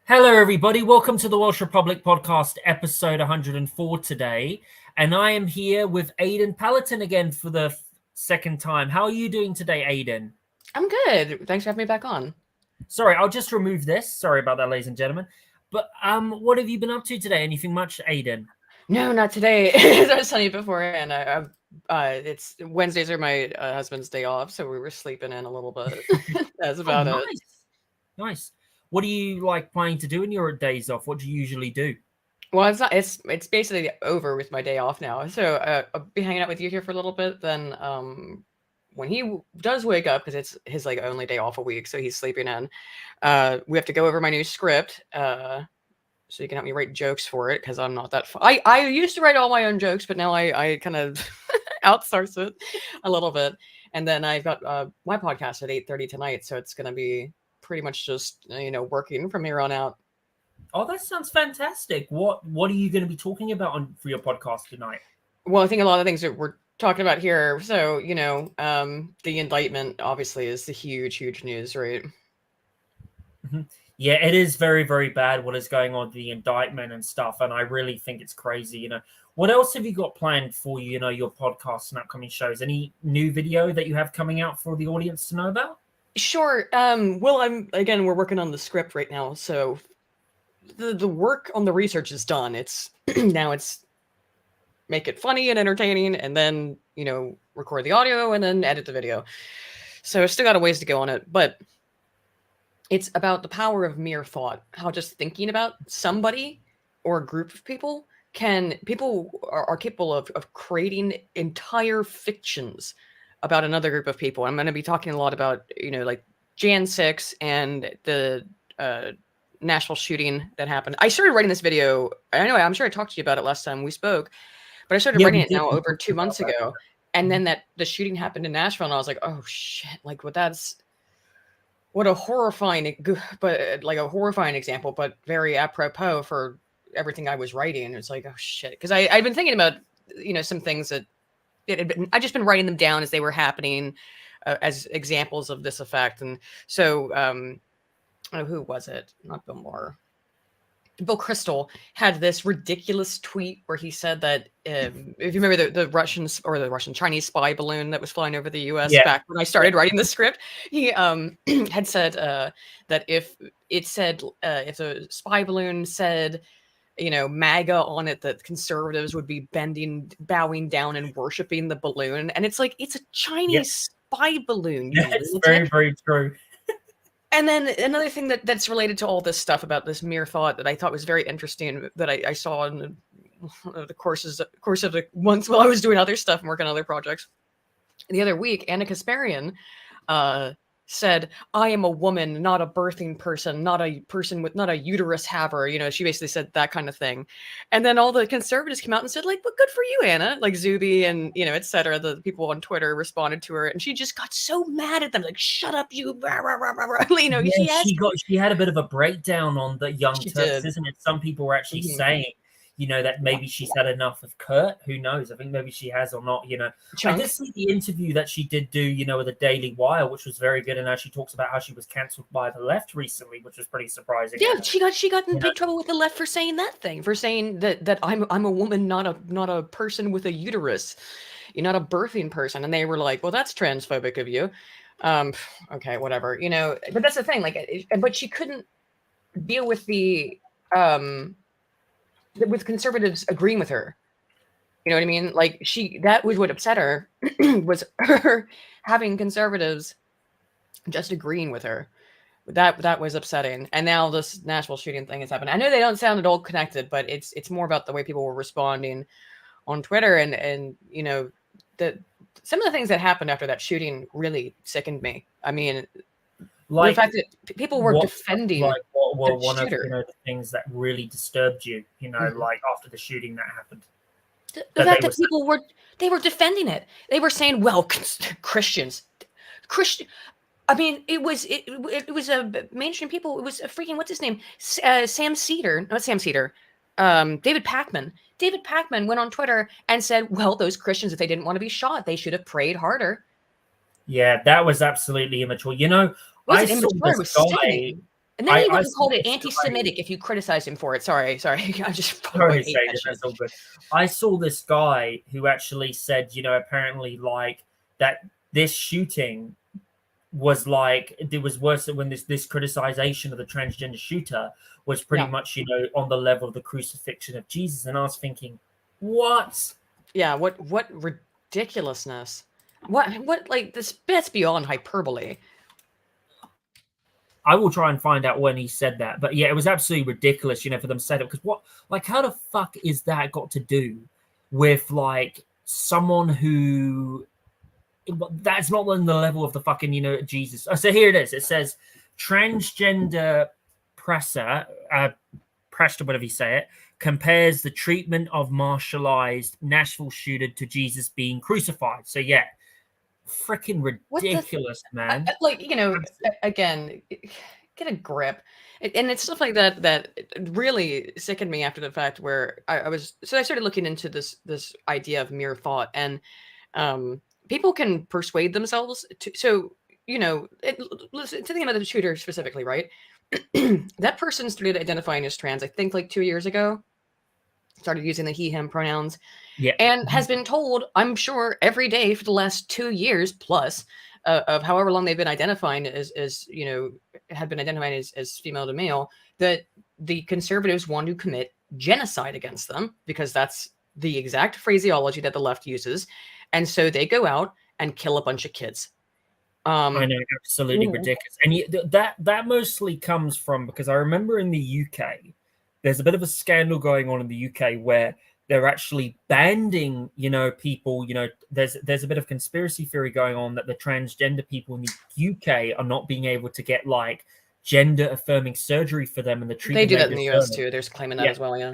Hello, everybody. Welcome to the Welsh Republic podcast, episode 104 today. And I am here with Aydin Paladin again for the second time. How are you doing today, Aydin? I'm good. Thanks for having me back on. Sorry, I'll just remove this. Sorry about that, ladies and gentlemen. But what have you been up to today? Anything much, Aydin? No, not today. As I was telling you beforehand, it's Wednesdays are my husband's day off, so we were sleeping in a little bit. That's about it. Nice. What do you like planning to do in your days off? What do you usually do? Well, it's not. It's basically over with my day off now. So I'll be hanging out with you here for a little bit. Then when he does wake up, because it's his like only day off a week, so he's sleeping in. We have to go over my new script. So you can help me write jokes for it because I'm not that. I used to write all my own jokes, but now I kind of outsource it a little bit. And then I've got my podcast at 8:30 tonight, so it's going to be pretty much just working from here on out. Oh, that sounds fantastic. What are you going to be talking about for your podcast tonight? Well, I think a lot of things that we're talking about here. So the indictment obviously is the huge news, right? Mm-hmm. Yeah, it is very, very bad what is going on with the indictment and stuff. And I really think it's crazy. What else have you got planned for, your podcast and upcoming shows? Any new video that you have coming out for the audience to know about? Sure. Well, we're working on the script right now. So the work on the research is done. It's now it's make it funny and entertaining and then, record the audio and then edit the video. So still got a ways to go on it, but it's about the power of mere thought, how just thinking about somebody or a group of people are capable of creating entire fictions about another group of people. I'm going to be talking a lot about, like Jan 6 and the Nashville shooting that happened. I started writing this video. Anyway, I'm sure I talked to you about it last time we spoke, but I started writing it now over 2 months ago. And then the shooting happened in Nashville and I was like, oh shit, like what a horrifying example, but very apropos for everything I was writing. It's like, oh shit. Because I'd been thinking about, some things that I'd just been writing them down as they were happening as examples of this effect. And so, who was it? Not Bill Maher. Bill Crystal had this ridiculous tweet where he said that if you remember the Russians or the Chinese spy balloon that was flying over the U.S. back when I started writing the script, he had said that if the spy balloon said, MAGA on it, that conservatives would be bowing down and worshiping the balloon. And it's like, it's a Chinese spy balloon. That's very, very true. And then another thing that's related to all this stuff about this mere thought that I thought was very interesting that I saw in the course of the months while I was doing other stuff and working on other projects. The other week, Anna Kasparian said, I am a woman, not a birthing person, not a uterus haver. She basically said that kind of thing. And then all the conservatives came out and said, like, well, good for you, Anna. Like Zuby and, et cetera. The people on Twitter responded to her and she just got so mad at them. Like, shut up, you. Rah, rah, rah, rah. She had a bit of a breakdown on the Young Turks, isn't it? Some people were actually saying, that maybe she's had enough of Kurt. Who knows? I think maybe she has or not, I did see the interview that she did do, with the Daily Wire, which was very good. And now she talks about how she was cancelled by the left recently, which was pretty surprising. Yeah, she got in big trouble with the left for saying that I'm a woman, not a person with a uterus. You're not a birthing person. And they were like, well, that's transphobic of you. Okay, whatever, but that's the thing. Like, but she couldn't deal with with conservatives agreeing with her. You know what I mean? Like that was what upset her was her having conservatives just agreeing with her. That was upsetting. And now this Nashville shooting thing has happened. I know they don't sound at all connected, but it's more about the way people were responding on Twitter and some of the things that happened after that shooting really sickened me. I mean, the fact that people were defending. What were one of the things that really disturbed you? Like after the shooting that happened. The fact that people were defending it. They were saying, "Well, Christians." I mean, it was a mainstream people. It was a freaking what's his name? Sam Cedar, not Sam Cedar. David Pakman. David Pakman went on Twitter and said, "Well, those Christians, if they didn't want to be shot, they should have prayed harder." Yeah, that was absolutely immature. I saw this guy. And then he went and called it anti-Semitic if you criticize him for it. Sorry. I just sorry, that's all good. I saw this guy who actually said, apparently like that this shooting was like it was worse when this criticization of the transgender shooter was pretty much on the level of the crucifixion of Jesus. And I was thinking, what? Yeah, what ridiculousness. What like this, that's beyond hyperbole. I will try and find out when he said that. But yeah, it was absolutely ridiculous, for them to say that. Because how the fuck is that got to do with like someone who that's not on the level of the fucking, Jesus. Oh, so here it is. It says transgender presser, whatever you say it, compares the treatment of martialized Nashville shooter to Jesus being crucified. So yeah, freaking ridiculous, man. Again, get a grip. And it's stuff like that really sickened me after the fact, where I started looking into this idea of mere thought, and people can persuade themselves to, so thinking about the shooter specifically, right? That person started identifying as trans, I think, like 2 years ago. Started using the he, him pronouns. Yeah. And has been told, I'm sure, every day for the last 2 years plus of however long they've been identifying as had been identifying as female to male, that the conservatives want to commit genocide against them, because that's the exact phraseology that the left uses. And so they go out and kill a bunch of kids. I know, absolutely ridiculous. And that mostly comes from, because I remember in the UK, there's a bit of a scandal going on in the UK where they're actually banding, people, there's a bit of conspiracy theory going on that the transgender people in the UK are not being able to get like gender affirming surgery for them, and the treatment they do that in the US too. There's claiming that as well, yeah.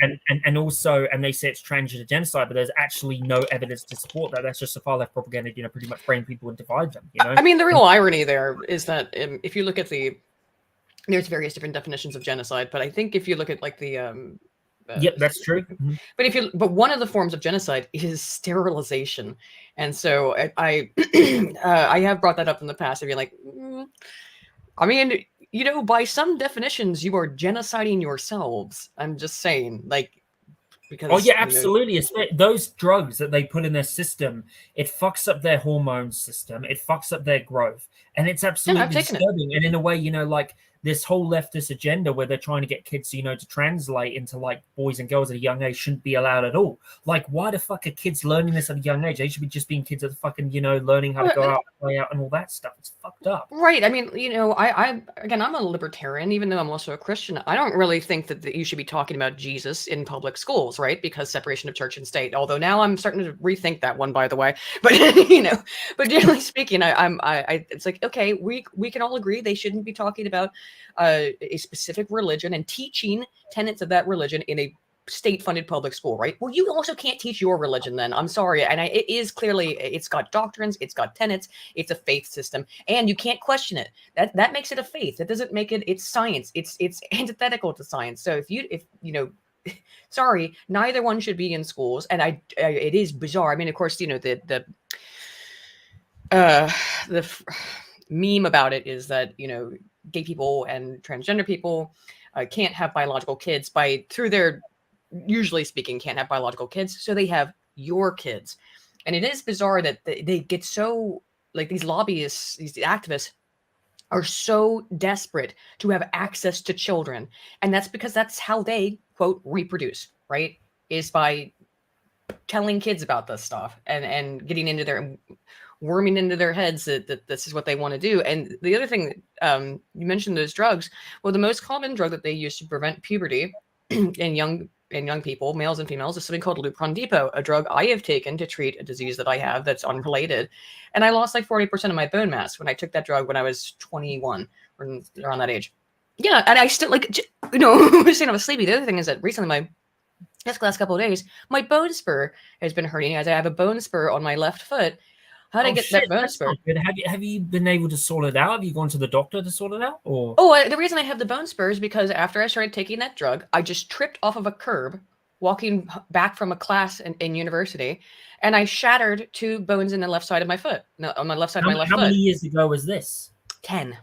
And also, and they say it's transgender genocide, but there's actually no evidence to support that. That's just a far left propaganda, pretty much frame people and divide them. I mean, the real irony there is that if you look at there's various different definitions of genocide, but I think if you look at like the yep, that's true. But one of the forms of genocide is sterilization, and so I I have brought that up in the past. I'd be like, I mean, by some definitions, you are genociding yourselves. I'm just saying, like, because absolutely. Those drugs that they put in their system, it fucks up their hormone system, it fucks up their growth, and it's absolutely disturbing. And in a way, like this whole leftist agenda where they're trying to get kids, to translate into like boys and girls at a young age shouldn't be allowed at all. Like, why the fuck are kids learning this at a young age? They should be just being kids that are fucking, learning how to go out, play out, and all that stuff. It's fucked up. Right. I mean, I'm a libertarian, even though I'm also a Christian. I don't really think that you should be talking about Jesus in public schools, right? Because separation of church and state. Although now I'm starting to rethink that one, by the way. But but generally speaking, it's like, okay, we can all agree they shouldn't be talking about a specific religion and teaching tenets of that religion in a state-funded public school, right? Well, you also can't teach your religion then. I'm sorry. And it is clearly, it's got doctrines, it's got tenets, it's a faith system, and you can't question it. That makes it a faith. That doesn't make it's science. It's antithetical to science. So if sorry, neither one should be in schools. And it is bizarre. I mean, of course, the meme about it is that, gay people and transgender people can't have biological kids through their, usually speaking, can't have biological kids. So they have your kids. And it is bizarre that they get so, like, these lobbyists, these activists are so desperate to have access to children. And that's because that's how they, quote, reproduce, right? Is by telling kids about this stuff and getting into their, worming into their heads that this is what they want to do. And the other thing, you mentioned those drugs. Well, the most common drug that they use to prevent puberty in young people, males and females, is something called Lupron Depot, a drug I have taken to treat a disease that I have that's unrelated. And I lost like 40% of my bone mass when I took that drug when I was 21 or around that age. Yeah, and I still, like, saying I was sleepy. The other thing is that recently, the last couple of days, my bone spur has been hurting as I have a bone spur on my left foot. How did I get that bone spur? Have you been able to sort it out? Have you gone to the doctor to sort it out? Or the reason I have the bone spur is because after I started taking that drug, I just tripped off of a curb walking back from a class in university, and I shattered 2 bones in the left side of my foot. No, on my left side of my left foot. How many years ago was this? 10.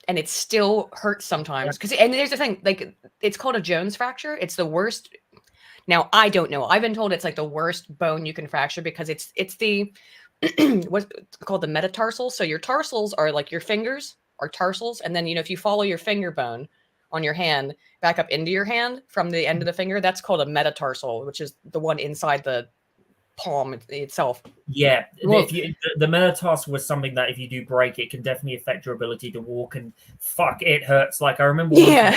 and it still hurts sometimes. And there's the thing, like, it's called a Jones fracture. It's the worst. Now, I don't know. I've been told it's like the worst bone you can fracture because it's the what's called the metatarsal. So your tarsals are like your fingers are tarsals, and then if you follow your finger bone on your hand back up into your hand from the end of the finger, that's called a metatarsal, which is the one inside the palm itself. Yeah, well, the metatarsal was something that if you do break, it can definitely affect your ability to walk, and fuck, it hurts. Like I remember well,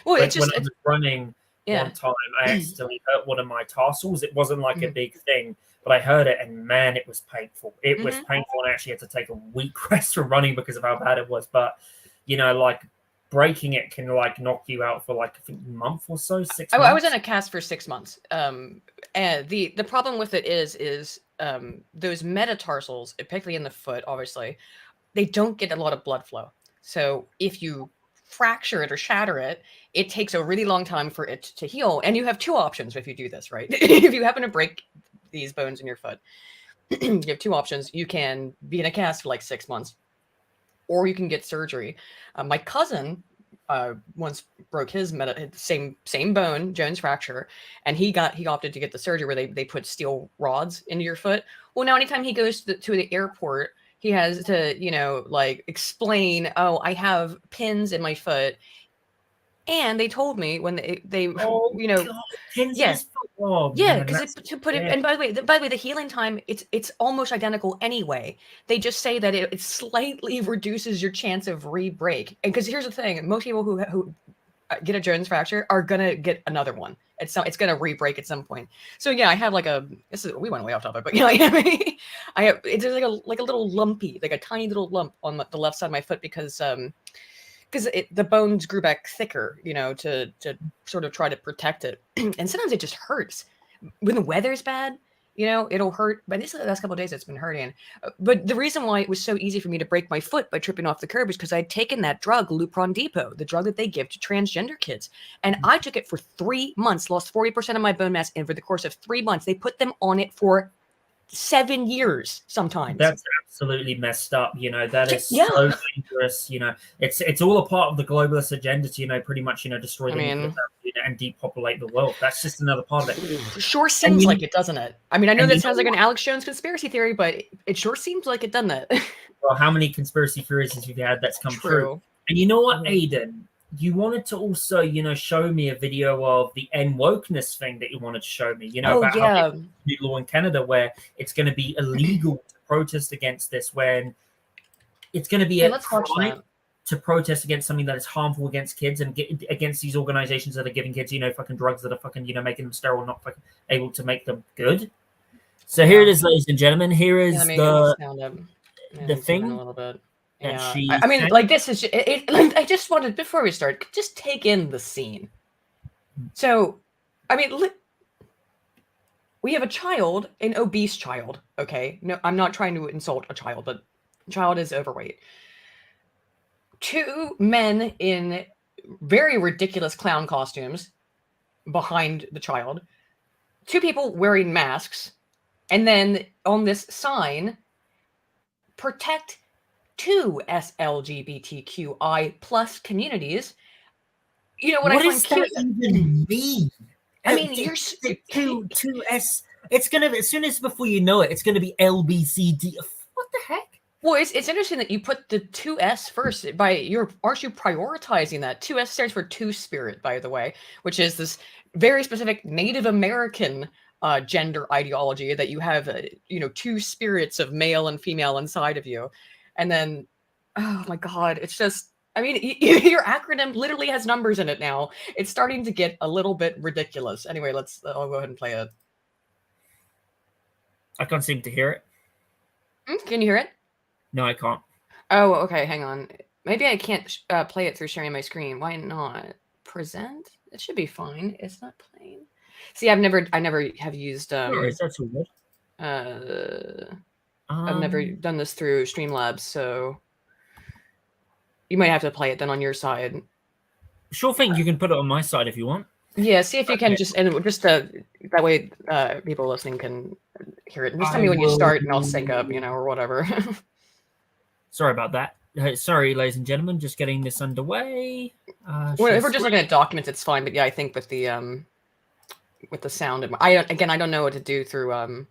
when I was running one time, I accidentally hurt one of my tarsals. It wasn't like a big thing, but I heard it, and man, it was painful. It was painful, and I actually had to take a week rest from running because of how bad it was. But like breaking it can like knock you out for like I think a month or so, 6 months. I was in a cast for 6 months. And the problem with it is those metatarsals, particularly in the foot, obviously, they don't get a lot of blood flow. So if you fracture it or shatter it, it takes a really long time for it to heal. And you have two options if you do this, right? If you happen to break these bones in your foot, you have two options. You can be in a cast for like 6 months, or you can get surgery. My cousin once broke his same bone, Jones fracture, and he opted to get the surgery where they put steel rods into your foot. Well, now anytime he goes to the airport, he has to like explain, oh, I have pins in my foot. And they told me when they God, pins in his foot. Oh, yeah, because to put it, and by the way, the healing time it's almost identical anyway. They just say that it slightly reduces your chance of re-break. And because here's the thing, most people who get a Jones fracture are gonna get another one. It's gonna re-break at some point. So yeah, I have like we went way off topic, but I have it's like a little lumpy, like a tiny little lump on the left side of my foot because the bones grew back thicker, to sort of try to protect it. And sometimes it just hurts. When the weather's bad, it'll hurt. But this last couple of days, it's been hurting. But the reason why it was so easy for me to break my foot by tripping off the curb is because I'd taken that drug, Lupron Depot, the drug that they give to transgender kids. And I took it for 3 months, lost 40% of my bone mass. And for the course of 3 months, they put them on it for 7 years sometimes. That's absolutely messed up. That is so dangerous. It's all a part of the globalist agenda to pretty much destroy the and depopulate the world. That's just another part of it. Sure seems like it, doesn't it? I mean, I know that sounds like an Alex Jones conspiracy theory, but it sure seems like it, doesn't it? Well, how many conspiracy theories have you had that's come true? And you know what, Aydin? You wanted to also, show me a video of the N wokeness thing that you wanted to show me, about how new law in Canada where it's going to be illegal to protest against this, when it's going to be a crime to protest against something that is harmful against kids and against these organizations that are giving kids, fucking drugs that are fucking, making them sterile, not fucking able to make them good. So here it is, ladies and gentlemen. Here is the thing. A little bit. Yeah, I mean, like this is I just wanted, before we start, just take in the scene. So, I mean, we have a child, an obese child. Okay, no, I'm not trying to insult a child, but the child is overweight. 2 men in very ridiculous clown costumes behind the child. 2 people wearing masks, and then on this sign, protect 2 SLGBTQI plus communities. What I find cute. Even mean? I mean, you're two S. It's gonna, as soon as before you know it, it's gonna be LBCD. What the heck? Well, it's interesting that you put the 2S first. Aren't you prioritizing that? 2S stands for Two Spirit, by the way, which is this very specific Native American gender ideology that you have, 2 spirits of male and female inside of you. And then, oh my God, it's just, I mean, your acronym literally has numbers in it now. It's starting to get a little bit ridiculous. Anyway, I'll go ahead and play it. I can't seem to hear it. Can you hear it? No, I can't. Oh, okay, hang on. Maybe I can't play it through sharing my screen. Why not? Present? It should be fine. It's not playing. See, I never have used that's all good. I've never done this through Streamlabs, so you might have to play it then on your side. Sure thing. You can put it on my side if you want. Yeah, see if you can just that way people listening can hear it. And just tell me when you start and I'll sync up, or whatever. Sorry about that. Sorry, ladies and gentlemen, just getting this underway. Well, if we're just looking at documents, it's fine. But yeah, I think with the sound, I don't know what to do through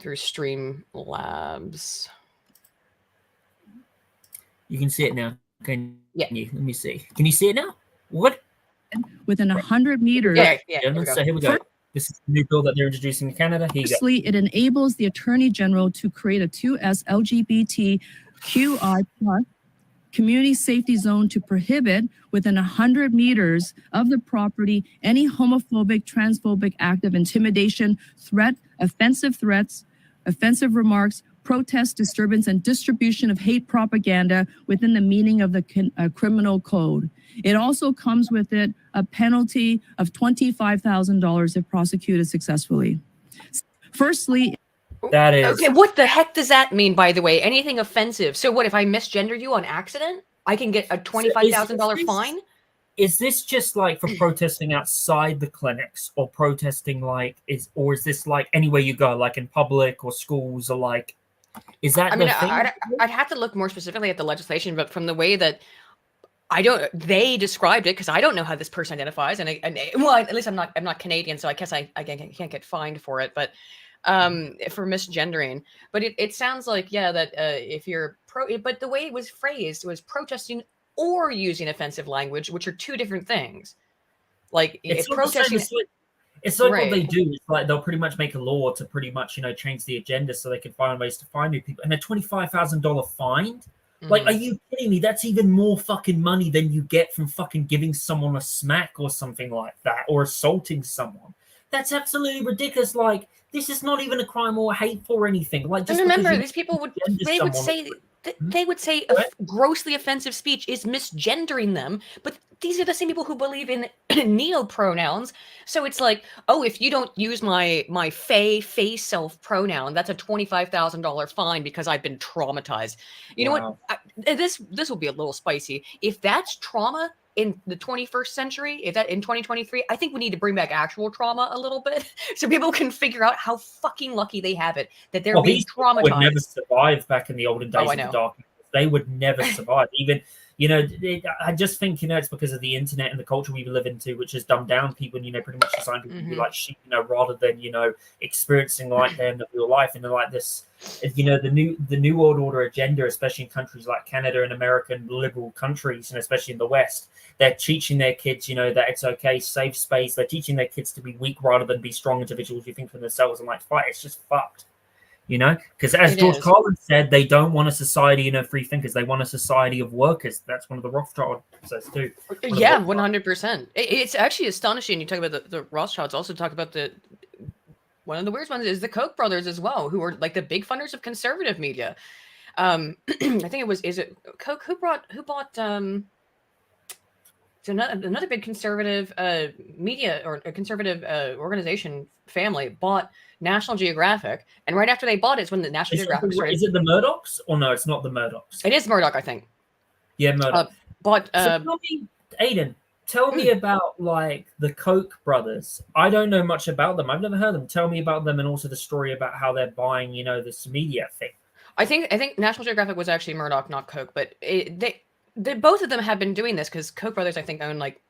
Streamlabs. You can see it now. Can yeah. you? Let me see. Can you see it now? What? Within 100 meters. Yeah. So here we go. This is the new bill that they're introducing in Canada. Firstly, it enables the Attorney General to create a 2S LGBTQI+ community safety zone to prohibit within 100 meters of the property any homophobic, transphobic act of intimidation, threat, offensive threats, offensive remarks, protest, disturbance, and distribution of hate propaganda within the meaning of the criminal code. It also comes with it a penalty of $25,000 if prosecuted successfully. Firstly, that is okay. What the heck does that mean, by the way? Anything offensive? So what if I misgender you on accident? I can get a $25,000 fine? Is this just like for protesting outside the clinics, or protesting is this like anywhere you go, like in public or schools, or like, is that? I mean, I'd have to look more specifically at the legislation, but from the way that they described it, because I don't know how this person identifies, and well, at least I'm not Canadian, so I guess I can't get fined for it, but for misgendering. But it sounds like, yeah, that if you're but the way it was phrased was protesting or using offensive language, which are two different things. Like it's protesting. It's like right. What they do is like they'll pretty much make a law to pretty much change the agenda so they can find ways to find new people, and a $25,000 fine. Like, are you kidding me? That's even more fucking money than you get from fucking giving someone a smack or something like that, or assaulting someone. That's absolutely ridiculous. Like, this is not even a crime or hateful or anything. Like, just remember, these people would say grossly offensive speech is misgendering them, but these are the same people who believe in neo-pronouns. So it's like, oh, if you don't use my fae self pronoun, that's a $25,000 fine because I've been traumatized. You know what? This will be a little spicy. If that's trauma in the 21st century, if that in 2023, I think we need to bring back actual trauma a little bit so people can figure out how fucking lucky they have it that they're being traumatized. Would never survive back in the olden days of the dark ages. They would never survive. Even, I just think, it's because of the internet and the culture we live into, which has dumbed down people and, pretty much designed people to be like sheep, rather than, experiencing like them in real life. And like this, the new world order agenda, especially in countries like Canada and American liberal countries, and especially in the West, they're teaching their kids, that it's okay, safe space. They're teaching their kids to be weak rather than be strong individuals who think for themselves and like fight. It's just fucked. Because as George Carlin said, they don't want a society of free thinkers. They want a society of workers. That's one of the Rothschild says too. Yeah, 100%. It's actually astonishing. You talk about the Rothschilds. Also talk about one of the weird ones is the Koch brothers as well, who are like the big funders of conservative media. I think is it Koch who bought so another big conservative media or a conservative organization family bought National Geographic, and right after they bought it is when the National Geographic started. Is it the Murdochs? Or no, it's not the Murdochs. It is Murdoch, I think. Yeah, Murdoch. So tell me, Aydin, tell me about like the Koch brothers. I don't know much about them. I've never heard of them. Tell me about them, and also the story about how they're buying, this media thing. I think National Geographic was actually Murdoch, not Koch, but both of them have been doing this because Koch brothers, I think, own like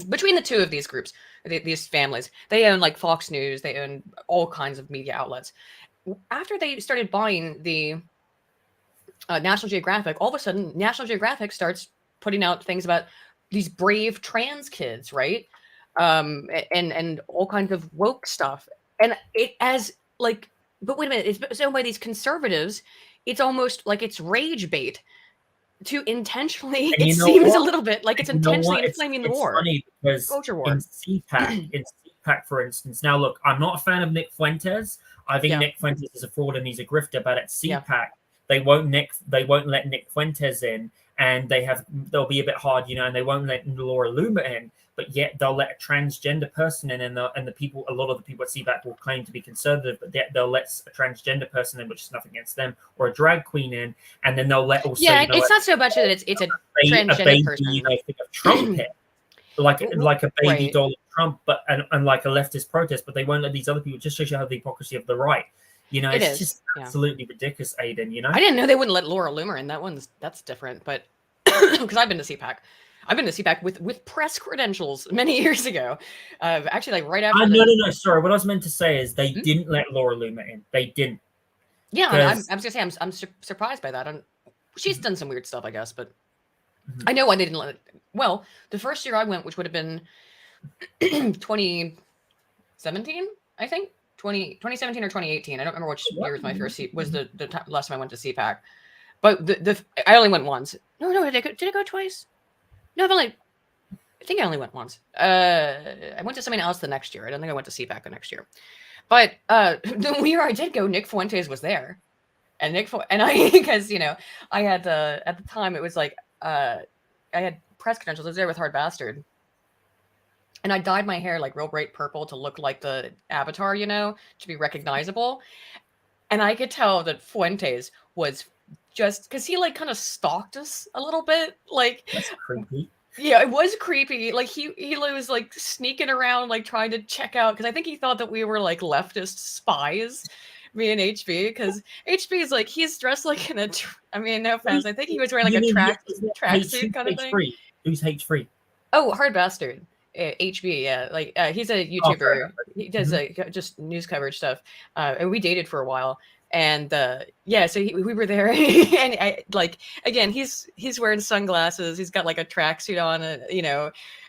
between the two of these groups, these families, they own like Fox News, they own all kinds of media outlets. After they started buying the National Geographic, all of a sudden National Geographic starts putting out things about these brave trans kids, right? And all kinds of woke stuff. And it as like, but wait a minute, it's owned by these conservatives. It's almost like it's rage bait. To intentionally, it seems a little bit like it's intentionally inflaming the war. Funny because culture war. In CPAC, for instance. Now, look, I'm not a fan of Nick Fuentes. I think Nick Fuentes is a fraud and he's a grifter. But at CPAC, they won't let Nick Fuentes in, and they'll be a bit hard, and they won't let Laura Loomer in. But yet they'll let a transgender person in, and the people, a lot of the people at CPAC will claim to be conservative, but yet they'll let a transgender person in, which is nothing against them, or a drag queen in, and then they'll let also. Yeah, it's not so much that it's a transgender baby, person. Think of Trump here, like a baby doll of Trump, but and like a leftist protest, but they won't let these other people. Just shows you how the hypocrisy of the right. You know, it's just absolutely ridiculous, Aydin, you know? I didn't know they wouldn't let Laura Loomer in. That's different, but because I've been to CPAC. I've been to CPAC with press credentials many years ago. Actually, like right after. No. Sorry, what I was meant to say is they didn't let Laura Loomer in. They didn't. Yeah, I was gonna say I'm surprised by that. She's done some weird stuff, I guess, but I know why they didn't let it. Well, the first year I went, which would have been 2017, I think 2017 or 2018. I don't remember which year was my first was the last time I went to CPAC. But I only went once. No, did I go twice? No, I think I only went once. I went to something else the next year. I don't think I went to CPAC the next year. But the year I did go, Nick Fuentes was there, and because I had at the time it was like I had press credentials. I was there with Hard Bastard, and I dyed my hair like real bright purple to look like the Avatar, to be recognizable. And I could tell that Fuentes was just because he like kind of stalked us a little bit, like that's creepy. Yeah, it was creepy. Like he was like sneaking around, like trying to check out because I think he thought that we were like leftist spies, me and HB. Because HB is like he's dressed like in a. I mean, no offense. I think he was wearing like a tracksuit kind of thing. Who's H3? Oh, Hard Bastard. HB, yeah, like he's a YouTuber. He does just news coverage stuff, and we dated for a while. And yeah, so we were there, and I like again, he's wearing sunglasses. He's got like a tracksuit on,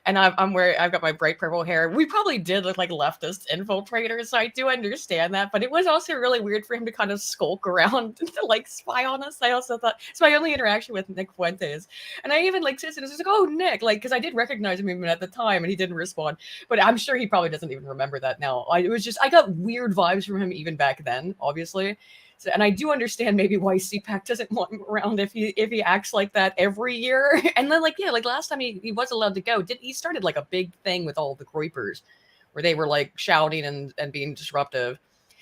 and I've got my bright purple hair. We probably did look like leftist infiltrators, so I do understand that. But it was also really weird for him to kind of skulk around to like spy on us. I also thought it's my only interaction with Nick Fuentes, and I even like was like, oh Nick, like because I did recognize him even at the time, and he didn't respond. But I'm sure he probably doesn't even remember that now. I got weird vibes from him even back then, obviously. So, and I do understand maybe why CPAC doesn't want him around if he acts like that every year. And then like last time he was allowed to go. He started like a big thing with all the Groypers where they were like shouting and being disruptive.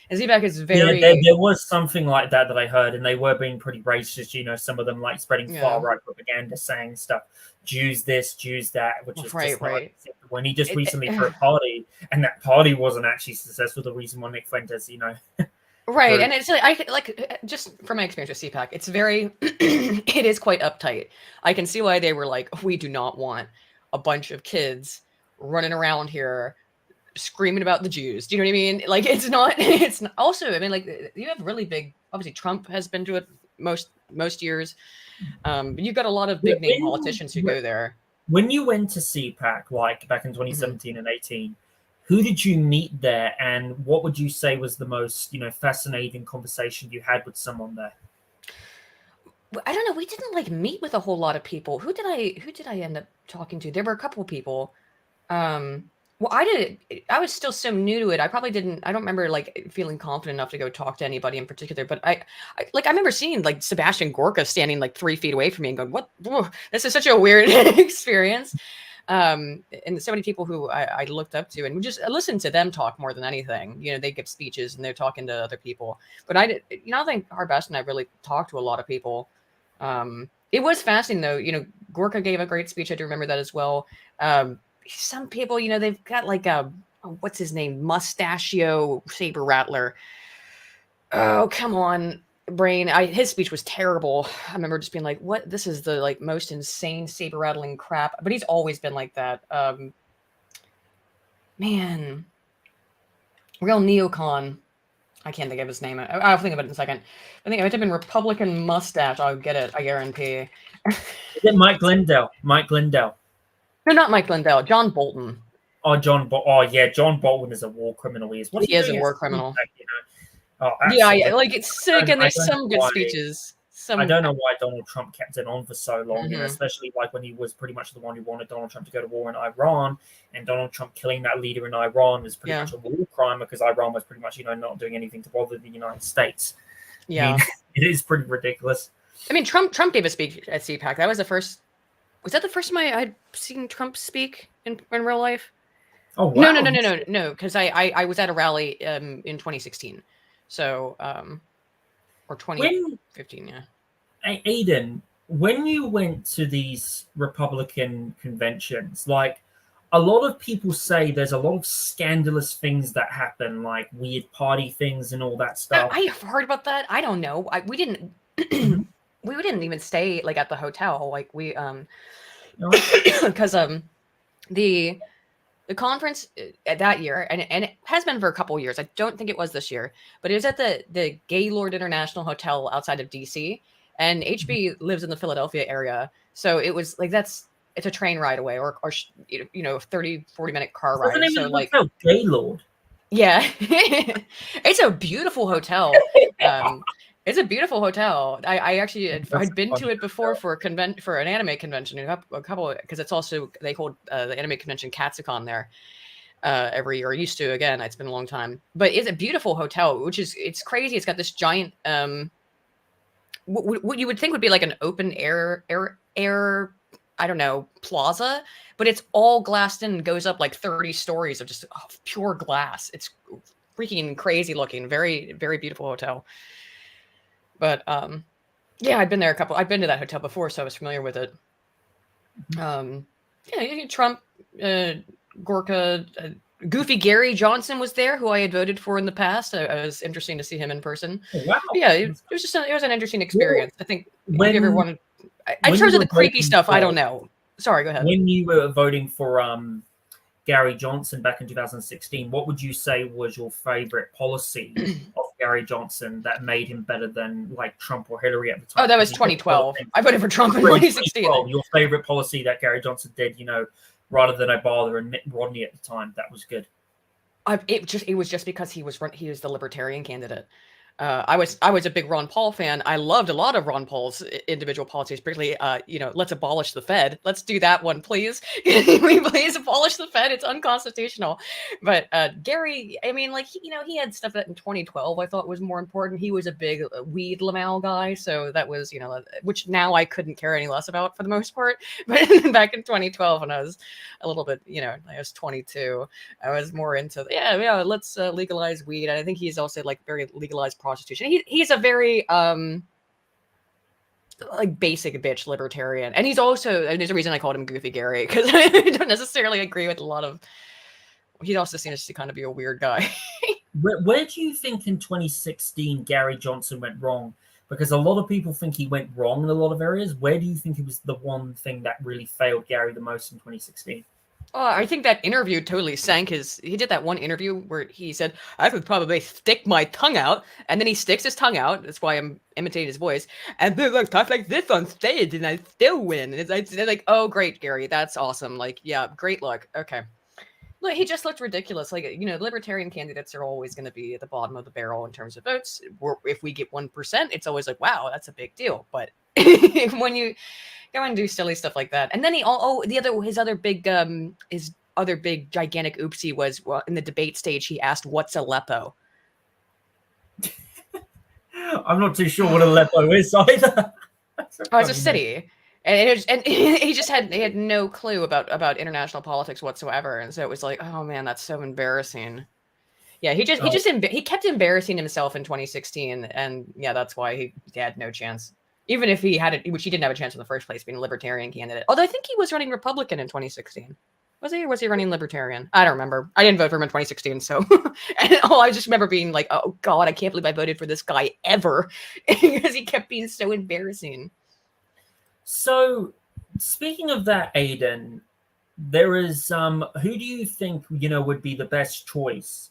And CPAC is very there was something like that I heard, and they were being pretty racist, some of them like spreading far right propaganda, saying stuff, Jews this, Jews that, which is right. When he just recently threw a party and that party wasn't actually successful, the reason why Nick Fuentes, Right, and it's like just from my experience with CPAC, it's very, it is quite uptight. I can see why they were like, we do not want a bunch of kids running around here screaming about the Jews. Do you know what I mean? Like, it's not also, I mean, like you have really big, obviously Trump has been to it most years. But you've got a lot of big name politicians who go there. When you went to CPAC, like back in 2017 and 18, who did you meet there, and what would you say was the most, fascinating conversation you had with someone there? I don't know. We didn't like meet with a whole lot of people. Who did I end up talking to? There were a couple of people. Well, I was still so new to it. I probably didn't. I don't remember like feeling confident enough to go talk to anybody in particular. But I remember seeing like Sebastian Gorka standing like 3 feet away from me and going, "What? Whoa, this is such a weird experience." And so many people who I looked up to, and we just listened to them talk more than anything. They give speeches and they're talking to other people. But I don't think Hard Bastard and I really talked to a lot of people. It was fascinating though. Gorka gave a great speech. I do remember that as well. Some people, they've got like what's his name? Mustachio Saber Rattler. Oh, come on. Brain. His speech was terrible. I remember just being like, what? This is the like most insane saber rattling crap. But he's always been like that. Man. Real neocon. I can't think of his name. I'll think of it in a second. I think if I type in Republican mustache, I'll get it. I guarantee. Is it Mike Lindell? Mike Lindell. No, not Mike Lindell. John Bolton. Oh, John Bolton is a war criminal. He is a war criminal. Oh, yeah, like it's sick, and there's some good speeches. I don't know why Donald Trump kept it on for so long, especially like when he was pretty much the one who wanted Donald Trump to go to war in Iran, and Donald Trump killing that leader in Iran was pretty much a war crime because Iran was pretty much, not doing anything to bother the United States. Yeah, I mean, it is pretty ridiculous. I mean, Trump gave a speech at CPAC. That was the first. Was that the first time I'd seen Trump speak in real life? Oh wow! No, because I was at a rally in 2016. So, or 2015, yeah. Aydin, when you went to these Republican conventions, like, a lot of people say there's a lot of scandalous things that happen, like weird party things and all that stuff. I've heard about that. I don't know. We didn't we didn't even stay like at the hotel. Like we because the conference that year, and it has been for a couple of years. I don't think it was this year, but it was at the Gaylord International Hotel outside of DC, and HB lives in the Philadelphia area, so it was like it's a train ride away, or 30-40 minute car ride. So like Gaylord. Yeah, it's a beautiful hotel. It's a beautiful hotel. I actually I'd been to it before for an anime convention a couple because it's also they hold the anime convention Katsucon there every year. I used to, again, it's been a long time, but it's a beautiful hotel, it's crazy. It's got this giant what you would think would be like an open air I don't know, plaza, but it's all glassed in and goes up like 30 stories of just pure glass. It's freaking crazy looking. Very, very beautiful hotel. But yeah, I've been to that hotel before, so I was familiar with it. Yeah, Trump, Gorka, Goofy Gary Johnson was there, who I had voted for in the past. It was interesting to see him in person. Oh, wow. Yeah, it was an interesting experience. I think if you ever wanted, in terms of the creepy stuff, I don't know. Sorry, go ahead. When you were voting for Gary Johnson back in 2016, what would you say was your favorite policy of Gary Johnson that made him better than like Trump or Hillary at the time? Oh, that was 2012. I voted for Trump in 2016. Your favorite policy that Gary Johnson did, rather than Obama and Mitt Romney at the time, that was good. It was just because he was the Libertarian candidate. I was a big Ron Paul fan. I loved a lot of Ron Paul's individual policies, particularly, let's abolish the Fed. Let's do that one, please. We please abolish the Fed. It's unconstitutional. But Gary, I mean, like, he had stuff that in 2012 I thought was more important. He was a big weed Lamal guy, so that was, which now I couldn't care any less about for the most part. But back in 2012, when I was a little bit, I was 22, I was more into let's legalize weed. And I think he's also like very legalized prostitution. He's a very like basic bitch libertarian, and he's also, and there's a reason I called him Goofy Gary, because I don't necessarily agree with a lot of. He also seems to kind of be a weird guy. Where do you think in 2016 Gary Johnson went wrong? Because a lot of people think he went wrong in a lot of areas. Where do you think it was the one thing that really failed Gary the most in 2016? I think that interview totally sank he did that one interview where he said, I could probably stick my tongue out, and then he sticks his tongue out. That's why I'm imitating his voice. And then like talk like this on stage, and I still win. And it's like, oh, great, Gary. That's awesome. Like, yeah, great luck. Okay. Look, he just looked ridiculous. Like, libertarian candidates are always going to be at the bottom of the barrel in terms of votes. If we get 1%, it's always like, wow, that's a big deal. But when you go and do silly stuff like that, and then his other big gigantic oopsie was, well, in the debate stage, he asked, "What's Aleppo?" I'm not too sure what Aleppo is either. It's a city. And he had no clue about international politics whatsoever, and so it was like, oh man, that's so embarrassing. Yeah, he kept embarrassing himself in 2016, and yeah, that's why he had no chance. Even if he had it, which he didn't have a chance in the first place, being a libertarian candidate. Although I think he was running Republican in 2016. Was he, or was he running libertarian? I don't remember. I didn't vote for him in 2016, so I just remember being like, oh god, I can't believe I voted for this guy ever, because he kept being so embarrassing. So, speaking of that, Aydin, there is who do you think would be the best choice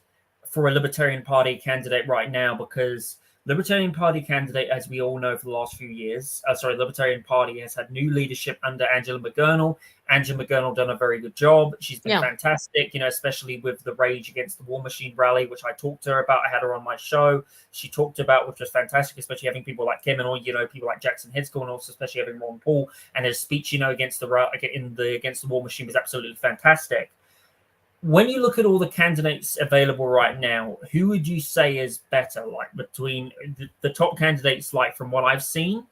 for a Libertarian Party candidate right now? Because Libertarian Party candidate, as we all know, for the last few years, Libertarian Party has had new leadership under Angela McGernal. Angela McGernal done a very good job. She's been fantastic, especially with the Rage Against the War Machine rally, which I talked to her about. I had her on my show. She talked about, which was fantastic, especially having people like Kim and all, people like Jackson Hitzko, and also especially having Ron Paul. And his speech, against the War Machine was absolutely fantastic. When you look at all the candidates available right now, who would you say is better? Like between the top candidates, like from what I've seen,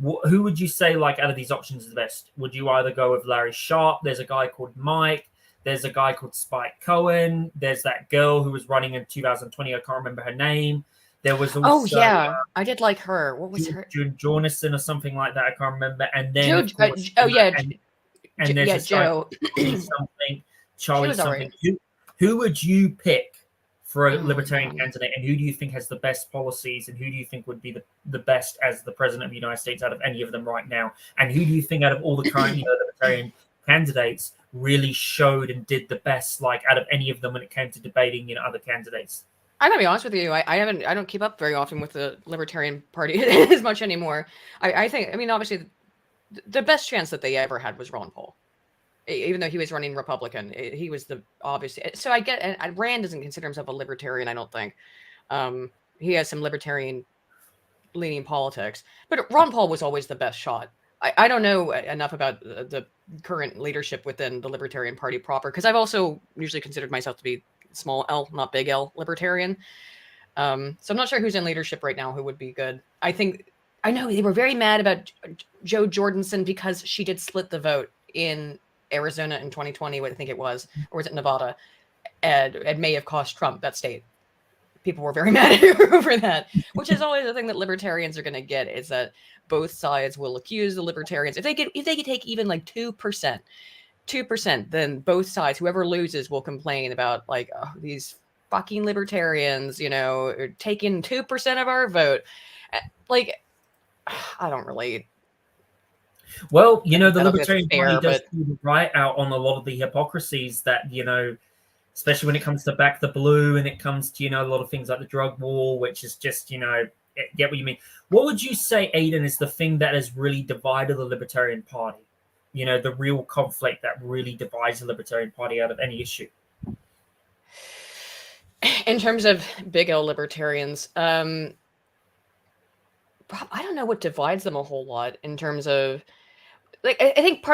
who would you say like out of these options is the best? Would you either go with Larry Sharpe? There's a guy called Mike. There's a guy called Spike Cohen. There's that girl who was running in 2020. I can't remember her name. There was also, I did like her. What was her? Jonathan or something like that. I can't remember. And then Joe. and there's Joe something. Charlie something. Who would you pick for a libertarian candidate, and who do you think has the best policies, and who do you think would be the best as the president of the United States out of any of them right now? And who do you think out of all the current libertarian candidates really showed and did the best, like out of any of them when it came to debating other candidates? I'm gonna be honest with you. I don't keep up very often with the Libertarian Party as much anymore. I think, I mean, obviously the best chance that they ever had was Ron Paul. Even though he was running Republican, he was the obvious. So I get, and Rand doesn't consider himself a libertarian, I don't think. He has some libertarian leaning politics, but Ron Paul was always the best shot. I don't know enough about the current leadership within the Libertarian Party proper, because I've also usually considered myself to be small L, not big L libertarian. So I'm not sure who's in leadership right now who would be good. I know they were very mad about Jo Jorgensen because she did split the vote in Arizona in 2020, I think it was, or was it Nevada? And it may have cost Trump that state. People were very mad at her over that, which is always the thing that libertarians are going to get, is that both sides will accuse the libertarians. If they could take even like 2%, then both sides, whoever loses, will complain about like, oh, these fucking libertarians, are taking 2% of our vote. Like, I don't relate. Well, the Libertarian Party does right out on a lot of the hypocrisies that, especially when it comes to Back the Blue and it comes to, a lot of things like the drug war, which is just, get what you mean. What would you say, Aydin, is the thing that has really divided the Libertarian Party? The real conflict that really divides the Libertarian Party out of any issue? In terms of big L libertarians, I don't know what divides them a whole lot in terms of, like, I think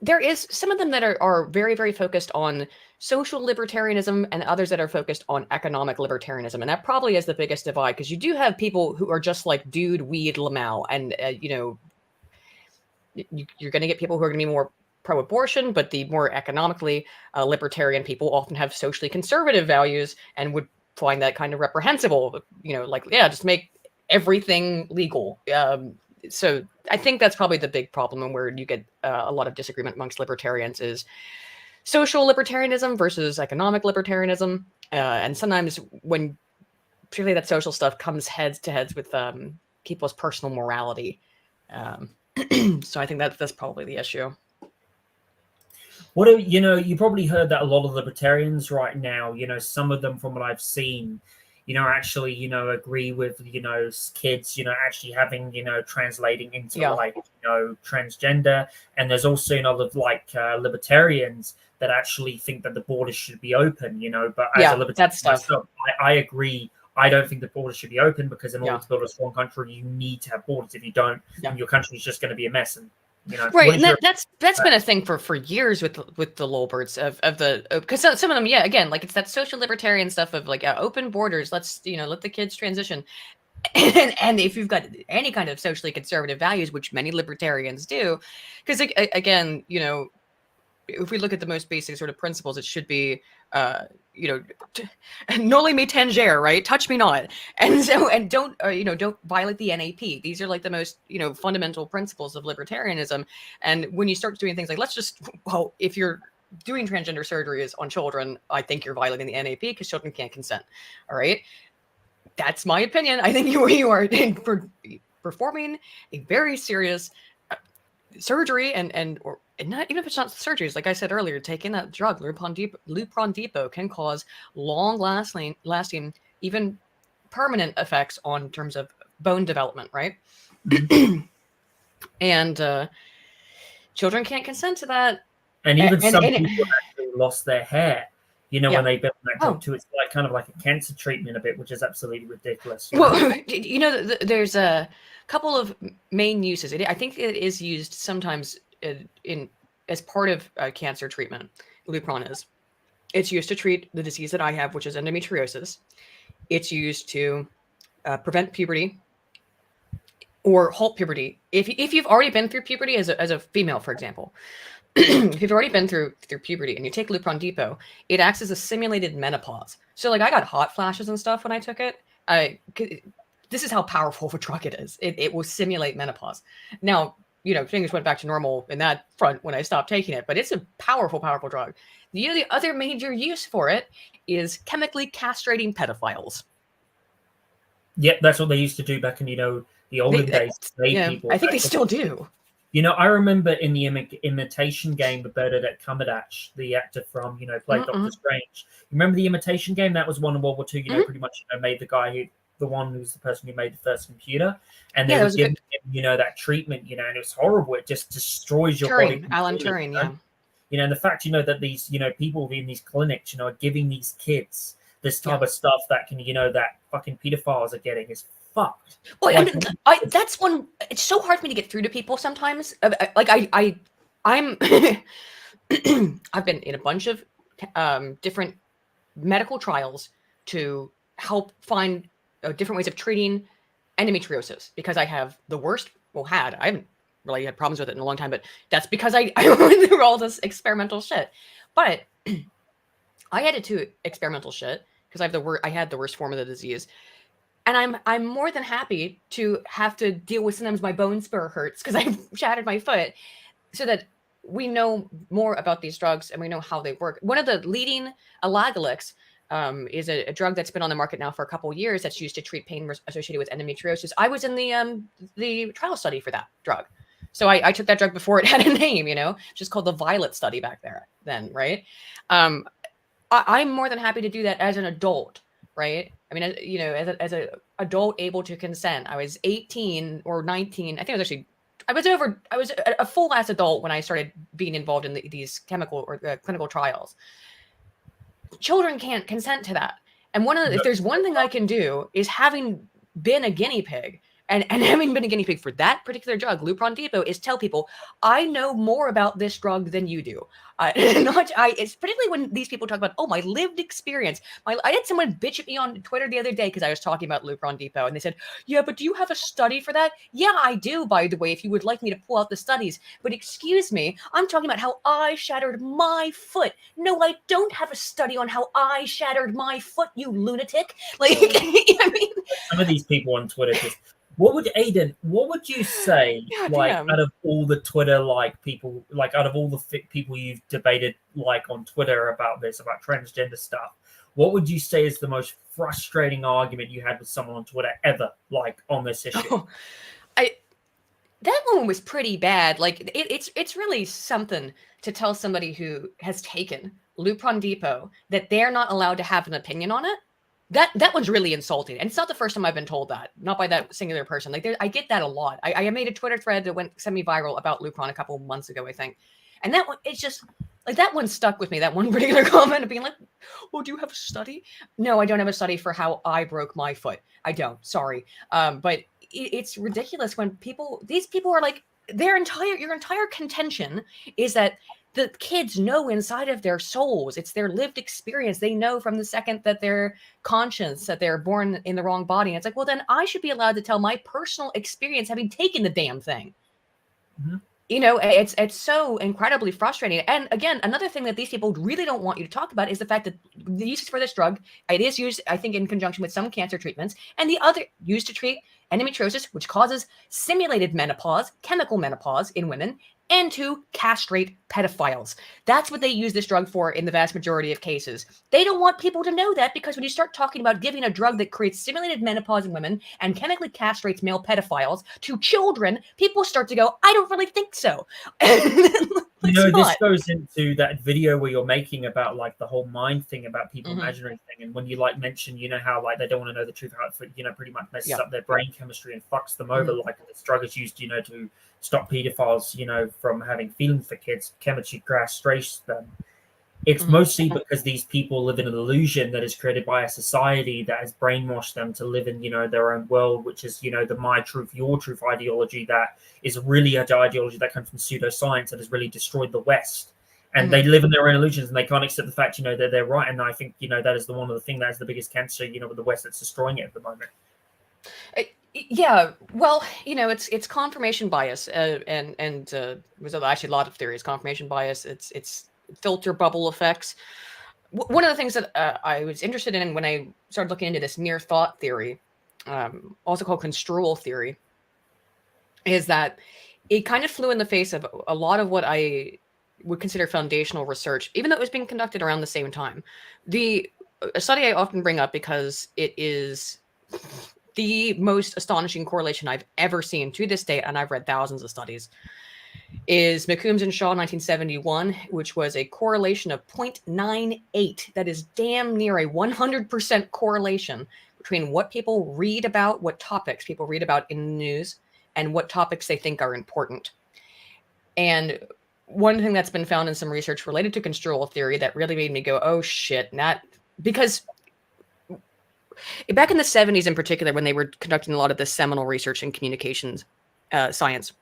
there is some of them that are very, very focused on social libertarianism and others that are focused on economic libertarianism. And that probably is the biggest divide, because you do have people who are just like Dude, Weed, Lamau. And, you're going to get people who are going to be more pro-abortion, but the more economically libertarian people often have socially conservative values and would find that kind of reprehensible, just make everything legal. So I think that's probably the big problem, and where you get a lot of disagreement amongst libertarians is social libertarianism versus economic libertarianism. And sometimes when particularly that social stuff comes heads to heads with people's personal morality. So I think that's probably the issue. You probably heard that a lot of libertarians right now, some of them from what I've seen, actually, agree with, kids, actually having, translating into transgender. And there's also libertarians that actually think that the borders should be open, but as a libertarian myself, I agree. I don't think the borders should be open, because in order to build a strong country, you need to have borders. If you don't, your country is just going to be a mess. And right, and that's been a thing for years with the lolberts because some of them, again, like it's that social libertarian stuff of like open borders. Let's let the kids transition, and if you've got any kind of socially conservative values, which many libertarians do, because again, if we look at the most basic sort of principles, it should be noli me tangere, right? Touch me not. And so, and don't violate the NAP. These are like the most, fundamental principles of libertarianism. And when you start doing things like, if you're doing transgender surgeries on children, I think you're violating the NAP because children can't consent. All right. That's my opinion. I think you are performing a very serious surgery and not even if it's not surgeries, like I said earlier, taking that drug Lupron Depot can cause long-lasting, even permanent effects on terms of bone development, right? And children can't consent to that. And even some people actually lost their hair, when they've been on that drug too. It's like kind of like a cancer treatment a bit, which is absolutely ridiculous. Well, there's a couple of main uses. I think it is used sometimes as part of cancer treatment. Lupron is. It's used to treat the disease that I have, which is endometriosis. It's used to prevent puberty or halt puberty. If you've already been through puberty as a female, for example, if you've already been through puberty and you take Lupron Depot, it acts as a simulated menopause. So like I got hot flashes and stuff when I took it. This is how powerful of a drug it is. It will simulate menopause. Now, things went back to normal in that front when I stopped taking it. But it's a powerful, powerful drug. The other major use for it is chemically castrating pedophiles. Yep, that's what they used to do back in, the olden days. People. I think they still do. I remember in the Imitation Game with Bernadette Cumberbatch, the actor from, played Doctor Strange. You remember the Imitation Game? That was one in World War II, pretty much made the guy the one who's the person who made the first computer. And they were giving him, that treatment, and it was horrible. It just destroys your body. Alan Turing, And the fact, that these, people in these clinics, are giving these kids this type of stuff that can, that fucking pedophiles are getting is fucked. Well, that's one. It's so hard for me to get through to people sometimes. I'm I've been in a bunch of different medical trials to help find different ways of treating endometriosis because I have the worst. I haven't really had problems with it in a long time, but that's because I went through all this experimental shit. But I had to do experimental shit because I had the worst form of the disease. And I'm more than happy to have to deal with sometimes my bone spur hurts because I've shattered my foot so that we know more about these drugs and we know how they work. One of the leading Alagalix is a drug that's been on the market now for a couple of years that's used to treat pain associated with endometriosis. I was in the trial study for that drug. So I took that drug before it had a name, just called the Violet study back then, right? I'm more than happy to do that as an adult, right? I mean, as an adult able to consent. I was 18 or 19. I think I was a full ass adult when I started being involved in these chemical or clinical trials. Children can't consent to that. And if there's one thing I can do is having been a guinea pig and having been a guinea pig for that particular drug, Lupron Depot, is tell people, I know more about this drug than you do. It's particularly when these people talk about, my lived experience. I had someone bitch at me on Twitter the other day because I was talking about Lupron Depot, and they said, yeah, but do you have a study for that? Yeah, I do, by the way, if you would like me to pull out the studies. But excuse me, I'm talking about how I shattered my foot. No, I don't have a study on how I shattered my foot, you lunatic. I mean, some of these people on Twitter just... What would you say, out of all the Twitter, people, out of all the people you've debated, on Twitter about transgender stuff, what would you say is the most frustrating argument you had with someone on Twitter ever, on this issue? That one was pretty bad. It's really something to tell somebody who has taken Lupron Depot that they're not allowed to have an opinion on it. That one's really insulting. And it's not the first time I've been told that, not by that singular person. I get that a lot. I made a Twitter thread that went semi-viral about Lupron a couple of months ago, I think. And that one, it's just that one stuck with me, that one particular comment of being like, oh, do you have a study? No, I don't have a study for how I broke my foot. I don't, sorry. But it's ridiculous when these people are your entire contention is that the kids know inside of their souls. It's their lived experience. They know from the second that they're conscious that they're born in the wrong body. And it's well, then I should be allowed to tell my personal experience having taken the damn thing. Mm-hmm. It's so incredibly frustrating. And again, another thing that these people really don't want you to talk about is the fact that the uses for this drug, it is used, I think, in conjunction with some cancer treatments, and the other used to treat endometriosis, which causes simulated menopause, chemical menopause in women, and to castrate pedophiles. That's what they use this drug for in the vast majority of cases. They don't want people to know that because when you start talking about giving a drug that creates simulated menopause in women and chemically castrates male pedophiles to children, people start to go, I don't really think so. This goes into that video where you're making about the whole mind thing about people imagining thing. And when you mention, how they don't want to know the truth, how it pretty much messes up their brain chemistry and fucks them over. This drug is used, to stop pedophiles, from having feelings for kids, chemically castrates them. It's mostly because these people live in an illusion that is created by a society that has brainwashed them to live in, their own world, which is, the my truth, your truth ideology that is really an ideology that comes from pseudoscience that has really destroyed the West. And they live in their own illusions and they can't accept the fact, that they're right. And I think, that is one of the things that is the biggest cancer, with the West that's destroying it at the moment. Yeah, well, it's confirmation bias, and there's actually a lot of theories. Confirmation bias, it's filter bubble effects. One of the things that I was interested in when I started looking into this near thought theory, also called construal theory, is that it kind of flew in the face of a lot of what I would consider foundational research, even though it was being conducted around the same time. A study I often bring up because it is the most astonishing correlation I've ever seen to this date, and I've read thousands of studies, is McCombs and Shaw 1971, which was a correlation of 0.98. That is damn near a 100% correlation between what people read about, what topics people read about in the news, and what topics they think are important. And one thing that's been found in some research related to construal theory that really made me go, oh shit, because back in the 70s in particular, when they were conducting a lot of this seminal research in communications science,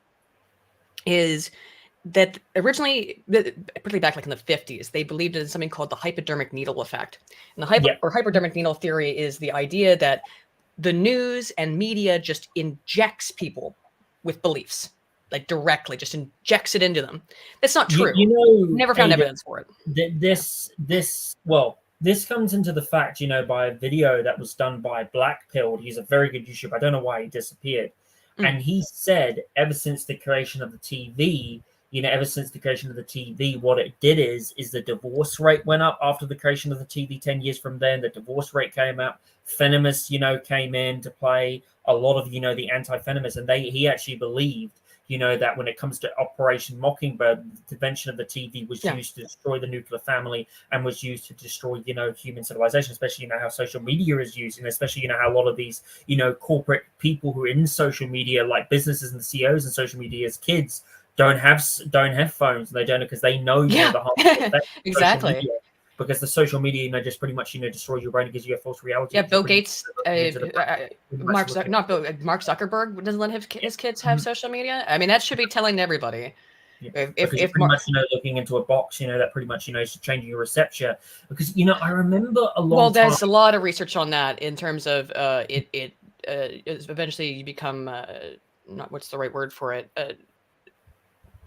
is that originally, particularly back like in the 50s, they believed in something called the hypodermic needle effect. And the hypodermic needle theory is the idea that the news and media just injects people with beliefs, like directly, just injects it into them. That's not true. Never found evidence for it. This comes into the fact, by a video that was done by Blackpilled. He's a very good YouTuber. I don't know why he disappeared. And he said, ever since the creation of the TV, what it did is the divorce rate went up after the creation of the TV. 10 years from then, the divorce rate came up. Feminists, came in to play a lot of, the anti-feminists. And he actually believed, that when it comes to Operation Mockingbird, the invention of the TV was used to destroy the nuclear family and was used to destroy, human civilization, especially, how social media is used, and especially, how a lot of these, corporate people who are in social media, like businesses and the CEOs in social media as kids, don't have phones, and they don't, because they know, the harmful effects of exactly. Media, because the social media, just pretty much, destroys your brain and gives you a false reality. Yeah, Bill Gates, Mark Zuckerberg doesn't let his kids have social media. I mean, that should be telling everybody. Yeah. If pretty much, looking into a box, that pretty much, is changing your reception. Because, I remember a long Well, there's a lot of research on that in terms of eventually you become, not what's the right word for it,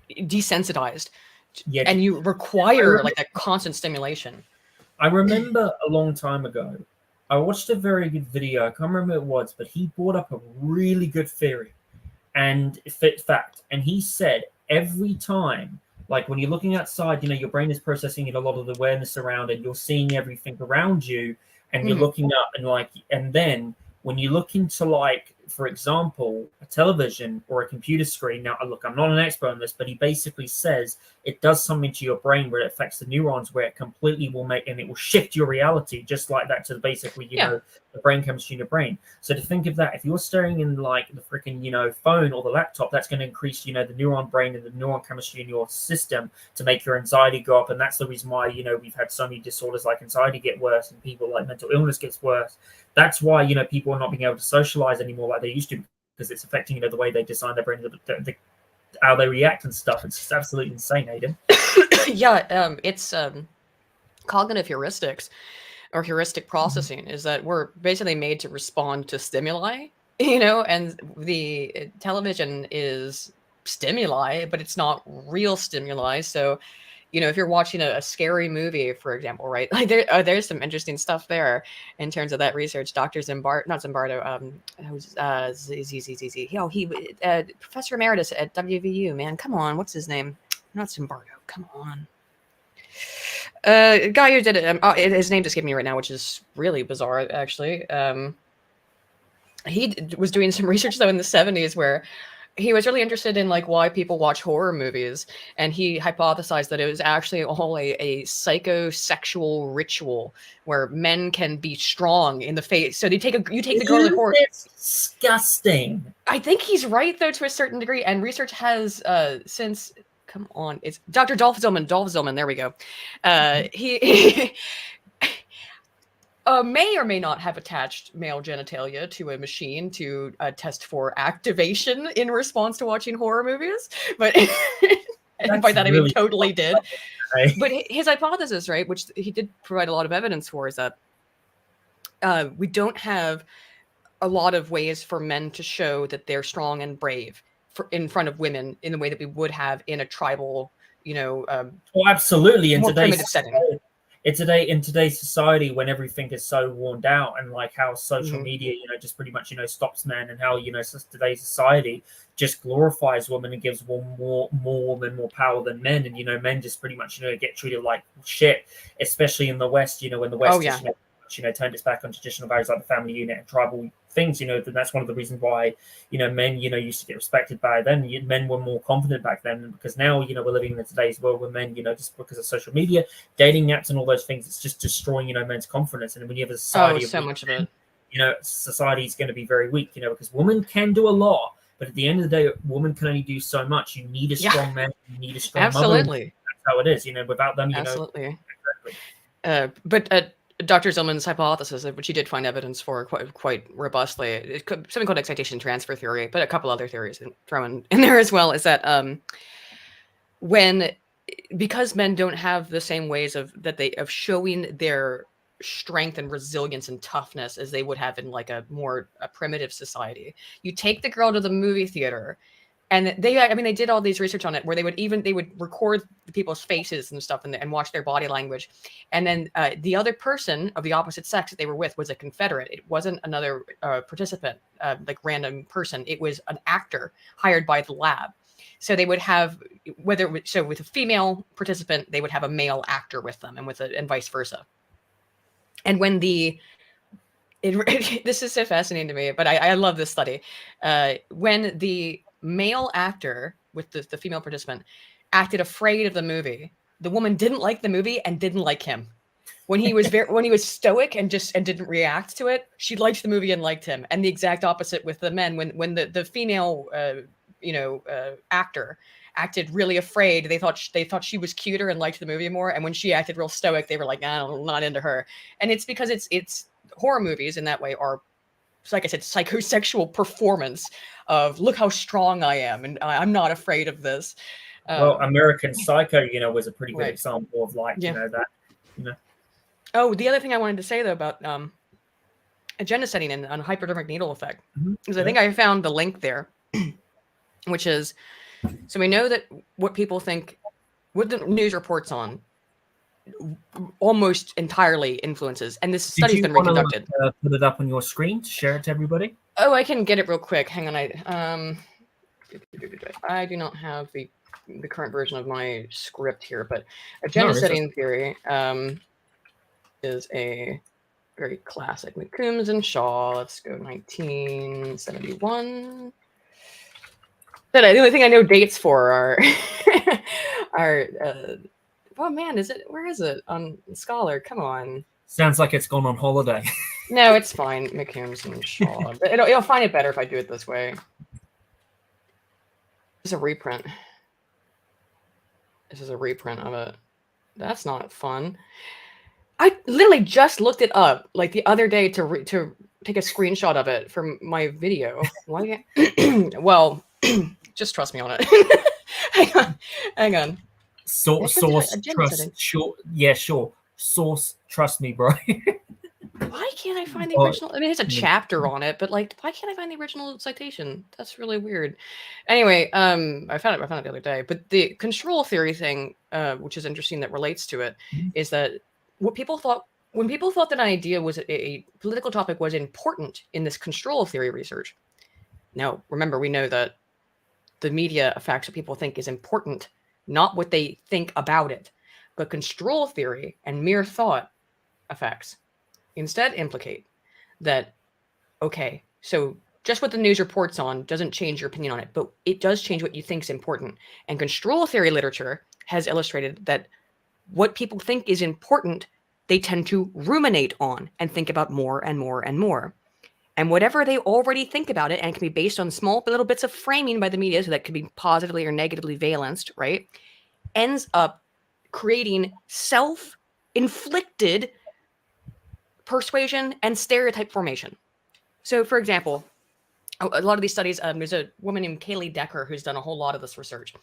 desensitized. Yeah, and you require like that constant stimulation. I remember a long time ago, I watched a very good video. I can't remember what it was, but he brought up a really good theory and fact. And he said every time, like when you're looking outside, your brain is processing a lot of the awareness around, and you're seeing everything around you, and you're looking up, and then when you look into, like, for example, a television or a computer screen. Now, look, I'm not an expert on this, but he basically says it does something to your brain where it affects the neurons, where it completely will and it will shift your reality just like that to basically, the brain chemistry in your brain. So to think of that, if you're staring in like the freaking, phone or the laptop, that's going to increase, the neuron brain and the neuron chemistry in your system to make your anxiety go up. And that's the reason why, we've had so many disorders like anxiety get worse, and people like mental illness gets worse. That's why, people are not being able to socialize anymore like they used to, because it's affecting, the way they design their brain, how they react and stuff. It's just absolutely insane, Aydin. It's cognitive heuristics or heuristic processing is that we're basically made to respond to stimuli, and the television is stimuli, but it's not real stimuli. So, if you're watching a scary movie, for example, right? Like there's some interesting stuff there in terms of that research. Dr. Zimbardo, Professor Emeritus at WVU, man, come on, what's his name? Not Zimbardo, come on. Guy who did it, his name just escaped me right now, which is really bizarre, actually. He was doing some research though in the 70s where he was really interested in like why people watch horror movies, and he hypothesized that it was actually all a psychosexual ritual where men can be strong in the face. So you take the girl in horror. It's disgusting. I think he's right though to a certain degree, and research has since. Come on, it's Dr. Dolph Zillman. There we go. He may or may not have attached male genitalia to a machine to test for activation in response to watching horror movies, but and by that really I mean totally did. Right. But his hypothesis, right, which he did provide a lot of evidence for, is that we don't have a lot of ways for men to show that they're strong and brave in front of women in the way that we would have in a tribal, absolutely, in more today's primitive setting. in today's society, when everything is so worn out, and like how social media, just pretty much, stops men, and how, today's society just glorifies women and gives more women more power than men, and men just pretty much, get treated like shit, especially in the West, when the West is, turned its back on traditional values like the family unit and tribal things, then that's one of the reasons why, men, used to get respected back then. Men were more confident back then, because now, we're living in today's world where men, just because of social media, dating apps and all those things, it's just destroying, men's confidence. And when you have a society so much of it, society is going to be very weak, because women can do a lot, but at the end of the day, women can only do so much. You need a strong man, you need a strong mother. That's how it is, without them, Absolutely. But Dr. Zillman's hypothesis, which he did find evidence for quite robustly, something called excitation transfer theory, but a couple other theories thrown in there as well, is that because men don't have the same ways of showing their strength and resilience and toughness as they would have in like a primitive society, you take the girl to the movie theater. And they did all these research on it, where they would record the people's faces and stuff and watch their body language. And then the other person of the opposite sex that they were with was a Confederate. It wasn't another participant, like random person. It was an actor hired by the lab. So they would have, with a female participant, they would have a male actor with them, and vice versa. And when this is so fascinating to me, but I love this study. When the male actor with the female participant acted afraid of the movie, the woman didn't like the movie and didn't like him. When he was stoic and didn't react to it, she liked the movie and liked him. And the exact opposite with the men. When the female actor acted really afraid, they thought she was cuter and liked the movie more. And when she acted real stoic, they were like, nah, I'm not into her. And it's because it's horror movies in that way are, like I said, psychosexual performance of, look how strong I am, and I'm not afraid of this. Well, American Psycho, was a pretty good example of that. Oh, the other thing I wanted to say though about agenda setting and on hypodermic needle effect is I think I found the link there, which is, so we know that what people think, what the news reports on, almost entirely influences, and this study's been reconducted. Put it up on your screen to share it to everybody. Oh, I can get it real quick. Hang on, I do not have the current version of my script here, but agenda setting theory is a very classic McCombs and Shaw. Let's go 1971. But the only thing I know dates for are oh man, where is it on Scholar? Come on. Sounds like it's gone on holiday. No, it's fine. McCombs and Shaw. It'll find it better if I do it this way. This is a reprint. This is a reprint of it. That's not fun. I literally just looked it up like the other day to take a screenshot of it for my video. Why? Well, just trust me on it. Hang on. Source trust. Sure. Yeah, sure. Source, trust me, bro. Why can't I find the original? I mean, it's a chapter on it, but like, why can't I find the original citation? That's really weird. Anyway, I found it the other day. But the control theory thing, which is interesting, that relates to it, is that when people thought that an idea was a political topic was important in this control theory research. Now, remember, we know that the media affects what people think is important, not what they think about it. But control theory and mere thought effects instead implicate that, okay, so just what the news reports on doesn't change your opinion on it, but it does change what you think is important. And control theory literature has illustrated that what people think is important, they tend to ruminate on and think about more and more and more. And whatever they already think about it, and it can be based on small little bits of framing by the media, so that could be positively or negatively valenced, right, ends up creating self-inflicted persuasion and stereotype formation. So, for example, a lot of these studies, there's a woman named Kaylee Decker who's done a whole lot of this research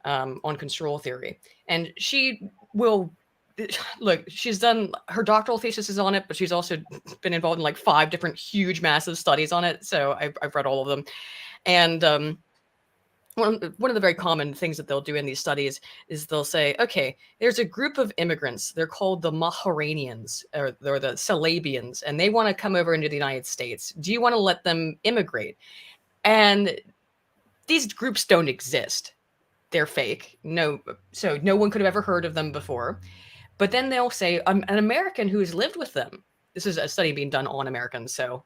on control theory. And she will, look, she's done, her doctoral thesis is on it, but she's also been involved in like 5 different huge, massive studies on it. So I've read all of them. And one of the very common things that they'll do in these studies is they'll say, okay, there's a group of immigrants. They're called the Maharanians or the Salabians, and they want to come over into the United States. Do you want to let them immigrate? And these groups don't exist. They're fake. So no one could have ever heard of them before. But then they'll say an American who has lived with them. This is a study being done on Americans. So,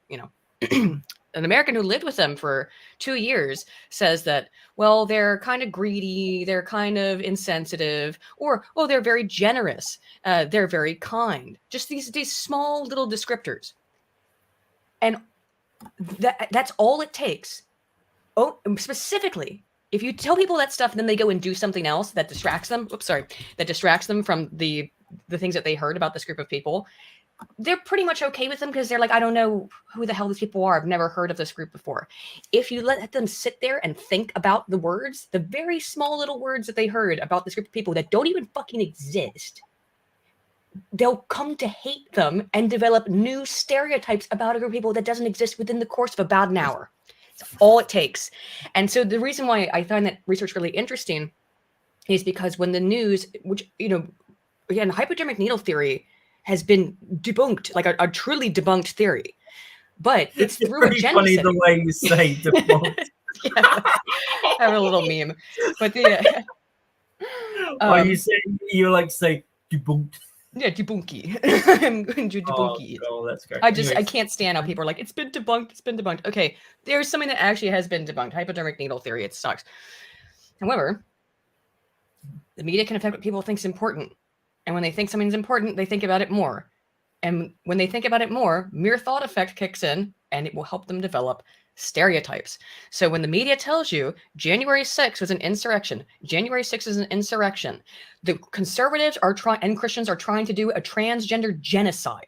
an American who lived with them for 2 years says that, well, they're kind of greedy, they're kind of insensitive, or, oh, they're very generous, they're very kind. Just these small little descriptors. And that's all it takes. Oh, specifically, if you tell people that stuff and then they go and do something else that distracts them, that distracts them from the things that they heard about this group of people, they're pretty much okay with them because they're like, I don't know who the hell these people are. I've never heard of this group before. If you let them sit there and think about the words, the very small little words that they heard about this group of people that don't even fucking exist, they'll come to hate them and develop new stereotypes about a group of people that doesn't exist within the course of about an hour. It's all it takes. And so the reason why I find that research really interesting is because when the news, which, again, hypodermic needle theory has been debunked, like a truly debunked theory, but it's through agenda. Funny the way you say debunked. Yeah, I have a little meme, but the you say debunked? Yeah, debunky. I'm going to debunky it. Oh, that's great. I can't stand how people are like, it's been debunked. It's been debunked. Okay, there's something that actually has been debunked. Hypodermic needle theory. It sucks. However, the media can affect what people think is important. And when they think something's important, they think about it more. And when they think about it more, mere thought effect kicks in and it will help them develop stereotypes. So when the media tells you January 6th was an insurrection, January 6th is an insurrection, the conservatives are trying and Christians are trying to do a transgender genocide.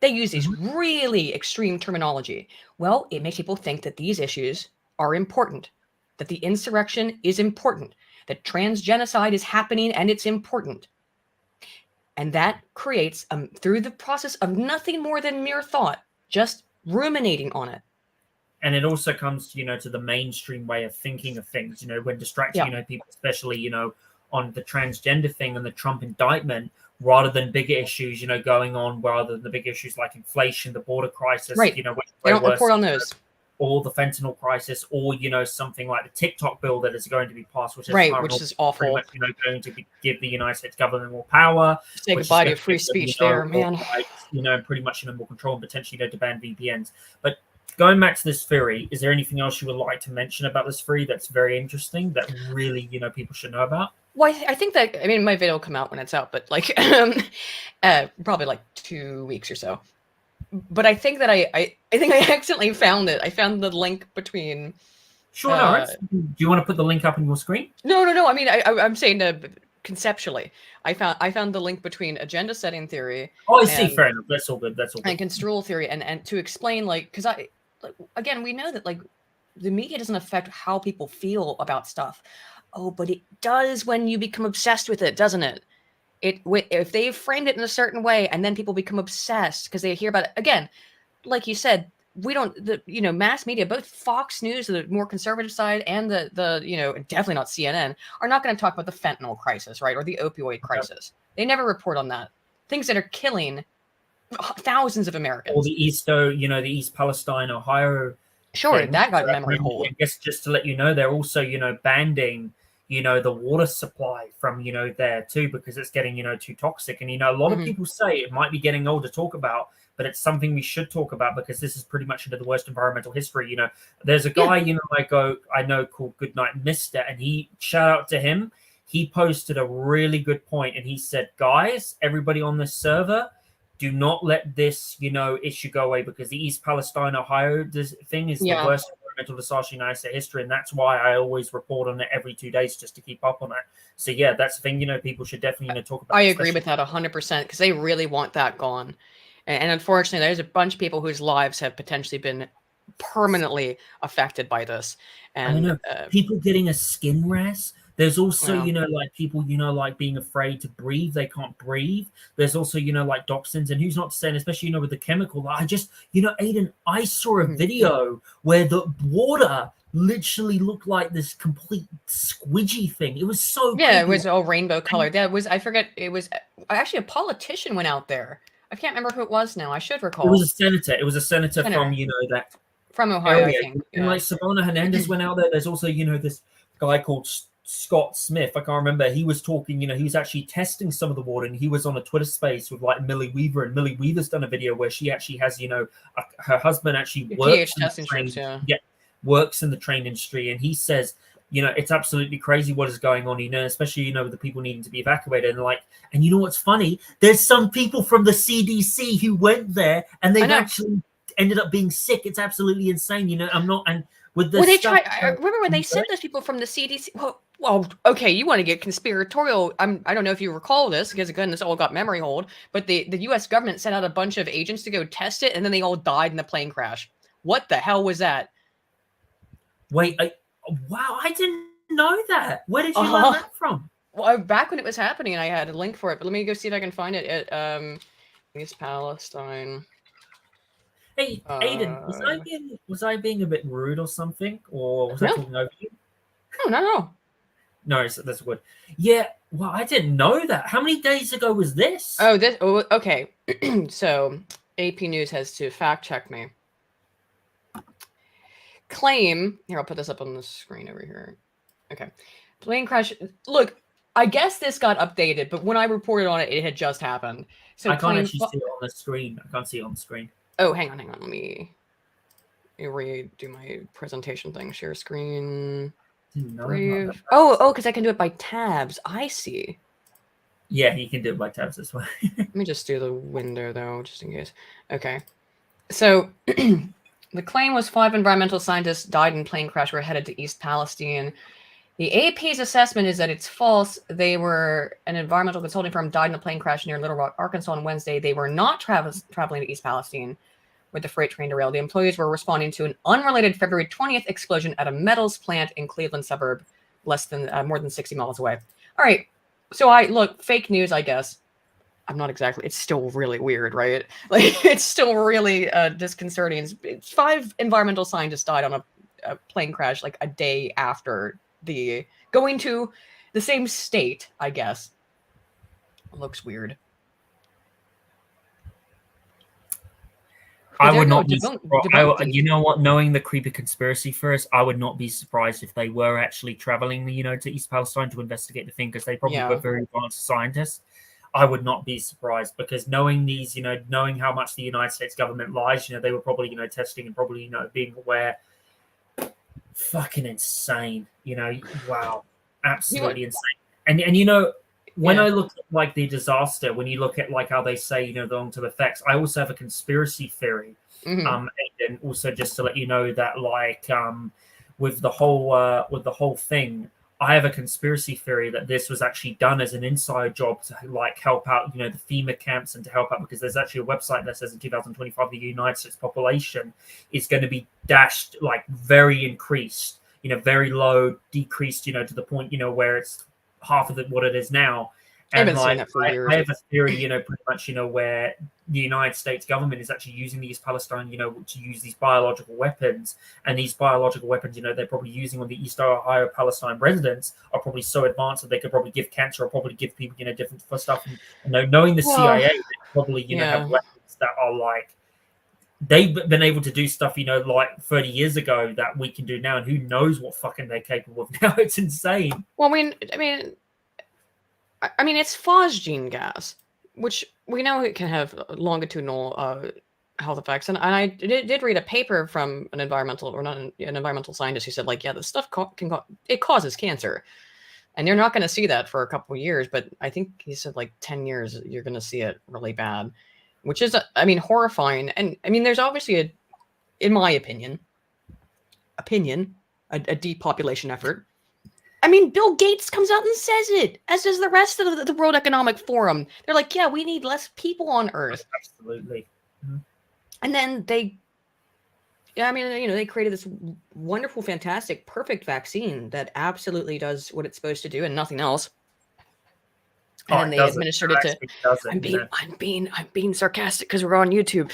They use these really extreme terminology. Well, it makes people think that these issues are important, that the insurrection is important, that transgenocide is happening and it's important. And that creates, through the process of nothing more than mere thought, just ruminating on it. And it also comes, to the mainstream way of thinking of things, when distracting, people, especially, on the transgender thing and the Trump indictment, rather than bigger issues, going on, rather than the big issues like inflation, the border crisis, right. Which they don't report on those. Or the fentanyl crisis, or something like the TikTok bill that is going to be passed, which is awful. Much, going to give the United States government more power. Say goodbye to free speech there, man. Pretty much more control and potentially to ban VPNs. But going back to this theory, is there anything else you would like to mention about this theory that's very interesting that really people should know about? Well, I think that my video will come out when it's out, but probably like 2 weeks or so. But I think that I think I accidentally found it. I found the link between. Sure, no worries. Do you want to put the link up on your screen? No. I mean, I'm saying conceptually, I found the link between agenda setting theory. Oh, I see. Fair enough. That's all good. And construal theory, and to explain, because again, we know that the media doesn't affect how people feel about stuff. Oh, but it does when you become obsessed with it, doesn't it? If they framed it in a certain way and then people become obsessed because they hear about it again, like you said, mass media, both Fox News, the more conservative side, and the definitely not CNN, are not going to talk about the fentanyl crisis, right, or the opioid crisis. They never report on that. Things that are killing thousands of Americans. Or the East Palestine, Ohio. Sure, that got memory hold. I guess just to let you know, they're also banning the water supply from, there too, because it's getting, too toxic. And, a lot of people say it might be getting old to talk about, but it's something we should talk about because this is pretty much into the worst environmental history. There's a guy, I know called Goodnight Mister, and shout out to him. He posted a really good point and he said, guys, everybody on this server, do not let this, issue go away because the East Palestine, Ohio thing is the worst environmental disaster in United States history, and that's why I always report on it every 2 days just to keep up on it. So yeah, that's the thing. People should definitely talk about. I agree with that 100% because they really want that gone, and unfortunately, there's a bunch of people whose lives have potentially been permanently affected by this. And I know people getting a skin rash. There's also, people, being afraid to breathe. They can't breathe. There's also, toxins. And who's not saying, especially, with the chemical. I just, Aydin, I saw a video where the water literally looked like this complete squidgy thing. It was so yeah, creepy. it was all rainbow colored. That was, I forget, it was actually a politician went out there. I can't remember who it was now. I should recall. It was a senator. It was a senator from, you know, that from Ohio, area. I think. And like Savannah Hernandez went out there. There's also, you know, this guy called Scott Smith. I can't remember. He was talking, you know, he was actually testing some of the water, and he was on a Twitter space with like Millie Weaver, and Millie Weaver's done a video where she actually has, you know, her husband actually works in the train, works in the train industry, and he says, you know, it's absolutely crazy what is going on, you know, especially, you know, with the people needing to be evacuated. And like, and you know what's funny? There's some people from the CDC who went there and they've actually ended up being sick. It's absolutely insane, you know. I'm not, and with this stuff, I remember when they sent those people from the CDC. Well, okay, you want to get conspiratorial. I don't know if you recall this, because again, this all got memory hold, but the US government sent out a bunch of agents to go test it, and then they all died in the plane crash. What the hell was that? Wait, wow, I didn't know that. Where did you learn that from? Well, back when it was happening, I had a link for it, but let me go see if I can find it at East Palestine. Hey, Aydin, was I being a bit rude or something, or was I talking over you? No. No, that's good. Yeah, well, I didn't know that. How many days ago was this? Oh, okay. So AP News has to fact check me. Claim here, I'll put this up on the screen over here. Okay, plane crash. Look, I guess this got updated, but when I reported on it, it had just happened. So I can't actually see it on the screen. I can't see it on the screen. Oh, hang on. Let me redo my presentation thing. Share screen. Oh, because I can do it by tabs. I see. Yeah, you can do it by tabs as well. Let me just do the window though, just in case. Okay, so. The claim was 5 environmental scientists died in plane crash were headed to East Palestine. The AP's assessment is that it's false. They were an environmental consulting firm died in a plane crash near Little Rock, Arkansas on Wednesday. They were not traveling to East Palestine with the freight train derailed. The employees were responding to an unrelated February 20th explosion at a metals plant in Cleveland suburb, more than 60 miles away. All right. So look, fake news, I guess. I'm not exactly, it's still really weird, right? Like, it's still really disconcerting. It's 5 environmental scientists died on a plane crash like a day after going to the same state, I guess. It looks weird. I would not be surprised. You know what? Knowing the creepy conspiracy theorists, I would not be surprised if they were actually traveling, you know, to East Palestine to investigate the thing, because they probably were very advanced scientists. I would not be surprised, because knowing these, you know, knowing how much the United States government lies, you know, they were probably, you know, testing and probably, you know, being aware. Fucking insane, you know. Wow, absolutely insane. And you know, when I look at like the disaster, when you look at like how they say, you know, the long-term effects, I also have a conspiracy theory. And also just to let you know that like with the whole thing, I have a conspiracy theory that this was actually done as an inside job to like help out, you know, the FEMA camps, and to help out, because there's actually a website that says in 2025 the United States population is going to be dashed like very increased, you know, very low, decreased, you know, to the point, you know, where it's half of what it is now. And I've been saying that for years. I have a theory, you know, pretty much, you know, where the United States government is actually using these Palestine, you know, to use these biological weapons. And these biological weapons, you know, they're probably using on the East Ohio Palestine residents are probably so advanced that they could probably give cancer, or probably give people, you know, different stuff. And, you know, knowing the CIA, they probably, you know, have weapons that are like, they've been able to do stuff, you know, like 30 years ago that we can do now. And who knows what fucking they're capable of now. It's insane. Well, I mean, it's phosgene gas, which we know it can have longitudinal health effects. And I did read a paper from an environmental scientist who said, like, yeah, this stuff it causes cancer. And you're not going to see that for a couple of years, but I think he said like 10 years, you're going to see it really bad, which is, I mean, horrifying. And I mean, there's obviously in my opinion, a depopulation effort. I mean, Bill Gates comes out and says it, as does the rest of the World Economic Forum. They're like, yeah, we need less people on Earth. Absolutely. And then they created this wonderful, fantastic, perfect vaccine that absolutely does what it's supposed to do and nothing else. And they administered it to. I'm being sarcastic because we're on YouTube.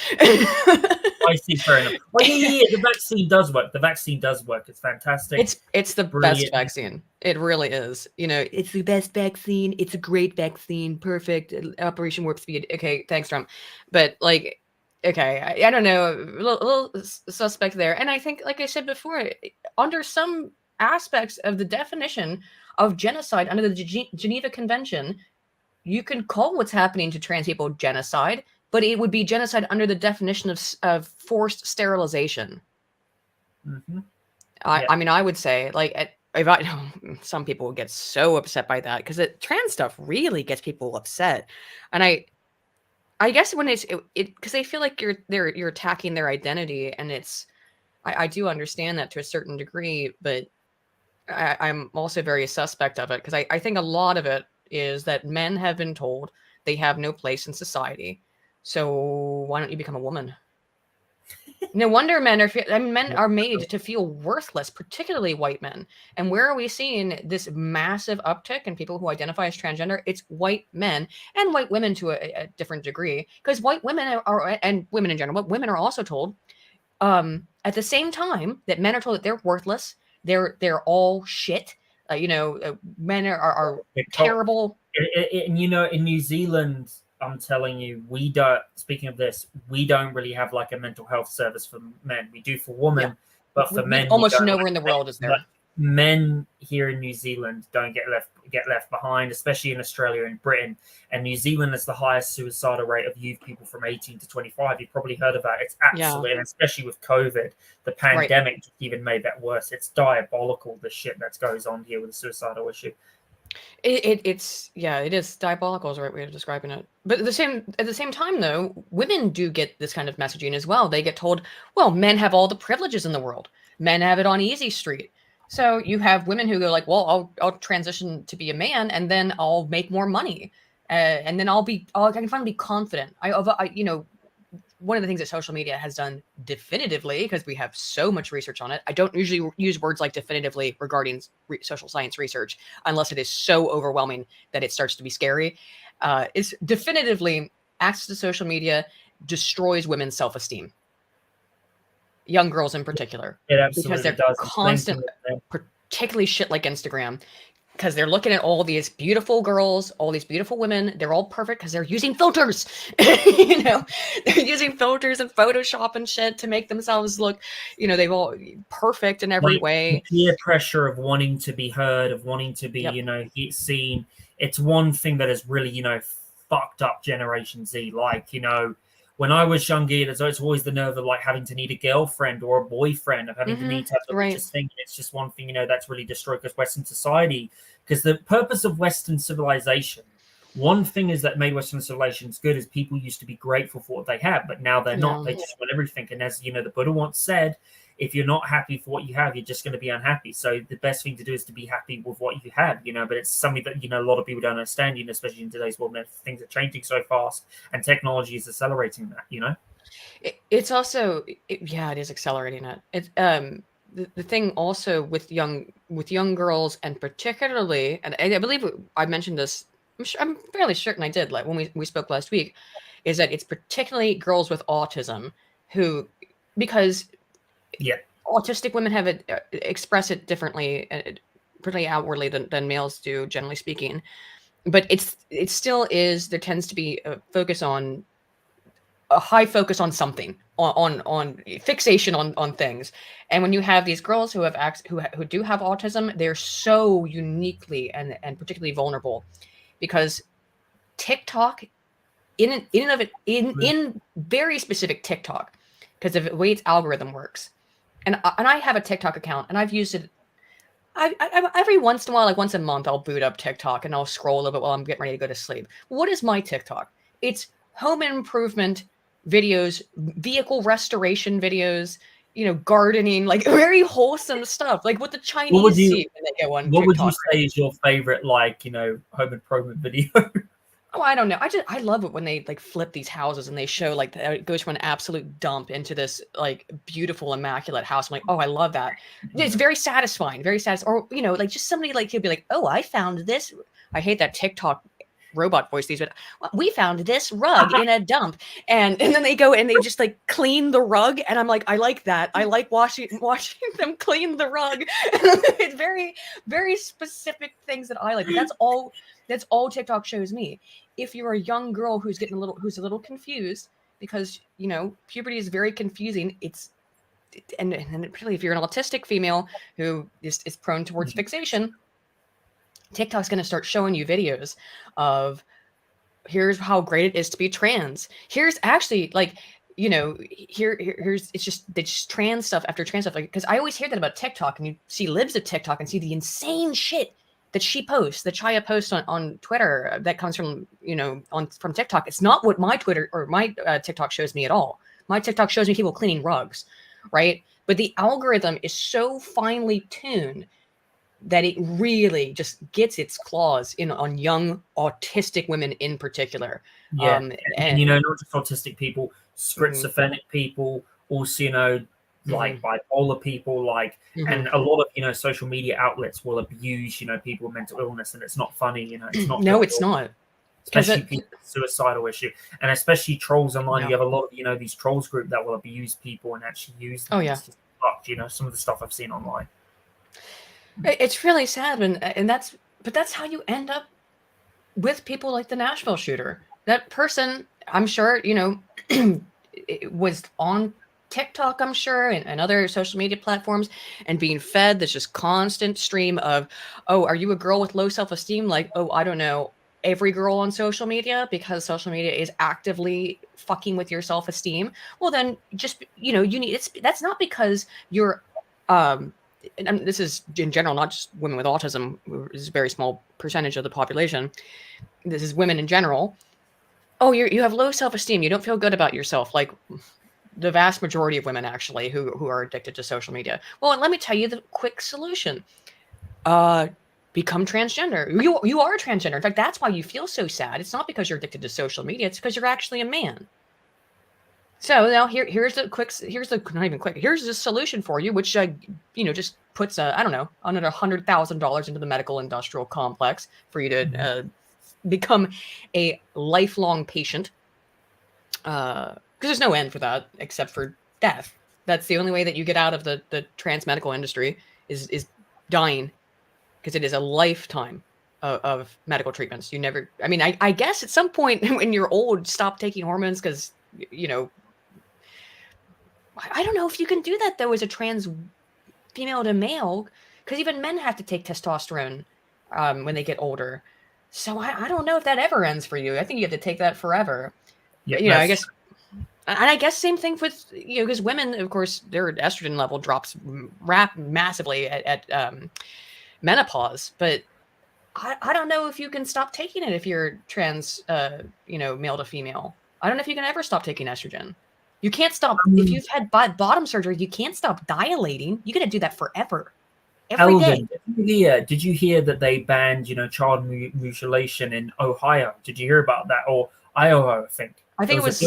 I see, fair enough. Well, yeah. The vaccine does work. The vaccine does work. It's fantastic. It's the best vaccine. It really is. You know, it's the best vaccine. It's a great vaccine. Perfect. Operation Warp Speed. Okay, thanks, Trump. But like, okay, I don't know. A little suspect there. And I think, like I said before, under some aspects of the definition of genocide under the Geneva Convention, you can call what's happening to trans people genocide, but it would be genocide under the definition of forced sterilization. Mm-hmm. I mean, I would say, like, some people would get so upset by that because trans stuff really gets people upset, and I guess when it's because they feel like you're attacking their identity, and I do understand that to a certain degree, but I'm also very suspect of it because I think a lot of it is that men have been told they have no place in society. So why don't you become a woman? No wonder men are made to feel worthless, particularly white men. And where are we seeing this massive uptick in people who identify as transgender? It's white men and white women to a different degree, because white women are, and women in general, but women are also told at the same time that men are told that they're worthless, they're all shit. Men are terrible. And in New Zealand, I'm telling you, we don't. Speaking of this, we don't really have like a mental health service for men. We do for women, but for men, almost nowhere in the world is there. Men here in New Zealand don't get left behind, especially in Australia and Britain. And New Zealand has the highest suicidal rate of youth people from 18 to 25. You've probably heard of that. It's absolutely, and especially with COVID, the pandemic just even made that worse. It's diabolical, the shit that goes on here with the suicidal issue. It is diabolical is the right way of describing it. But at the same time, though, women do get this kind of messaging as well. They get told, well, men have all the privileges in the world. Men have it on easy street. So you have women who go like, well, I'll transition to be a man, and then I'll make more money, and then I can finally be confident. One of the things that social media has done definitively, because we have so much research on it, I don't usually use words like definitively regarding social science research unless it is so overwhelming that it starts to be scary. Is definitively access to social media destroys women's self-esteem. Young girls in particular. It absolutely because they're does. constant, particularly shit like Instagram, because they're looking at all these beautiful girls, all these beautiful women. They're all perfect because they're using filters. They're using filters and Photoshop and shit to make themselves look, they've all perfect in every way. The peer pressure of wanting to be heard, of wanting to be, seen. It's one thing that has really, fucked up Generation Z. Like, when I was younger, it's always the nerve of like having to need a girlfriend or a boyfriend, of having to need to have the richest thing. It's just one thing, that's really destroyed because Western society, because the purpose of Western civilization, one thing is that made Western civilizations good is people used to be grateful for what they have, but now they're not. They just want everything. And as the Buddha once said, if you're not happy for what you have, you're just going to be unhappy. So the best thing to do is to be happy with what you have, but it's something that, a lot of people don't understand, especially in today's world, things are changing so fast and technology is accelerating that, It's also, it is accelerating it. It's, the thing also with young girls, and particularly, and I believe I mentioned this, I'm fairly certain I did, like when we spoke last week, is that it's particularly girls with autism who, because autistic women have express it differently, pretty outwardly than males do, generally speaking. But it still is. There tends to be a high focus on something, on fixation on things. And when you have these girls who who do have autism, they're so uniquely and particularly vulnerable, because TikTok, in very specific TikTok, because of the way its algorithm works. And I have a TikTok account, and I've used it. I every once in a while, like once a month, I'll boot up TikTok and I'll scroll a little bit while I'm getting ready to go to sleep. What is my TikTok? It's home improvement videos, vehicle restoration videos, gardening, like very wholesome stuff, like what the Chinese see when they go on TikTok. What would you say is your favorite, home improvement video? Oh, I don't know. I love it when they like flip these houses and they show like it goes from an absolute dump into this like beautiful, immaculate house. I'm like, oh, I love that. It's very satisfying, very satisfying. Or like just somebody like he'll be like, oh, I found this. I hate that TikTok robot voice these, but we found this rug in a dump, and then they go and they just like clean the rug, and I'm like, I like that. I like watching them clean the rug. It's very, very specific things that I like. But that's all TikTok shows me. If you're a young girl who's a little confused, because puberty is very confusing. And particularly if you're an autistic female who is prone towards fixation, TikTok's going to start showing you videos of here's how great it is to be trans. Here's actually here's it's just trans stuff after trans stuff. Like, because I always hear that about TikTok, and you see libs of TikTok and see the insane shit that she posts, that Chaya posts on Twitter that comes from from TikTok. It's not what my Twitter or my TikTok shows me at all. My TikTok shows me people cleaning rugs, right? But the algorithm is so finely tuned that it really just gets its claws in on young autistic women in particular. Yeah, and not just autistic people, schizophrenic people, also like bipolar people, and a lot of social media outlets will abuse people with mental illness, and it's not funny. It's not. No, it's not. Especially people with suicidal issue, and especially trolls online. You have a lot of these trolls group that will abuse people and actually use them. Some of the stuff I've seen online. It's really sad, and that's how you end up with people like the Nashville shooter. That person, I'm sure, it was on TikTok, I'm sure, and other social media platforms, and being fed this just constant stream of, oh, are you a girl with low self-esteem? Like, oh, I don't know, every girl on social media, because social media is actively fucking with your self-esteem. Well, then just, that's not because you're, and this is in general, not just women with autism, this is a very small percentage of the population. This is women in general. Oh, you have low self-esteem. You don't feel good about yourself. Like the vast majority of women actually who are addicted to social media. Well, and let me tell you the quick solution. Become transgender. You are transgender. In fact, that's why you feel so sad. It's not because you're addicted to social media. It's because you're actually a man. So now here's the solution for you, which just puts another $100,000 into the medical industrial complex for you to become a lifelong patient. Because there's no end for that except for death. That's the only way that you get out of the trans medical industry is dying, because it is a lifetime of medical treatments. You never. I mean, I guess at some point when you're old, stop taking hormones because I don't know if you can do that, though, as a trans female to male, because even men have to take testosterone when they get older. So I don't know if that ever ends for you. I think you have to take that forever. Yeah, I guess. And I guess same thing with, because women, of course, their estrogen level drops massively at menopause. But I don't know if you can stop taking it if you're trans, male to female. I don't know if you can ever stop taking estrogen. You can't stop. If you've had bottom surgery, you can't stop dilating. You got to do that forever. Every day. Did you hear that they banned, child mutilation in Ohio? Did you hear about that? Or Iowa, I think. I think it was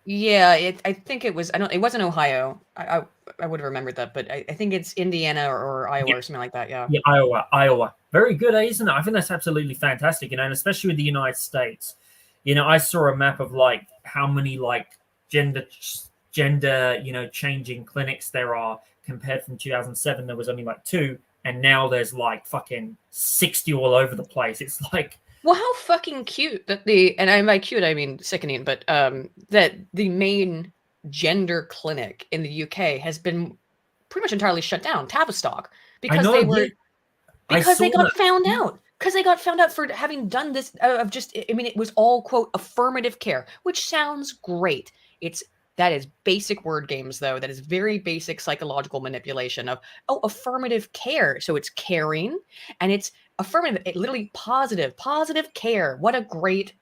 Yeah, I think it was. It wasn't Ohio. I would have remembered that, but I think it's Indiana or Iowa or something like that. Yeah. Yeah, Iowa. Very good, isn't it? I think that's absolutely fantastic. And especially with the United States. I saw a map of how many gender changing clinics there are. Compared from 2007, there was only 2, and now there's fucking 60 all over the place. It's well, how fucking cute that and by cute I mean sickening, but that the main gender clinic in the UK has been pretty much entirely shut down, Tavistock, because they got found out. Because they got found out for having done this it was all, quote, affirmative care, which sounds great. That is basic word games, though. That is very basic psychological manipulation of, affirmative care. So it's caring and it's affirmative, literally positive care. What a great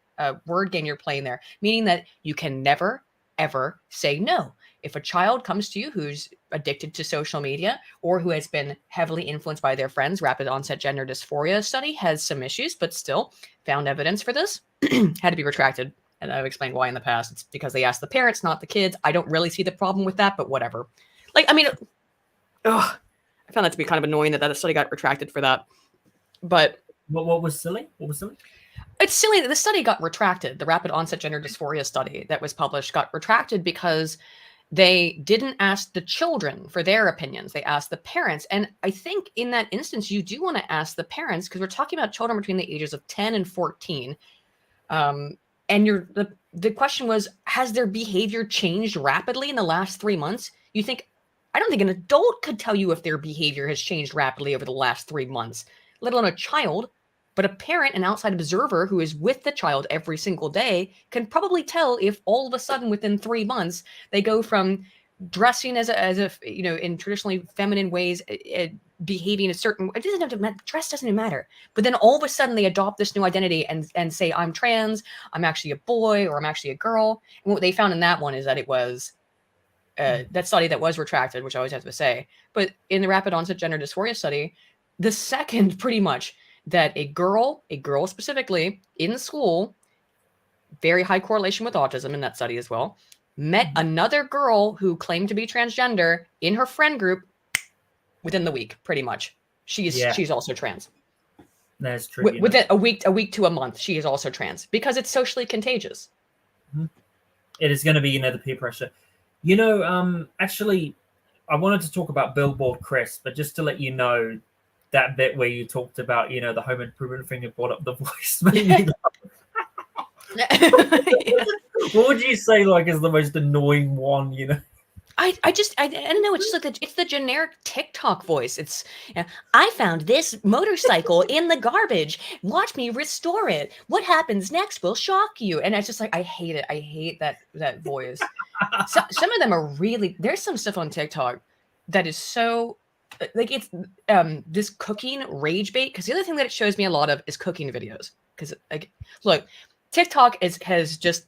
word game you're playing there, meaning that you can never, ever say no. If a child comes to you who's addicted to social media or who has been heavily influenced by their friends, rapid onset gender dysphoria study has some issues, but still found evidence for this, had to be retracted. And I've explained why in the past. It's because they asked the parents, not the kids. I don't really see the problem with that, but whatever. I found that to be kind of annoying that study got retracted for that. But what was silly? What was silly? It's silly that the study got retracted. The rapid onset gender dysphoria study that was published got retracted because they didn't ask the children for their opinions. They asked the parents. And I think in that instance, you do want to ask the parents, because we're talking about children between the ages of 10 and 14. And the question was, has their behavior changed rapidly in the last 3 months? You think, I don't think an adult could tell you if their behavior has changed rapidly over the last 3 months, let alone a child. But a parent, an outside observer who is with the child every single day, can probably tell if all of a sudden within 3 months they go from dressing as if, you know, in traditionally feminine ways, behaving a certain way. It doesn't have to matter. Dress doesn't even matter. But then all of a sudden they adopt this new identity and say, I'm trans, I'm actually a boy, or I'm actually a girl. And what they found in that one is that it was that study that was retracted, which I always have to say. But in the rapid onset gender dysphoria study, the second pretty much that a girl specifically in school, very high correlation with autism in that study as well, met another girl who claimed to be transgender in her friend group within the week, pretty much. She's also trans. That's true. Within a week to a month, she is also trans because it's socially contagious. It is going to be, the peer pressure. Actually, I wanted to talk about Billboard Chris, but just to let you know, that bit where you talked about, the home improvement thing and brought up the voice. What would you say, is the most annoying one, I don't know. It's just like it's the generic TikTok voice. It's, I found this motorcycle in the garbage. Watch me restore it. What happens next will shock you. And it's just like, I hate it. I hate that voice. Some of them are really, there's some stuff on TikTok that is so, it's this cooking rage bait. Because the other thing that it shows me a lot of is cooking videos. Because look, TikTok has just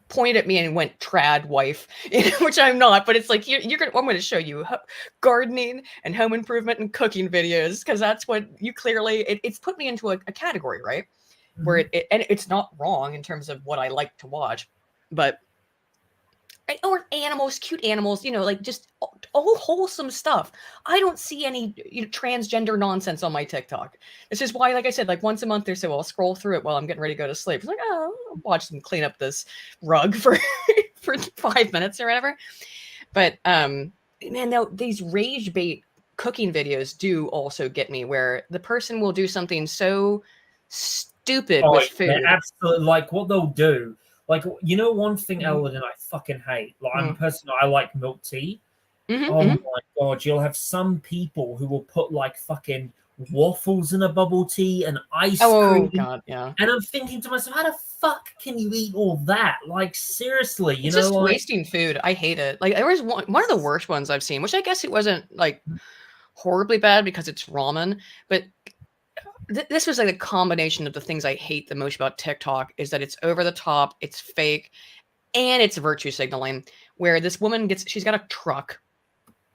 pointed at me and went trad wife, which I'm not, but it's like I'm going to show you gardening and home improvement and cooking videos, because that's what you clearly it's put me into a category, right? Where and it's not wrong in terms of what I like to watch, but or animals, cute animals, just all wholesome stuff. I don't see any transgender nonsense on my TikTok. This is why, like I said, once a month or so, I'll scroll through it while I'm getting ready to go to sleep. It's like, oh, I'll watch them clean up this rug for 5 minutes or whatever. But man, these rage bait cooking videos do also get me, where the person will do something so stupid with food. Absolutely, what they'll do. One thing, Ellen, and I fucking hate. I'm a person, I like milk tea. My God, you'll have some people who will put fucking waffles in a bubble tea and ice cream. Oh God, yeah. And I'm thinking to myself, how the fuck can you eat all that? Seriously, it's just wasting food. I hate it. There was one of the worst ones I've seen, which I guess it wasn't horribly bad because it's ramen, but this was a combination of the things I hate the most about TikTok, is that it's over the top, it's fake, and it's virtue signaling, where this woman she's got a truck,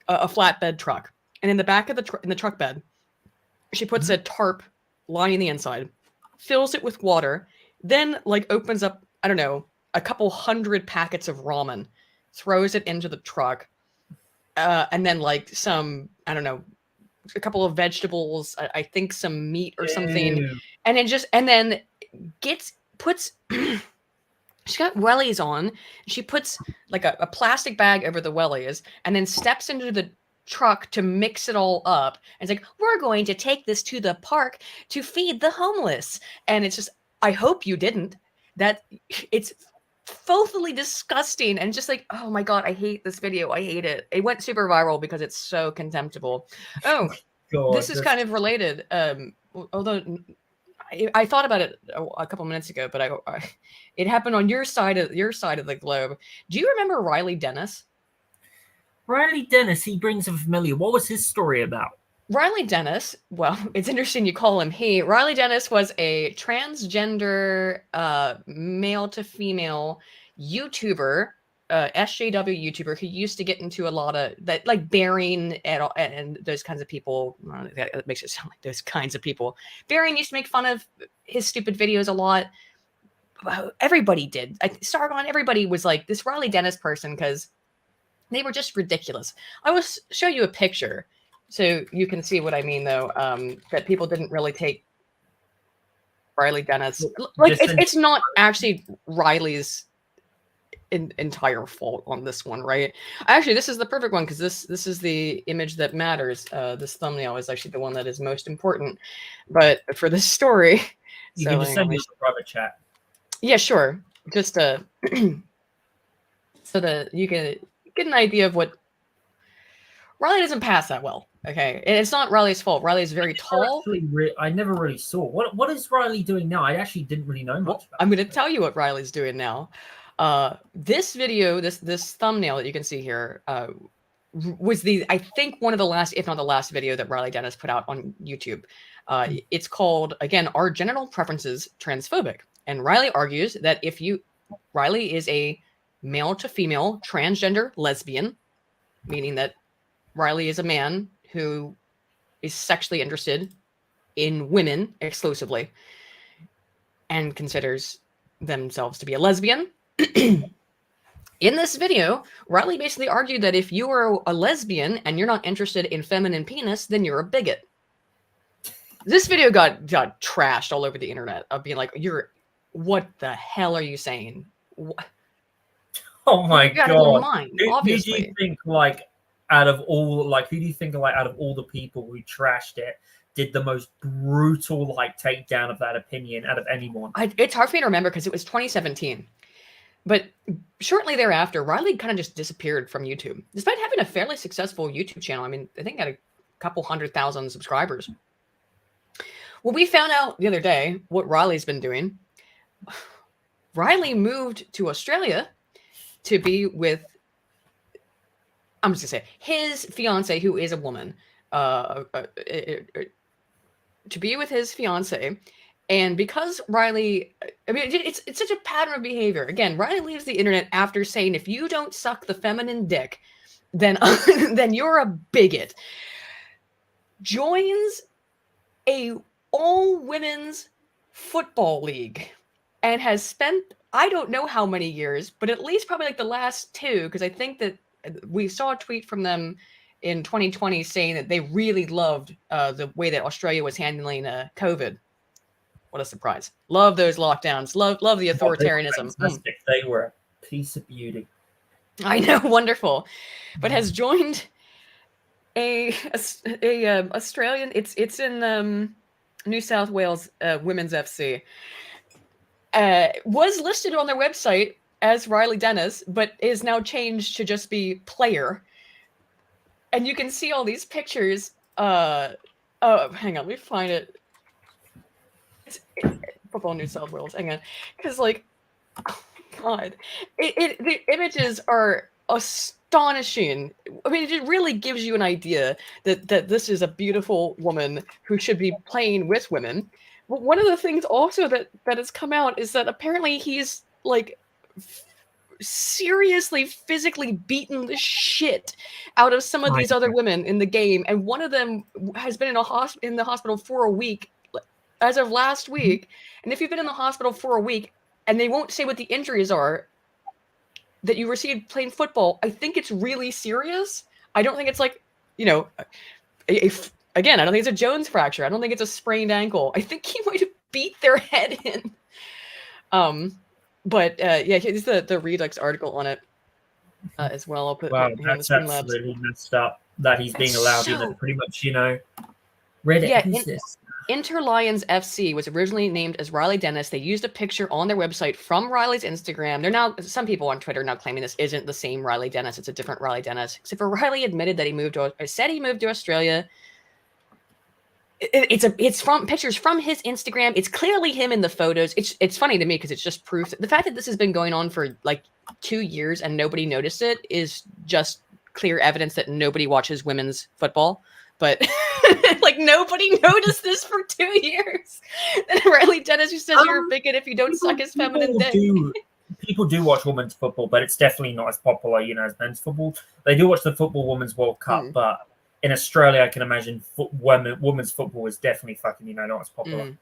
a flatbed truck. And in the back of in the truck bed, she puts a tarp lining the inside, fills it with water, then opens up, I don't know, a couple hundred packets of ramen, throws it into the truck, and then some, I don't know, a couple of vegetables, I think some meat or something, and then puts she's got wellies on. She puts a plastic bag over the wellies, and then steps into the truck to mix it all up. And it's we're going to take this to the park to feed the homeless. And it's just, I hope you didn't. That it's fully disgusting, and just oh my God, I hate this video. I hate it. It went super viral because it's so contemptible. Oh, God, this is kind of related. Although I thought about it a couple minutes ago, but it happened on your side of the globe. Do you remember Riley Dennis? Riley Dennis, he brings a familiar. What was his story about? Riley Dennis, well, it's interesting you call him he. Riley Dennis was a transgender male to female YouTuber, SJW YouTuber, who used to get into a lot of that, Bearing and those kinds of people. That makes it sound like those kinds of people. Bearing used to make fun of his stupid videos a lot. Everybody did. Sargon, everybody was this Riley Dennis person, because they were just ridiculous. I will show you a picture so you can see what I mean, though, that people didn't really take. Riley Dennis. Like it's not actually Riley's entire fault on this one, right? Actually, this is the perfect one because this is the image that matters. This thumbnail is actually the one that is most important. But for this story, you can just send me a private chat. Yeah, sure. Just so that you can get an idea of what Riley doesn't pass that well. Okay, and it's not Riley's fault. Riley's very tall. I never really saw what is Riley doing now. I actually didn't really know much about. I'm going to tell you what Riley's doing now. This video, this thumbnail that you can see here, was I think one of the last, if not the last video that Riley Dennis put out on YouTube. It's called, again, Are Genital Preferences Transphobic? And Riley argues that Riley is a male to female transgender lesbian, meaning that Riley is a man who is sexually interested in women exclusively and considers themselves to be a lesbian. In this video, Riley basically argued that if you are a lesbian and you're not interested in feminine penis, then you're a bigot. This video got trashed all over the internet of being like, what the hell are you saying? What? Oh my God. Your mind, obviously. Who do you think, like, out of all the people who trashed it, did the most brutal, like, takedown of that opinion out of anyone? It's hard for me to remember because it was 2017. But shortly thereafter, Riley kind of just disappeared from YouTube, despite having a fairly successful YouTube channel. I mean, I think it had a couple 100,000 subscribers. Well, we found out the other day what Riley's been doing. Riley moved to Australia to be with, I'm just going to say, his fiance, who is a woman, to be with his fiance. And because Riley, I mean, it's such a pattern of behavior. Again, Riley leaves the internet after saying, if you don't suck the feminine dick, then you're a bigot. Joins a all-women's football league and has spent, I don't know how many years, but at least probably like the last 2, because I think that we saw a tweet from them in 2020 saying that they really loved the way that Australia was handling COVID. What a surprise. Love those lockdowns. Love the authoritarianism. They were a piece of beauty. I know, wonderful. But has joined a Australian, it's in New South Wales Women's FC. Was listed on their website as Riley Dennis, but is now changed to just be player. And you can see all these pictures. Oh, hang on, let me find it. Football New South Wales. Hang on, because like, oh my God, the images are astonishing. I mean, it really gives you an idea that this is a beautiful woman who should be playing with women. But one of the things also that has come out is that apparently he's like seriously physically beaten the shit out of some of these other women in the game, and one of them has been in the hospital for a week. As of last week, and if you've been in the hospital for a week and they won't say what the injuries are that you received playing football, I think it's really serious. I don't think it's like, again, I don't think it's a Jones fracture. I don't think it's a sprained ankle. I think he might have beat their head in. But yeah, here's the Redux article on it as well. I'll put that's absolutely messed up that he's being allowed in pretty much, Reddit. Yeah, who's this? Interlions FC was originally named as Riley Dennis. They used a picture on their website from Riley's Instagram. Some people on Twitter are now claiming this isn't the same Riley Dennis. It's a different Riley Dennis. Except for Riley admitted that he moved to Australia. It's from pictures from his Instagram. It's clearly him in the photos. It's funny to me because it's just proof. The fact that this has been going on for like 2 years and nobody noticed it is just clear evidence that nobody watches women's football. But like nobody noticed this for 2 years. And Riley Dennis, who says you're a bigot if you don't suck his feminine dick. People do watch women's football, but it's definitely not as popular, as men's football. They do watch the Football Women's World Cup, but in Australia, I can imagine women's football is definitely fucking, not as popular.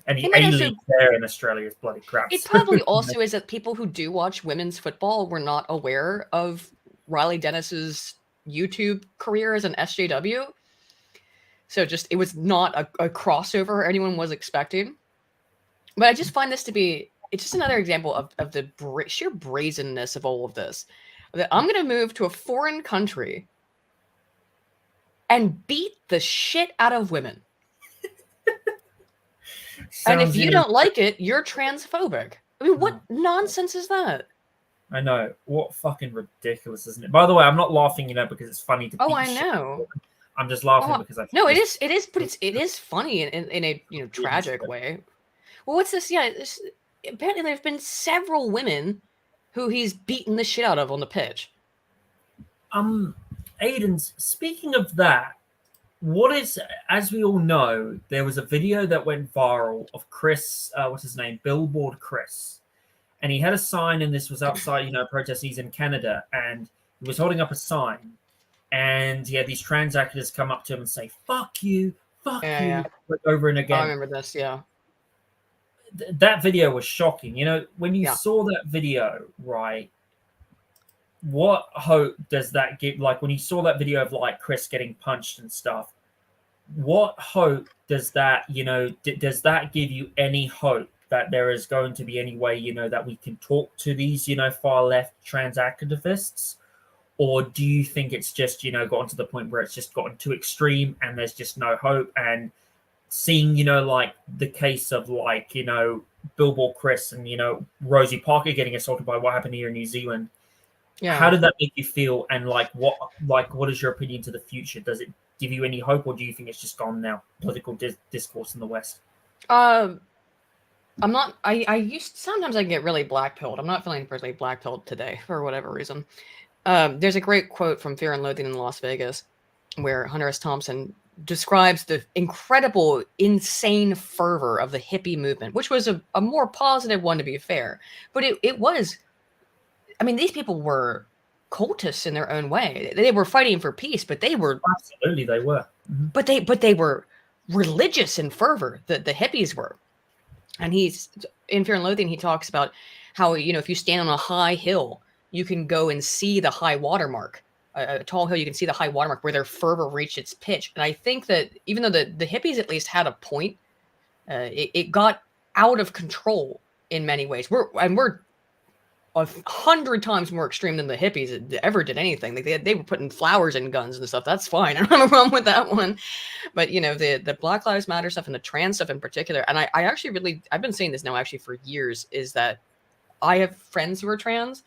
And the A-League there in Australia is bloody crap. It probably also is that people who do watch women's football were not aware of Riley Dennis's YouTube career as an SJW. So it was not a crossover anyone was expecting. But I just find this to be, it's just another example of the sheer brazenness of all of this. That I'm going to move to a foreign country and beat the shit out of women. And if you don't like it, you're transphobic. I mean, what nonsense is that? I know. What fucking ridiculous, isn't it? By the way, I'm not laughing, because it's funny to. Oh, I know. I'm just laughing because I. No, it is, but it is funny in a tragic way. Well, what's this? Yeah, apparently there have been several women who he's beaten the shit out of on the pitch. Aydin, speaking of that, as we all know, there was a video that went viral of Chris, what's his name? Billboard Chris. And he had a sign, and this was outside, protest. He's in Canada, and he was holding up a sign. And he had these trans activists come up to him and say, fuck you, over and again. I remember this, yeah. That video was shocking. When you saw that video, right, what hope does that give? Like, when you saw that video of, like, Chris getting punched and stuff, what hope does that, does that give you any hope that there is going to be any way, that we can talk to these, far left trans activists? Or do you think it's just, gotten to the point where it's just gotten too extreme and there's just no hope? And seeing, like the case of, like, Billboard Chris and, Rosie Parker getting assaulted by what happened here in New Zealand. Yeah. How did that make you feel? And what is your opinion to the future? Does it give you any hope, or do you think it's just gone now? Political discourse in the West. I'm not. Sometimes I get really black-pilled. I'm not feeling personally black-pilled today for whatever reason. There's a great quote from Fear and Loathing in Las Vegas, where Hunter S. Thompson describes the incredible, insane fervor of the hippie movement, which was a more positive one, to be fair. But it was. I mean, these people were cultists in their own way. They were fighting for peace, but they were absolutely they were. Mm-hmm. But they were religious in fervor. The hippies were. And he's in Fear and Loathing. He talks about how, if you stand on a high hill, you can go and see the high watermark, a tall hill. You can see the high watermark where their fervor reached its pitch. And I think that even though the hippies at least had a point, it got out of control in many ways. We're 100 times more extreme than the hippies ever did anything. They were putting flowers in guns and stuff. That's fine. I don't have a problem with that one. But, the Black Lives Matter stuff and the trans stuff in particular, and I actually I've been saying this now actually for years, is that I have friends who are trans,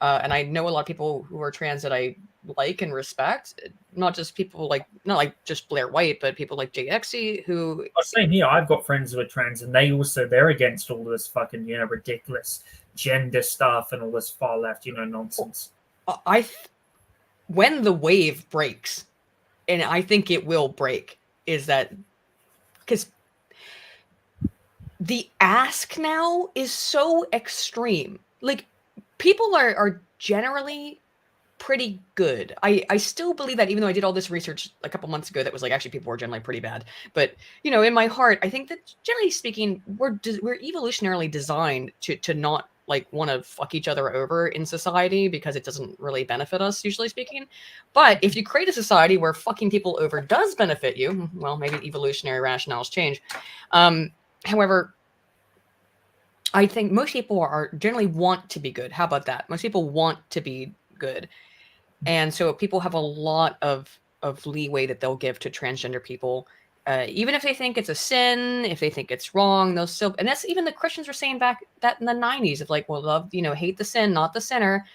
and I know a lot of people who are trans that I like and respect. Not just people not like just Blair White, but people like JXE who... Same here. I've got friends who are trans, and they're against all this fucking, ridiculous gender stuff and all this far left, nonsense. When the wave breaks, and I think it will break, is that because the ask now is so extreme. Like, people are generally pretty good. I still believe that, even though I did all this research a couple months ago that was like, actually, people were generally pretty bad. But, in my heart, I think that generally speaking, we're evolutionarily designed to not want to fuck each other over in society, because it doesn't really benefit us, usually speaking. But if you create a society where fucking people over does benefit you, well, maybe evolutionary rationales change. However, I think most people are generally want to be good. How about that? Most people want to be good. And so people have a lot of leeway that they'll give to transgender people. Even if they think it's a sin, if they think it's wrong, they'll still, and that's even the Christians were saying back that in the 90s of well, love, hate the sin, not the sinner.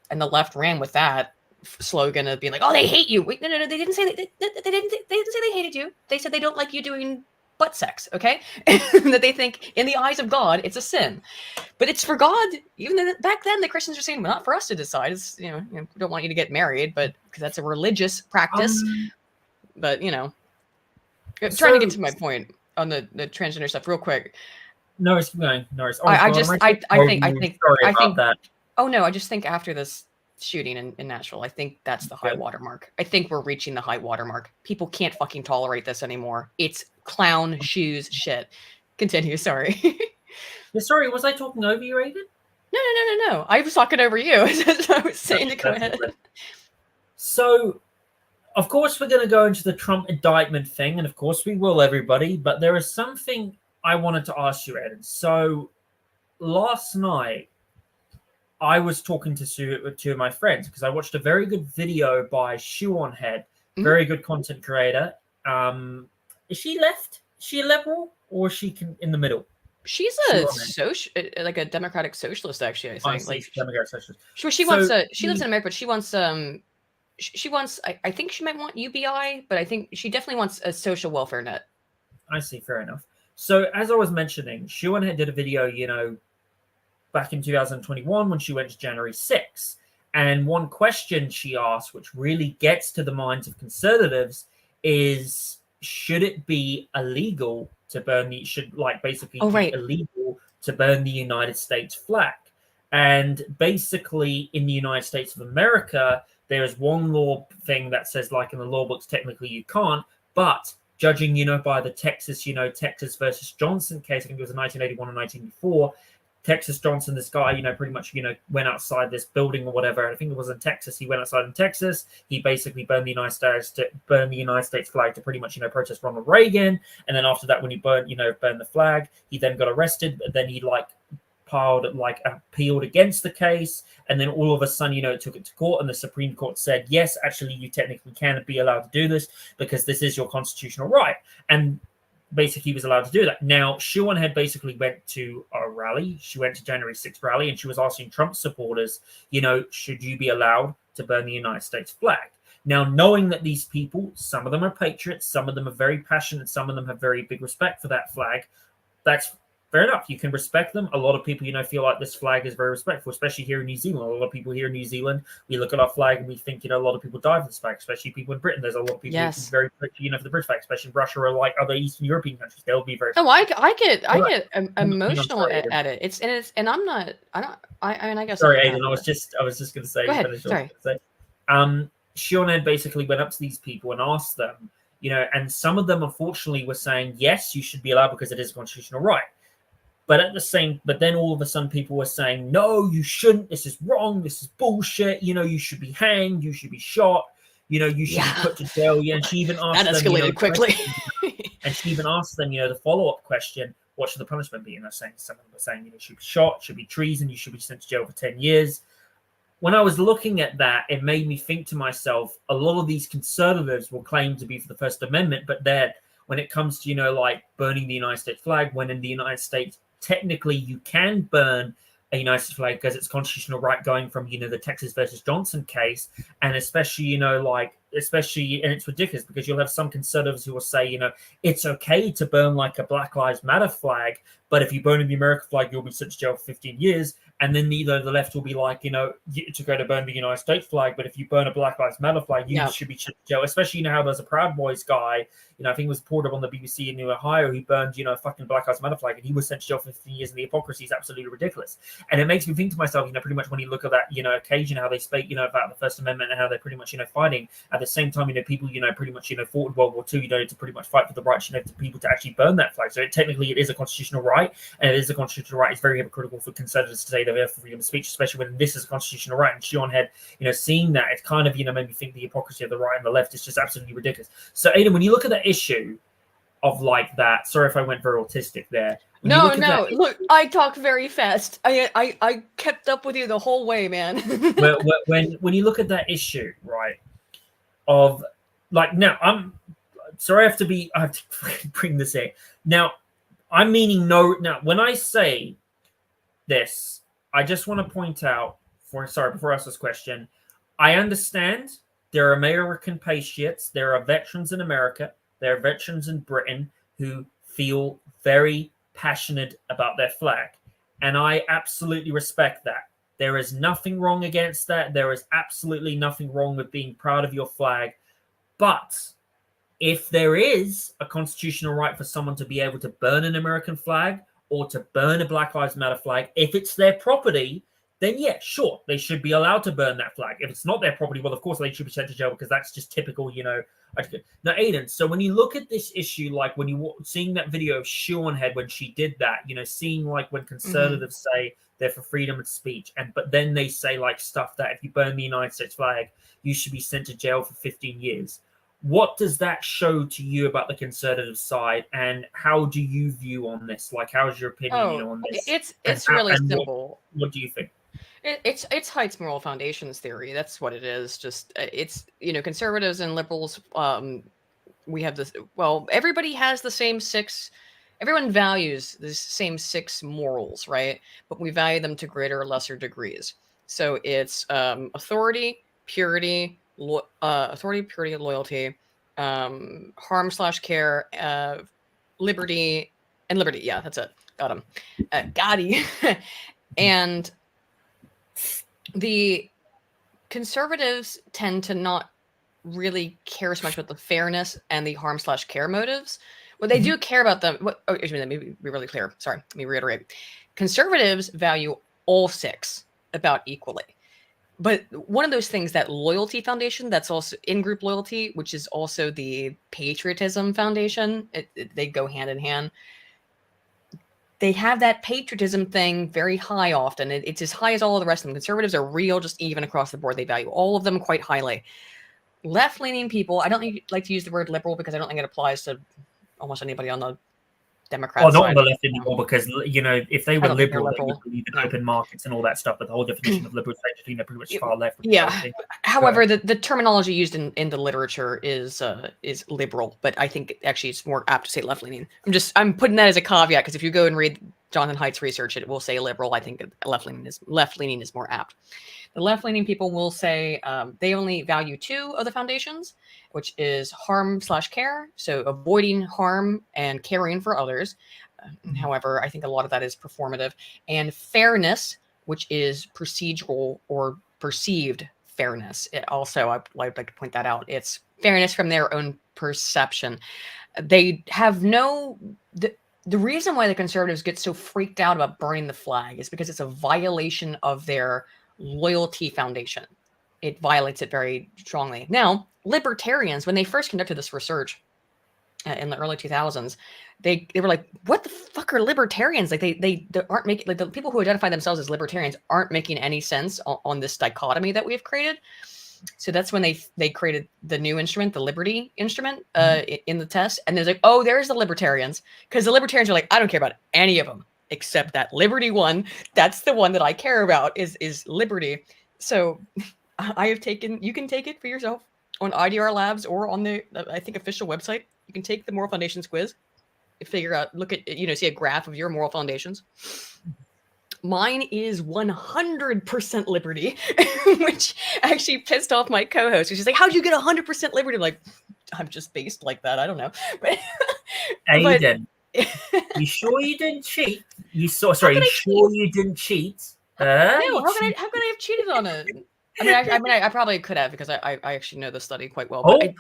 And the left ran with that slogan of being like, oh, they hate you. Wait, no, they didn't say they didn't say they hated you. They said they don't like you doing butt sex, okay? That they think in the eyes of God, it's a sin. But it's for God. Even back then, the Christians were saying, well, not for us to decide. It's, we don't want you to get married, but because that's a religious practice. But, trying to get to my point on the transgender stuff real quick. No, it's going. No, it's. I think. That. Oh no, I just think after this shooting in Nashville, I think that's the high watermark. I think we're reaching the high watermark. People can't fucking tolerate this anymore. It's clown shoes shit. Continue. Sorry. Sorry, was I talking over you, Aydin? No. I was talking over you. I was saying to go ahead. So, of course, we're going to go into the Trump indictment thing, and of course we will, everybody. But there is something I wanted to ask you, Ed. So last night, I was talking to two of my friends because I watched a very good video by Shoe on Head, very good content creator. Is she left? Is she a liberal or is she in the middle? She's like a democratic socialist, actually. I think. Like democratic socialist. She lives in America, but she wants I think she might want UBI, but I think she definitely wants a social welfare net. I see. Fair enough. So as I was mentioning, Shoe on Head did a video, back in 2021 when she went to January 6th. And one question she asked, which really gets to the minds of conservatives, is should it be illegal to burn the illegal to burn the United States flag? And basically in the United States of America, there is one law thing that says, like in the law books, technically you can't, but judging, by the Texas versus Johnson case, I think it was in 1981 and 1984, Texas Johnson, this guy, pretty much, went outside this building or whatever. I think it was in Texas. He went outside in Texas. He basically burned the United States flag to pretty much, protest Ronald Reagan. And then after that, when he burned the flag, he then got arrested. But then he appealed against the case. And then all of a sudden, took it to court. And the Supreme Court said, yes, actually, you technically can be allowed to do this because this is your constitutional right. And basically he was allowed to do that. Now, Shoe on Head basically went to a rally. She went to January 6th rally, and she was asking Trump supporters, should you be allowed to burn the United States flag? Now, knowing that these people, some of them are patriots, some of them are very passionate, some of them have very big respect for that flag, that's fair enough. You can respect them. A lot of people, feel like this flag is very respectful, especially here in New Zealand. A lot of people here in New Zealand, we look at our flag and we think, a lot of people die for this flag, especially people in Britain. There's a lot of people who are very, for the British flag, especially in Russia or like other Eastern European countries. They'll be very. Oh, I get emotional at it. And I'm not. I guess. Sorry, Aydin. I was just going to say. Go ahead. Sorry. Shoe on Head basically went up to these people and asked them, and some of them unfortunately were saying, yes, you should be allowed because it is a constitutional right. But then all of a sudden people were saying, no, you shouldn't. This is wrong. This is bullshit. You should be hanged. You should be shot. You should be put to jail. Yeah. And she even asked that escalated quickly. And she even asked them, the follow-up question, what should the punishment be? And some of them were saying, should be shot, should be treason, you should be sent to jail for 10 years. When I was looking at that, it made me think to myself, a lot of these conservatives will claim to be for the First Amendment, but that when it comes to, like burning the United States flag, when in the United States, technically you can burn a United States flag because it's constitutional right, going from, the Texas versus Johnson case. And especially, and it's ridiculous because you'll have some conservatives who will say, it's okay to burn like a Black Lives Matter flag, but if you burn the American flag, you'll be sent to jail for 15 years. And then the left will be like, it's okay to burn the United States flag, but if you burn a Black Lives Matter flag, you should be sent to jail. Especially, how there's a Proud Boys guy, I think it was reported on the BBC in New Ohio, who burned, fucking Black Lives Matter flag, and he was sent to jail for 15 years, and the hypocrisy is absolutely ridiculous. And it makes me think to myself, pretty much when you look at that, occasion, how they speak, about the First Amendment and how they're pretty much, fighting. At the same time, people, pretty much, fought in World War II, to pretty much fight for the rights, to people to actually burn that flag. So technically it is a constitutional right, and it is a constitutional right. It's very hypocritical for conservatives to say they're for freedom of speech, especially when this is a constitutional right. And Shoe on Head, seeing that, it kind of, made me think the hypocrisy of the right and the left is just absolutely ridiculous. So, Aydin, when you look at the issue of like that, sorry if I went very autistic there. No, look, I talk very fast. I kept up with you the whole way, man. when you look at that issue, right, of like, now I'm sorry, I have to bring this in. Now, I'm meaning no. Now, when I say this, I just want to point out, before I ask this question, I understand there are American patriots, there are veterans in America, there are veterans in Britain who feel very passionate about their flag. And I absolutely respect that. There is nothing wrong against that. There is absolutely nothing wrong with being proud of your flag. But if there is a constitutional right for someone to be able to burn an American flag or to burn a Black Lives Matter flag, if it's their property, then yeah, sure, they should be allowed to burn that flag. If it's not their property, well, of course, they should be sent to jail because that's just typical, Now, Aydin, so when you look at this issue, like when you seeing that video of Shoe on Head when she did that, seeing like when conservatives say they're for freedom of speech, but then they say like stuff that if you burn the United States flag, you should be sent to jail for 15 years. what does that show to you about the conservative side, and how do you view on this? Like, how's your opinion on this? It's really simple. What do you think? It's Haidt's moral foundations theory. That's what it is. Just it's, you know, conservatives and liberals. We have this. Well, everybody has the same six. Everyone values the same six morals, right? But we value them to greater or lesser degrees. So it's authority, purity, loyalty, harm/care, liberty, and liberty. Yeah, that's it. Got him. Gotti. And the conservatives tend to not really care so much about the fairness and the harm/care motives. What they do care about them. Let me be really clear. Sorry, let me reiterate. Conservatives value all six about equally. But one of those things, that loyalty foundation, that's also in-group loyalty, which is also the patriotism foundation. They go hand in hand. They have that patriotism thing very high often. It's as high as all of the rest of them. Conservatives are real, just even across the board. They value all of them quite highly. Left-leaning people, I don't like to use the word liberal because I don't think it applies to almost anybody on the Democrat side. Not on the left anymore, because, you know, if they were liberal, they would believe in open markets and all that stuff. But the whole definition of liberal is, you know, pretty much far left. Yeah. However, the terminology used in the literature is liberal, but I think actually it's more apt to say left-leaning. I'm putting that as a caveat, because if you go and read Jonathan Haidt's research, it will say liberal. I think left-leaning is more apt. The left-leaning people will say they only value two of the foundations, which is harm/care, so avoiding harm and caring for others. However, I think a lot of that is performative. And fairness, which is procedural or perceived fairness. It also, I'd like to point that out, it's fairness from their own perception. They have the reason why the conservatives get so freaked out about burning the flag is because it's a violation of their loyalty foundation. It violates it very strongly. Now, libertarians, when they first conducted this research in the early 2000s, they were like, what the fuck are libertarians? Like they aren't making, like, the people who identify themselves as libertarians aren't making any sense on this dichotomy that we've created. So that's when they created the new instrument, the liberty instrument, in the test. And they're like, oh, there's the libertarians. Because the libertarians are like, I don't care about any of them except that liberty one. That's the one that I care about, is liberty. So I have taken, you can take it for yourself on IDR Labs or on the, I think, official website. You can take the moral foundations quiz, figure out, look at, you know, see a graph of your moral foundations. Mine is 100% liberty, which actually pissed off my co-host. She's like, how'd you get 100% liberty? I'm like, I'm just based like that. I don't know. But Aydin, you sure you didn't cheat? You sure you didn't cheat? No, how could I have cheated on it? I mean, I probably could have, because I actually know the study quite well. But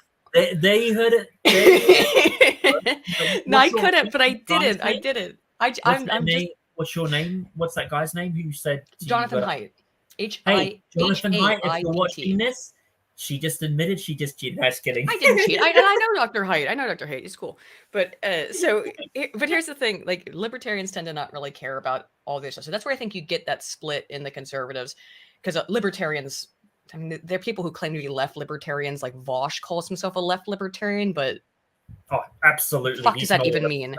there you heard it. No, I could have, but I didn't. I'm just. What's your name? What's that guy's name who said Jonathan Haidt? Jonathan Haidt, if you're watching this, she just admitted she just cheated. No, just kidding. I didn't cheat. I know Dr. Haidt. I know Dr. Haidt. It's cool. But but here's the thing. Like, libertarians tend to not really care about all this stuff. So that's where I think you get that split in the conservatives. Because libertarians, I mean, there are people who claim to be left libertarians. Like Vosh calls himself a left libertarian, but oh, absolutely. What does that even mean?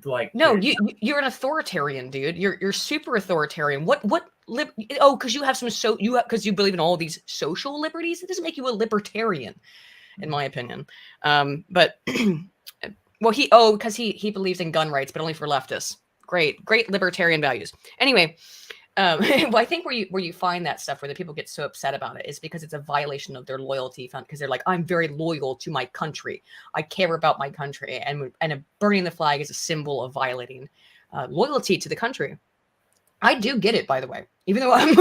Like, no, you're an authoritarian, dude. You're super authoritarian. Because you have because you believe in all these social liberties. It doesn't make you a libertarian, in my opinion. But because he believes in gun rights, but only for leftists. Great libertarian values. Anyway. Well, I think where you find that stuff, where the people get so upset about it, is because it's a violation of their loyalty fund. Because they're like, I'm very loyal to my country. I care about my country, and burning the flag is a symbol of violating loyalty to the country. I do get it, by the way. Even though I'm a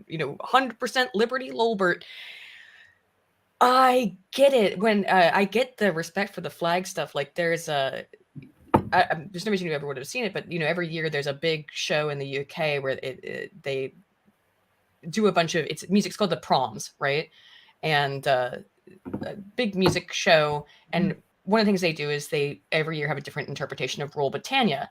100% liberty lolbert, I get it. When I get the respect for the flag stuff. Like, there's no reason you ever would have seen it, but every year there's a big show in the UK where they do a bunch of music's called the Proms, right? And a big music show. And one of the things they do is they every year have a different interpretation of Rule Britannia.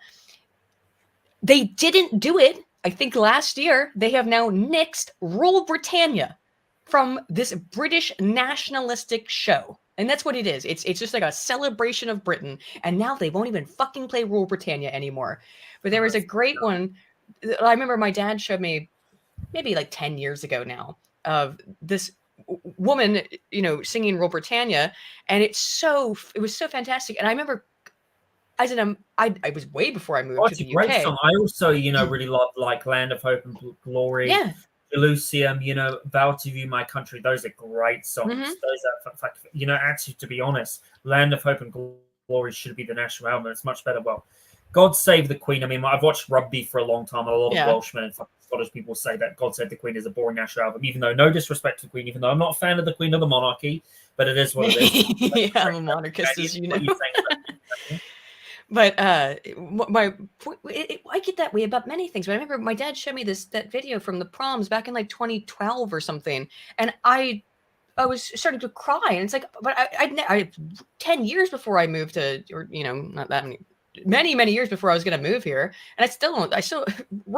They didn't do it. I think last year they have now nixed Rule Britannia. from this British nationalistic show. And that's what it is. It's just like a celebration of Britain. And now they won't even fucking play Rule Britannia anymore. But there was a great one. I remember my dad showed me maybe like 10 years ago now of this woman, singing Rule Britannia. And it was so fantastic. And I remember I was way before I moved to the UK. Great song. I also, really love like Land of Hope and Glory. Yeah. Jerusalem, Vow to View My Country. Those are great songs. Those are, actually, to be honest, Land of Hope and Glory should be the national album. It's much better. Well, God Save the Queen. I mean, I've watched rugby for a long time. And a lot of Welshmen and Scottish people say that God Save the Queen is a boring national album, even though no disrespect to the Queen, even though I'm not a fan of the Queen or the monarchy, but it is what it is. Yeah, I'm a monarchist, as you know. But I get that way about many things. But I remember my dad showed me that video from the proms back in like 2012 or something, and I was starting to cry. And it's like, but I 10 years before I moved to, or not that many years before I was going to move here, and I'm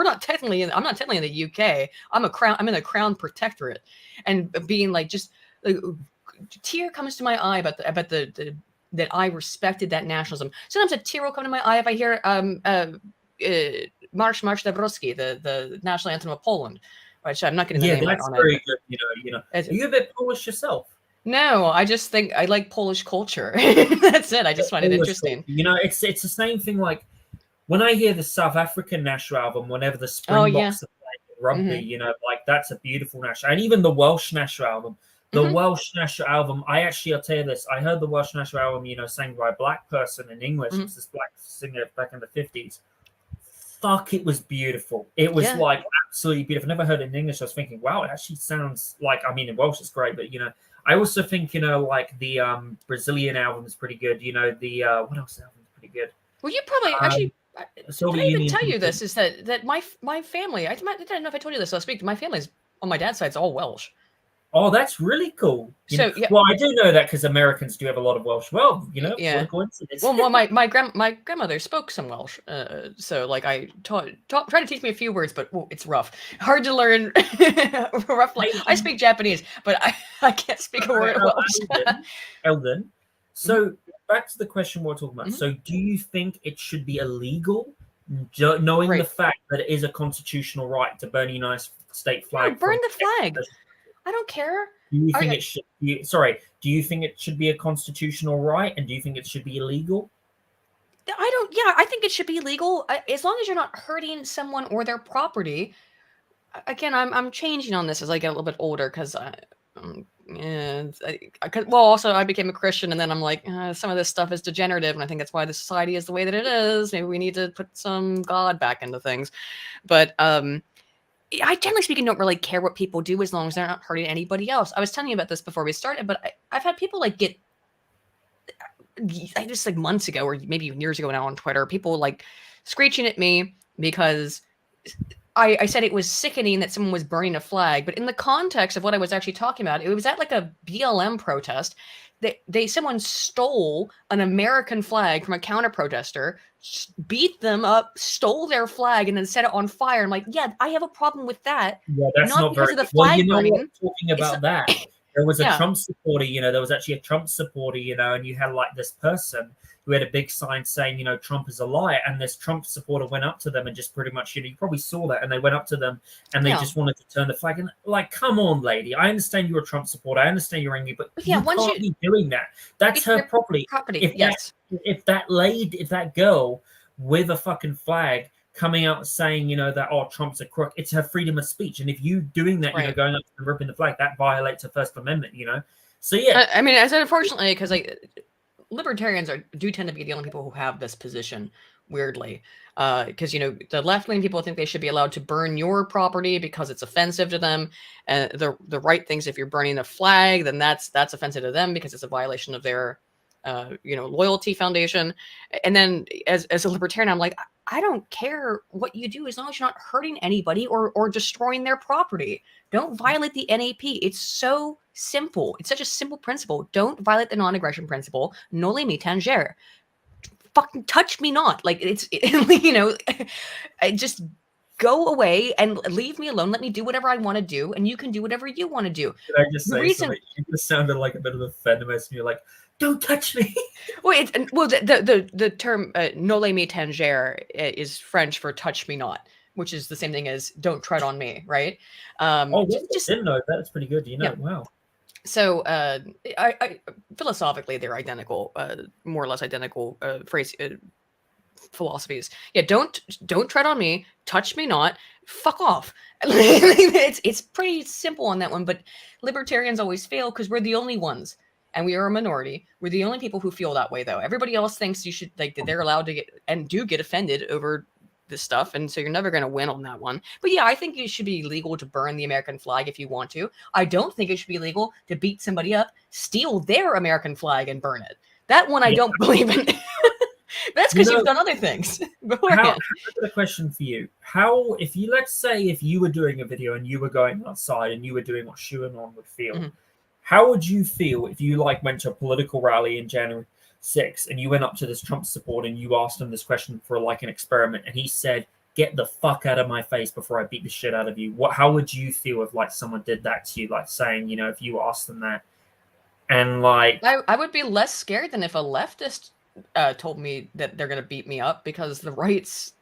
not technically in the UK. I'm in the Crown Protectorate, and being like just like tear comes to my eye about the that I respected that nationalism. Sometimes a tear will come to my eye if I hear Marsz Dąbrowski, the national anthem of Poland. Which I'm not going to. Yeah, that's very good. Are you a bit Polish yourself? No, I just think I like Polish culture. That's it. I just find it interesting. It's the same thing. Like when I hear the South African national album, whenever the Springboks are playing rugby, like that's a beautiful national, and even the Welsh national album. The Welsh national album, I'll tell you this. I heard the Welsh national album, sang by a black person in English. It was this black singer back in the 50s. Fuck, it was beautiful. It was like absolutely beautiful. I've never heard it in English. I was thinking, wow, it actually sounds like, in Welsh it's great, but I also think, like the Brazilian album is pretty good. The what else album is pretty good? Well, you probably actually did I even tell you this? Is that my family? I don't know if I told you this last week. My family's on my dad's side is all Welsh. Oh, that's really cool. Well, I do know that because Americans do have a lot of Welsh. Well, what a coincidence. Well, my grandmother spoke some Welsh, so like I tried to teach me a few words, but it's rough, hard to learn. Roughly, I speak Japanese, but I can't speak a word of Welsh. Eldon. So back to the question we're talking about. So, do you think it should be illegal, knowing the fact that it is a constitutional right to burn a United States flag? No, burn the flag. I don't care. Do you think it should be? Sorry. Do you think it should be a constitutional right, and do you think it should be illegal? I don't. Yeah, I think it should be legal as long as you're not hurting someone or their property. Again, I'm changing on this as I get a little bit older because also I became a Christian, and then I'm like, some of this stuff is degenerative, and I think that's why the society is the way that it is. Maybe we need to put some God back into things, but I generally speaking don't really care what people do as long as they're not hurting anybody else. I was telling you about this before we started, but I've had people just like months ago or maybe even years ago now on Twitter, people like screeching at me because I said it was sickening that someone was burning a flag, but in the context of what I was actually talking about, it was at like a BLM protest. Someone stole an American flag from a counter protester, beat them up, stole their flag, and then set it on fire. I'm like, yeah, I have a problem with that. Yeah, that's not because very of the flag burning. Talking about that, there was a Trump supporter. There was actually a Trump supporter. And you had like this person who had a big sign saying, Trump is a liar. And this Trump supporter went up to them and just pretty much, you probably saw that. And they went up to them and they just wanted to turn the flag. And like, come on, lady. I understand you're a Trump supporter. I understand you're angry, but you can't be doing that. That's her property. If that girl with a fucking flag coming out saying, that, Trump's a crook, it's her freedom of speech. And if you doing that, going up and ripping the flag, that violates her First Amendment, So, yeah. I mean, I said, unfortunately, because libertarians do tend to be the only people who have this position, weirdly, because the left-leaning people think they should be allowed to burn your property because it's offensive to them, and the right thinks if you're burning a flag, then that's offensive to them because it's a violation of their loyalty foundation. And then as a libertarian, I'm like, I don't care what you do as long as you're not hurting anybody or destroying their property. Don't violate the NAP. It's so simple. It's such a simple principle. Don't violate the non-aggression principle. Noli me tangere. Fucking touch me not. Like I just go away and leave me alone. Let me do whatever I want to do, and you can do whatever you want to do. Did I just say something? You just sounded like a bit of a feminist, and you're like, "Don't touch me." Well, the term "noli me tangere" is French for "touch me not," which is the same thing as "don't tread on me," right? Just didn't know that. That's pretty good. You know, wow. So, I philosophically, they're identical, more or less identical philosophies. Yeah, don't tread on me, touch me not, fuck off. It's pretty simple on that one, but libertarians always fail because we're the only ones, and we are a minority. We're the only people who feel that way, though. Everybody else thinks you should, like, that they're allowed to get and do get offended over this stuff, and so you're never going to win on that one. But yeah, I think it should be legal to burn the American flag if you want to. I don't think it should be legal to beat somebody up, steal their American flag, and burn it. That one I don't believe in. That's because you've done other things beforehand. I've got a question for you. How, if you, let's say if you were doing a video and you were going outside and you were doing what Shu and On would feel, how would you feel if you like went to a political rally in January 6th and you went up to this Trump supporter and you asked him this question for like an experiment and he said, "Get the fuck out of my face before I beat the shit out of you"? How would you feel if like someone did that to you, like saying, you know, if you asked them that? And like, I would be less scared than if a leftist told me that they're going to beat me up, because the right's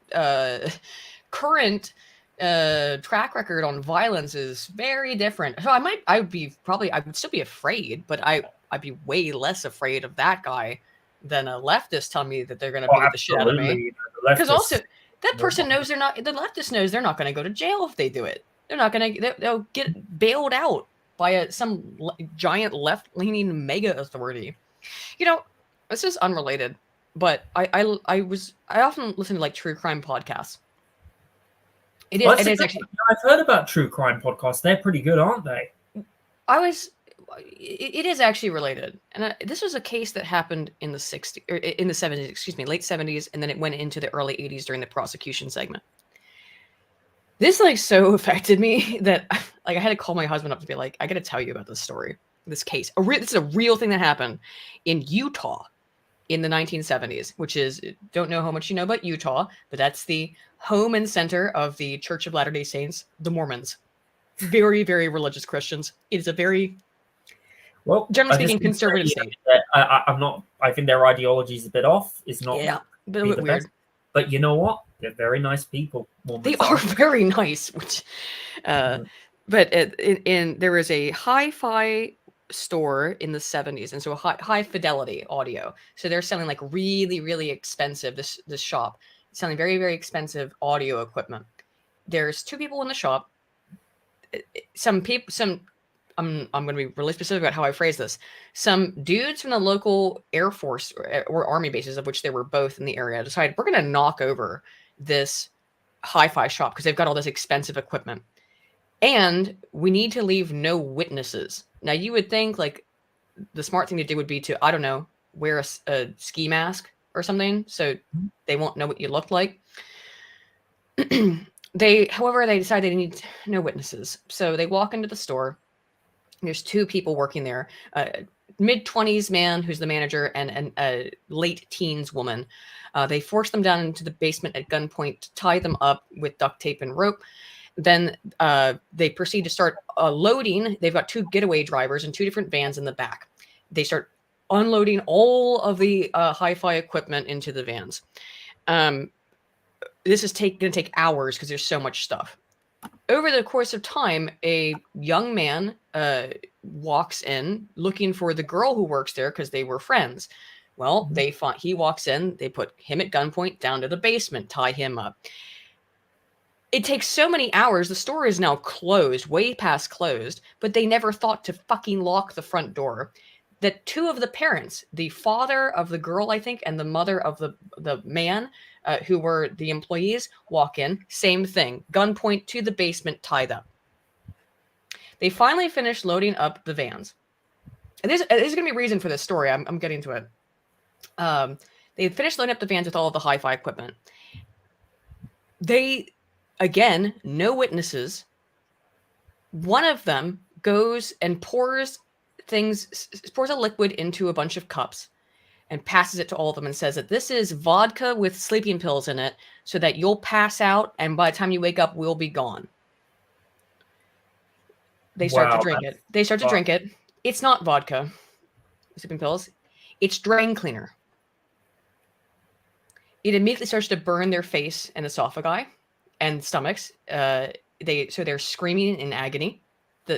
current track record on violence is very different. So I would still be afraid, but I'd be way less afraid of that guy than a leftist telling me that they're going to beat the shit out of me. Because also that person knows the leftist knows they're not going to go to jail if they do it. They're not going to, they'll get bailed out by some giant left-leaning mega authority. You know, this is unrelated, but I often listen to like true crime podcasts. It is actually. I've heard about true crime podcasts. They're pretty good, aren't they? It is actually related, and this was a case that happened in the 60s, or in the 70s, excuse me, late 70s, and then it went into the early 80s during the prosecution segment. This like so affected me that like I had to call my husband up to be like, I got to tell you about this story, this case. This is a real thing that happened in Utah in the 1970s, which is, don't know how much you know about Utah, but that's the home and center of the Church of Latter-day Saints, the Mormons. Very, very religious Christians. It is a very, generally speaking, conservative state. I think their ideology is a bit off. It's not. Yeah, a bit weird. Best. But you know what? They're very nice people. They are very nice. Which, but there was a hi-fi store in the 70s, and so a high fidelity audio. So they're selling like really, really expensive. This shop selling very, very expensive audio equipment. There's two people in the shop. I'm going to be really specific about how I phrase this. Some dudes from the local Air Force or Army bases, of which there were both in the area, decided we're going to knock over this hi-fi shop because they've got all this expensive equipment. And we need to leave no witnesses. Now, you would think like the smart thing to do would be to, I don't know, wear a ski mask or something so they won't know what you look like. However, they decided they need no witnesses. So they walk into the store. There's two people working there, mid-20s man who's the manager and a late teens woman. They force them down into the basement at gunpoint, tie them up with duct tape and rope. Then they proceed to start loading. They've got two getaway drivers and two different vans in the back. They start unloading all of the hi-fi equipment into the vans. This is going to take hours because there's so much stuff. Over the course of time, a young man walks in looking for the girl who works there because they were friends. Well, he walks in, they put him at gunpoint down to the basement, tie him up. It takes so many hours. The store is now closed, way past closed, but they never thought to fucking lock the front door. That two of the parents, the father of the girl, I think, and the mother of the man, who were the employees, walk in. Same thing. Gunpoint to the basement, tied up. They finally finish loading up the vans. And there's going to be a reason for this story. I'm getting to it. They finished loading up the vans with all of the hi-fi equipment. They, again, no witnesses. One of them goes and pours a liquid into a bunch of cups and passes it to all of them and says that this is vodka with sleeping pills in it so that you'll pass out and by the time you wake up, we'll be gone. They start to drink it. They start to drink it. It's not vodka, sleeping pills. It's drain cleaner. It immediately starts to burn their face and esophagi and stomachs. They're screaming in agony.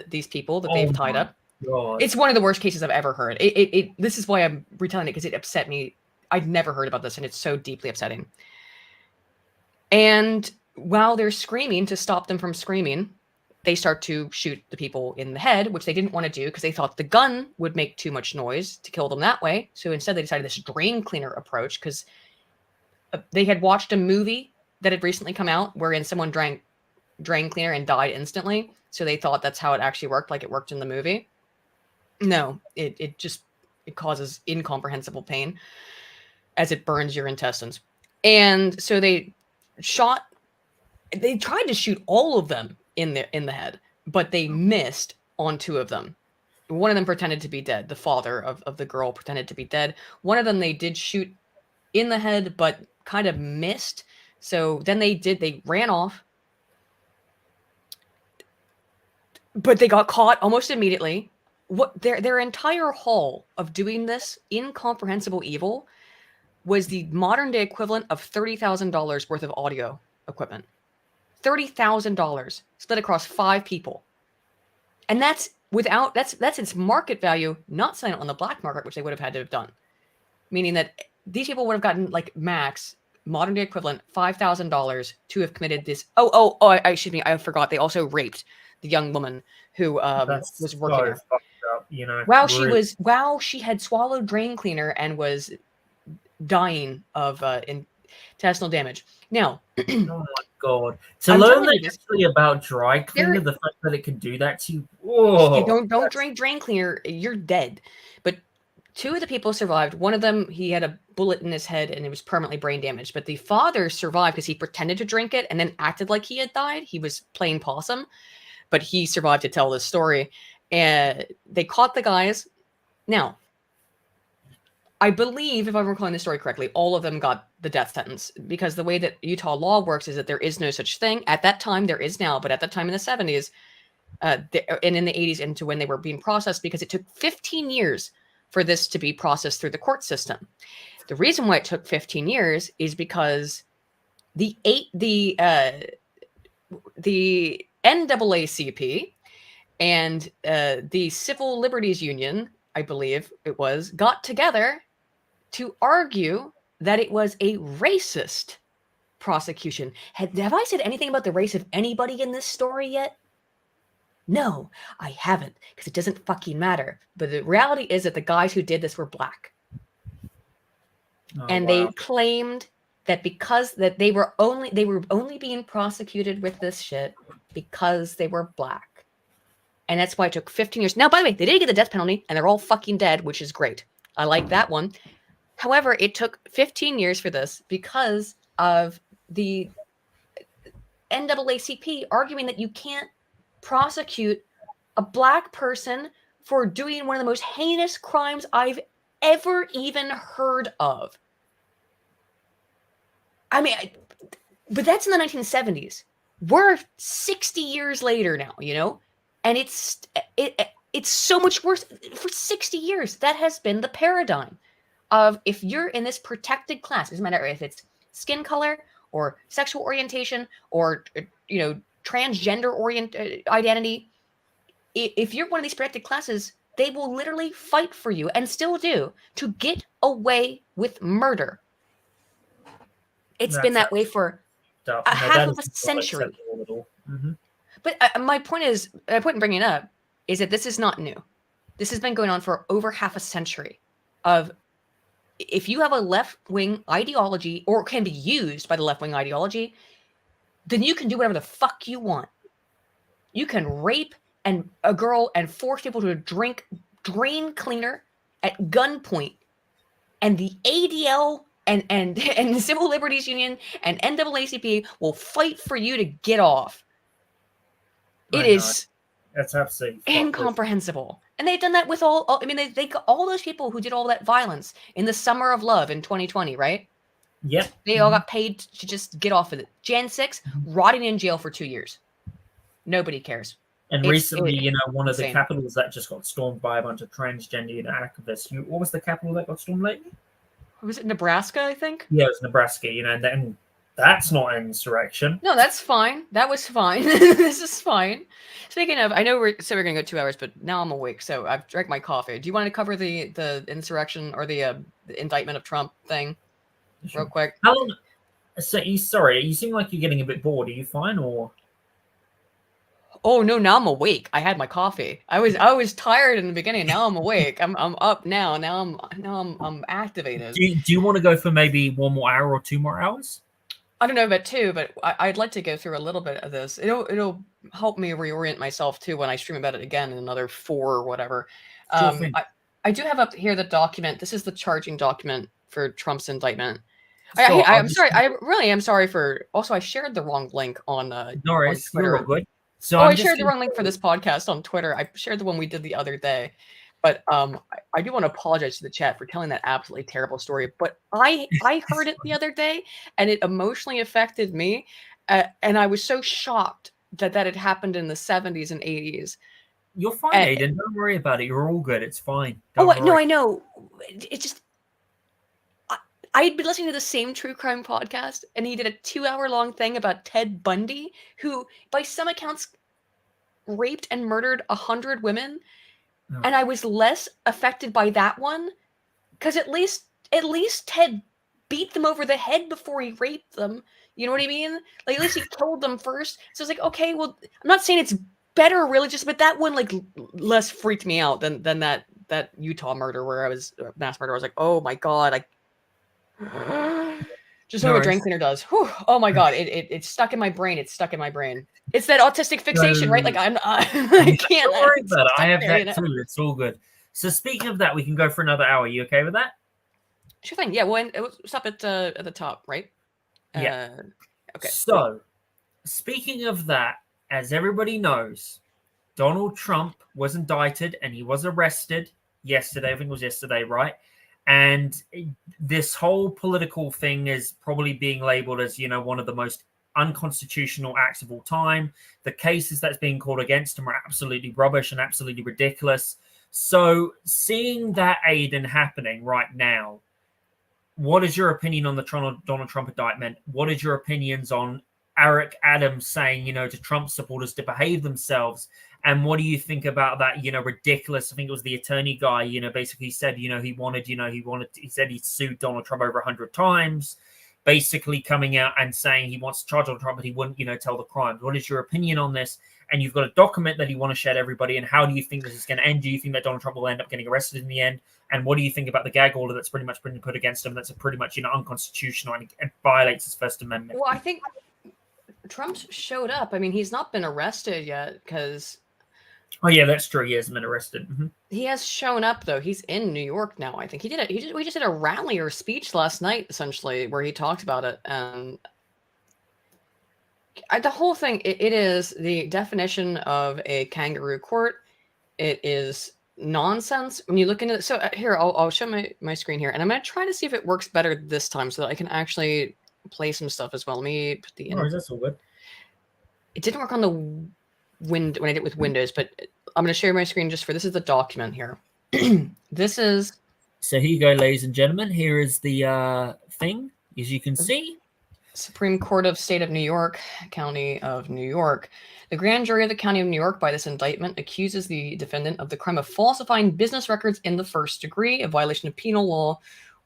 These people that they've tied up. God. It's one of the worst cases I've ever heard. This is why I'm retelling it, because it upset me. I'd never heard about this, and it's so deeply upsetting. And while they're screaming to stop them from screaming, they start to shoot the people in the head, which they didn't want to do because they thought the gun would make too much noise to kill them that way. So instead, they decided this drain cleaner approach because they had watched a movie that had recently come out wherein someone drank drain cleaner and died instantly. So they thought that's how it actually worked, like it worked in the movie. No, it causes incomprehensible pain as it burns your intestines. And so they tried to shoot all of them in the head, but they missed on 2 of them. One of them pretended to be dead. The father of the girl pretended to be dead. One of them they did shoot in the head, but kind of missed. So then they ran off, but they got caught almost immediately. What their entire haul of doing this incomprehensible evil was the modern day equivalent of $30,000 worth of audio equipment. $30,000 split across 5 people. And that's its market value, not selling it on the black market, which they would have had to have done. Meaning that these people would have gotten like max modern day equivalent $5,000 to have committed this. I forgot. They also raped the young woman who was working there. You know, while she had swallowed drain cleaner and was dying of intestinal damage. Now, oh my God! To learn that actually about dry cleaner, the fact that it can do that to you. Whoa, don't drink drain cleaner, you're dead. But 2 of the people survived. One of them, he had a bullet in his head and it was permanently brain damaged. But the father survived because he pretended to drink it and then acted like he had died. He was playing possum, but he survived to tell this story. And they caught the guys. Now, I believe, if I'm recalling the story correctly, all of them got the death sentence because the way that Utah law works is that there is no such thing. At that time, there is now, but at that time in the 70s and in the 80s into when they were being processed, because it took 15 years for this to be processed through the court system. The reason why it took 15 years is because the NAACP and the Civil Liberties Union, I believe it was, got together to argue that it was a racist prosecution. Have I said anything about the race of anybody in this story yet? No, I haven't, because it doesn't fucking matter. But the reality is that the guys who did this were black. They claimed that because that they were only being prosecuted with this shit because they were black. And that's why it took 15 years. Now, by the way, they did get the death penalty, and they're all fucking dead, which is great. I like that one. However, it took 15 years for this because of the NAACP arguing that you can't prosecute a black person for doing one of the most heinous crimes I've ever even heard of. I mean, but that's in the 1970s. We're 60 years later now, you know? And it's so much worse. For 60 years, that has been the paradigm of if you're in this protected class, it doesn't matter if it's skin color or sexual orientation or, you know, transgender identity. If you're one of these protected classes, they will literally fight for you and still do to get away with murder. It's been that way for half of a century. Mm-hmm. But my point in bringing it up is that this is not new. This has been going on for over half a century of if you have a left-wing ideology or can be used by the left-wing ideology, then you can do whatever the fuck you want. You can rape a girl and force people to drink drain cleaner at gunpoint. And the ADL and the Civil Liberties Union and NAACP will fight for you to get off. It is that's absolutely incomprehensible. And they've done that with all I mean, they got all those people who did all that violence in the summer of love in 2020, right? Yep. They all got paid to just get off of it. Jan 6, rotting in jail for 2 years. Nobody cares. And recently, one of the capitals that just got stormed by a bunch of transgender activists. What was the capital that got stormed lately? Was it Nebraska, I think? Yeah, it was Nebraska, and that's not an insurrection. No, that's fine. That was fine. This is fine. Speaking of, I know we said we're going to go 2 hours, but now I'm awake, so I've drank my coffee. Do you want to cover the insurrection or the indictment of Trump thing real quick? How long? So, you seem like you're getting a bit bored. Are you fine, or? Oh no! Now I'm awake. I had my coffee. I was tired in the beginning. Now I'm awake. I'm up now. Now I'm activated. Do you want to go for maybe 1 more hour or 2 more hours? I don't know about 2, but I'd like to go through a little bit of this. It'll help me reorient myself too when I stream about it again in another 4 or whatever. I do have up here the document. This is the charging document for Trump's indictment. So I'm sorry. I really am sorry for. Also, I shared the wrong link on on Twitter. You're all good. So I shared the wrong link for this podcast on Twitter. I shared the one we did the other day. But I do want to apologize to the chat for telling that absolutely terrible story. But I heard it the other day, and it emotionally affected me. And I was so shocked that had happened in the 70s and 80s. You're fine, Aydin. Don't worry about it. You're all good. It's fine. No, I know. It just... I had been listening to the same true crime podcast, and he did a 2-hour-long thing about Ted Bundy, who, by some accounts, raped and murdered 100 women. Oh. And I was less affected by that one, because at least Ted beat them over the head before he raped them. You know what I mean? Like, at least he killed them first. So it's like, okay, well, I'm not saying it's better, really, but that one, like, less freaked me out than that Utah murder where mass murder. I was like, oh my God, just what a drain cleaner does. Whew, oh my God, it's stuck in my brain. It's stuck in my brain. It's that autistic fixation, right? Like I can't. Don't worry about it. I have that too. It's all good. So speaking of that, we can go for another hour. You okay with that? Sure thing. Yeah. Well, it's up at the top, right? Yeah. Okay. So, speaking of that, as everybody knows, Donald Trump was indicted and he was arrested yesterday. I think it was yesterday, right? And this whole political thing is probably being labeled as, one of the most unconstitutional acts of all time. The cases that's being called against him are absolutely rubbish and absolutely ridiculous. So seeing that, Aydin, happening right now, what is your opinion on the Donald Trump indictment? What is your opinions on Eric Adams saying, to Trump supporters to behave themselves? And what do you think about that, ridiculous? I think it was the attorney guy, basically said, he said he sued Donald Trump over 100 times, basically coming out and saying he wants to charge Donald Trump, but he wouldn't, tell the crimes. What is your opinion on this? And you've got a document that you want to share to everybody. And how do you think this is going to end? Do you think that Donald Trump will end up getting arrested in the end? And what do you think about the gag order that's pretty much been put against him? That's pretty much, unconstitutional and violates his First Amendment. Well, I think Trump showed up. I mean, he's not been arrested yet because... Oh yeah, that's true. He hasn't been arrested. Mm-hmm. He has shown up though. He's in New York now. I think we just did a rally or speech last night, essentially, where he talked about it. And the whole thing, it is the definition of a kangaroo court. It is nonsense when you look into it. So here, I'll show my screen here, and I'm going to try to see if it works better this time so that I can actually play some stuff as well. Let me put the. Oh, that's all good. It didn't work on the when I did it with Windows, but I'm going to share my screen just for this is the document here. This is. So here you go, ladies and gentlemen. Here is the thing, as you can see. Supreme Court of State of New York, County of New York. The grand jury of the County of New York, by this indictment, accuses the defendant of the crime of falsifying business records in the first degree, a violation of Penal Law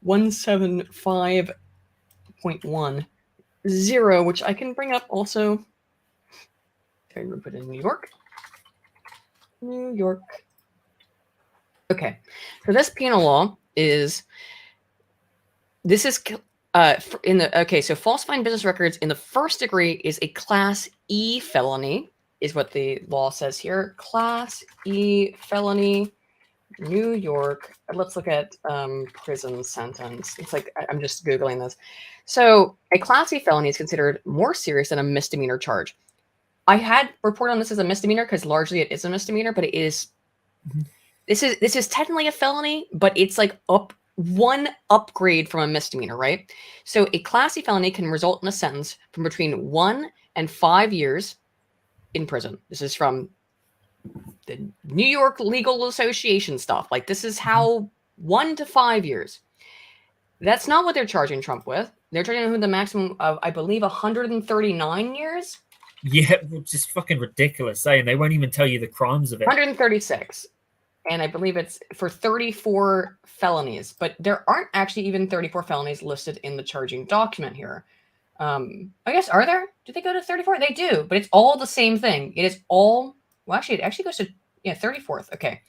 175.10, which I can bring up also. I'm going to put in New York. New York. Okay. So this penal law is, so falsifying business records in the first degree is a Class E felony, is what the law says here. Class E felony, New York. Let's look at prison sentence. It's like, I'm just Googling this. So a Class E felony is considered more serious than a misdemeanor charge. I had reported on this as a misdemeanor because largely it is a misdemeanor, but it is This is technically a felony, but it's like one upgrade from a misdemeanor, right? So a Class C felony can result in a sentence from between 1 and 5 years in prison. This is from the New York Legal Association stuff. Like, this is how 1 to 5 years. That's not what they're charging Trump with. They're charging him with the maximum of, I believe, 139 years. Yeah, which is fucking ridiculous. Saying they won't even tell you the crimes of it. 136. And I believe it's for 34 felonies, but there aren't actually even 34 felonies listed in the charging document here. I guess, are there? Do they go to 34? They do, but it's all the same thing. It is all, well, actually, it actually goes to, 34th. Okay.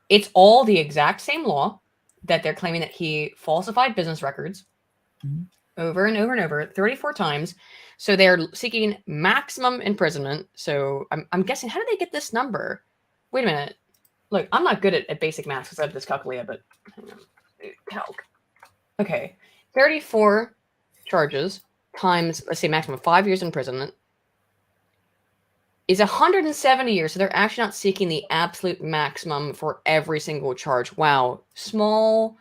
It's all the exact same law that they're claiming that he falsified business records over and over and over 34 times. So they're seeking maximum imprisonment. So I'm guessing, how did they get this number? Wait a minute. Look, I'm not good at basic math because I have dyscalculia, but calc. Okay. 34 charges times, let's say, maximum 5 years imprisonment is 170 years. So they're actually not seeking the absolute maximum for every single charge. Wow. Small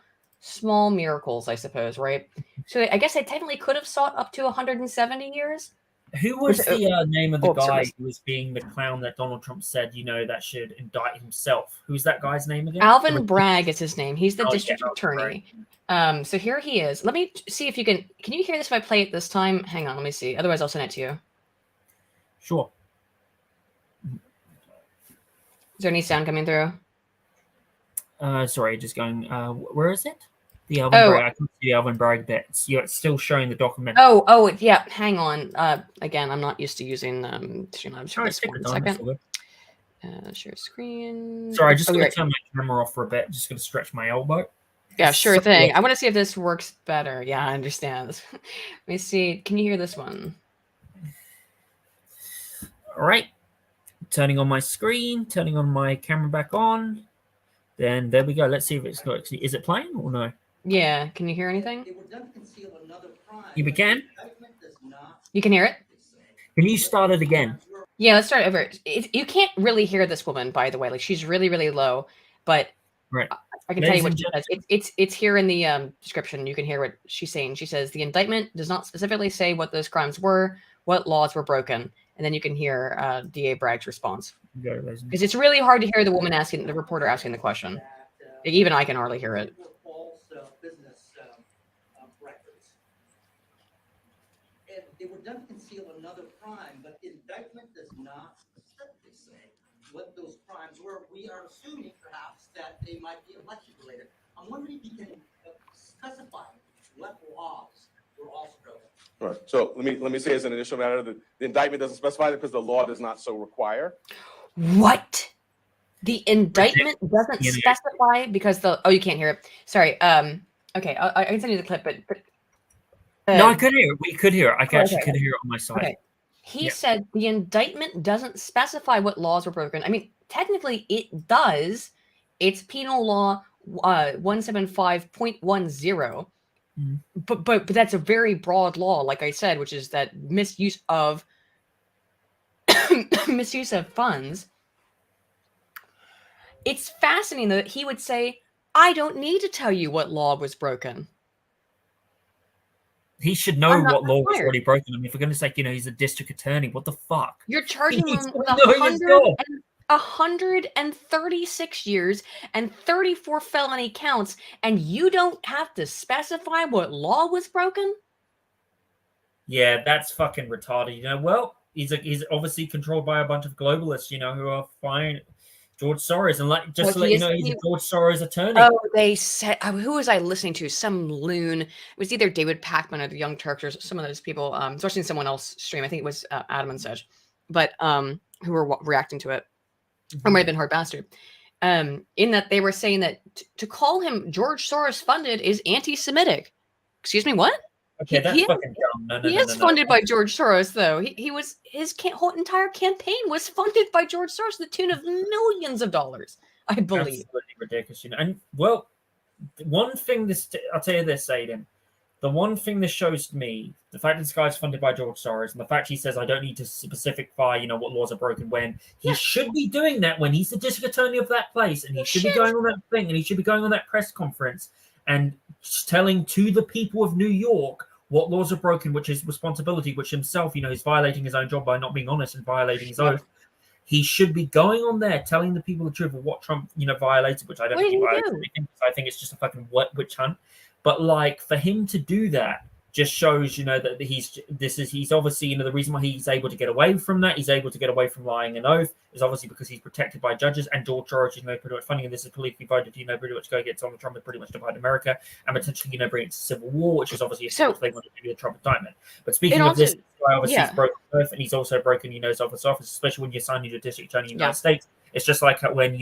miracles, I suppose, right? So I guess they technically could have sought up to 170 years. Who was the name of the guy who was being the clown that Donald Trump said, that should indict himself? Who's that guy's name again? Alvin Bragg is his name. He's the district attorney. So here he is. Let me see if you can you hear this if I play it this time? Hang on, let me see. Otherwise, I'll send it to you. Sure. Is there any sound coming through? Sorry, just going, where is it? The Alvin Bragg. I can see the Alvin Bragg bit. It's still showing the document. Oh, yeah. Hang on. Again, I'm not used to using Streamlabs for this 1 second. Share screen. Sorry, I just going to turn my camera off for a bit. Just going to stretch my elbow. Yeah, sure thing. I want to see if this works better. Yeah, I understand. Let me see. Can you hear this one? All right. Turning on my screen. Turning on my camera back on. Then there we go. Let's see if it's got. Is it playing or no? Yeah. Can you hear anything? You can? You can hear it? Can you start it again? Yeah, let's start over. You can't really hear this woman, by the way. Like, she's really, really low. But right. I can tell you what she says. It's here in the description. You can hear what she's saying. She says, the indictment does not specifically say what those crimes were, what laws were broken. And then you can hear DA Bragg's response. Because it's really hard to hear the woman asking, the reporter asking the question. Even I can hardly hear it. They were done to conceal another crime, but the indictment does not specifically say what those crimes were. We are assuming, perhaps, that they might be election related. I'm wondering if you can specify what laws were also broken. All right. So let me say as an initial matter that the indictment doesn't specify that because the law does not so require. What? The indictment doesn't specify because you can't hear it. Sorry. Okay, I can send you the clip, but no, I could hear it. We could hear it. I actually could hear it on my side. Okay. He said the indictment doesn't specify what laws were broken. I mean, technically it does. It's Penal Law 175.10. But that's a very broad law, like I said, which is that misuse of funds. It's fascinating that he would say, I don't need to tell you what law was broken. He should know what law was already broken. I mean, for goodness sake, he's a district attorney. What the fuck? You're charging him with 136 years and 34 felony counts, and you don't have to specify what law was broken? Yeah, that's fucking retarded. Well, he's obviously controlled by a bunch of globalists, who are fine. George Soros, and just to let you know, he's a George Soros attorney. Oh, they said, who was I listening to? Some loon. It was either David Pakman or the Young Turks or some of those people. I was watching someone else stream. I think it was Adam and Sedge, but who were reacting to it. Or might have been Hard Bastard. In that they were saying that to call him George Soros funded is anti-Semitic. Excuse me, what? Okay, that's fucking dumb. He is funded by George Soros, though. His whole entire campaign was funded by George Soros to the tune of millions of dollars, I believe. Absolutely ridiculous. And well, one thing I'll tell you this, Aydin. The one thing this shows to me, the fact this guy's funded by George Soros, and the fact he says, I don't need to specify, what laws are broken when. He should be doing that when he's the district attorney of that place, and he should be going on that thing, and he should be going on that press conference and telling to the people of New York what laws are broken, which is responsibility, which himself, he's violating his own job by not being honest and violating his oath. He should be going on there telling the people the truth of what Trump, violated, which I don't think he violated anything. I think it's just a fucking witch hunt. But like for him to do that just shows, that he's obviously, the reason why he's able to get away from that, he's able to get away from lying an oath, is obviously because he's protected by judges, and George Soros, pretty much funding, and this is politically voted, pretty much go against Donald Trump and pretty much divide America and potentially, bring it to civil war, which is obviously they want to do the Trump indictment. But speaking of this, obviously he's broken oath, and he's also broken, his office, especially when you're signing to a district attorney in the United States. It's just like when,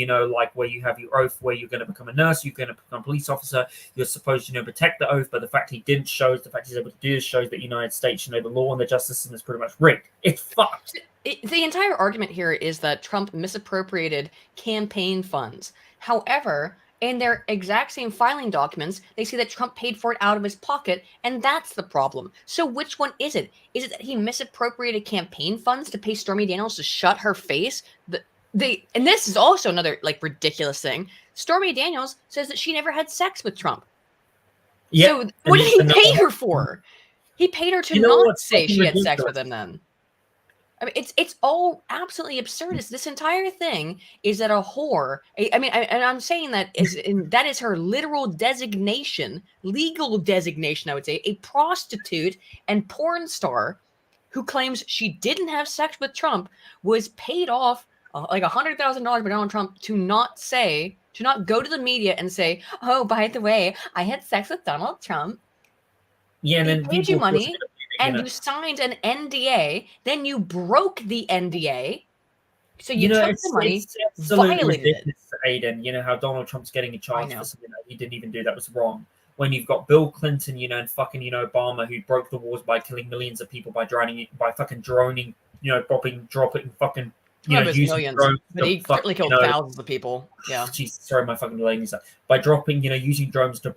where you have your oath, where you're going to become a nurse, you're going to become a police officer, you're supposed to, protect the oath, but the fact he didn't shows, the fact he's able to do this shows that the United States, the law and the justice system is pretty much rigged. It's fucked. The entire argument here is that Trump misappropriated campaign funds. However, in their exact same filing documents, they say that Trump paid for it out of his pocket, and that's the problem. So which one is it? Is it that he misappropriated campaign funds to pay Stormy Daniels to shut her face? And this is also another ridiculous thing. Stormy Daniels says that she never had sex with Trump. Yeah. So what did he pay her for? He paid her to not say she had sex with him then. I mean, it's all absolutely absurd. This entire thing is that a whore. And I'm saying that that is her literal designation, legal designation, I would say, a prostitute and porn star who claims she didn't have sex with Trump was paid off $100,000 by Donald Trump to not go to the media and say, oh, by the way, I had sex with Donald Trump. Yeah, and then paid you money, and you signed an NDA. Then you broke the NDA, so you took the money, violated it. Aydin, how Donald Trump's getting a charge for something that he didn't even do that was wrong. When you've got Bill Clinton, and fucking, Obama, who broke the wars by killing millions of people by fucking droning, dropping fucking. Using millions, but he certainly killed thousands of people. Yeah. Jesus, sorry, my fucking language. By dropping, using drones to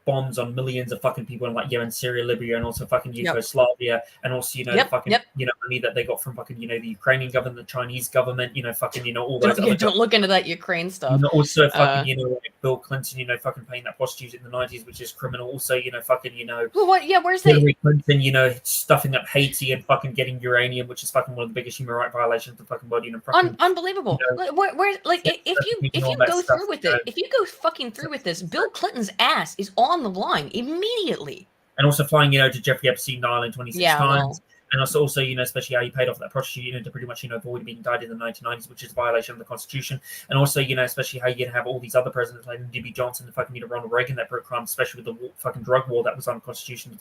bombs on millions of fucking people in Yemen, Syria, Libya, and also fucking Yugoslavia, and also money that they got from fucking the Ukrainian government, the Chinese government, fucking all those. Don't look into that Ukraine stuff. Also fucking Bill Clinton, fucking paying that prostitute in the 90s, which is criminal. Also fucking well, what? Yeah, where's Hillary Clinton, stuffing up Haiti and fucking getting uranium, which is fucking one of the biggest human rights violations of the fucking body. Unbelievable. Where if you go through with it, if you go fucking through with this, Bill Clinton's ass is on the line immediately. And also flying, to Jeffrey Epstein Island 26 times. And also, especially how he paid off that prostitute, to pretty much, avoid being indicted in the 1990s, which is a violation of the Constitution. And also, especially how you have all these other presidents like D.B. Johnson and fucking, Ronald Reagan that broke crimes, especially with the fucking drug war that was unconstitutional.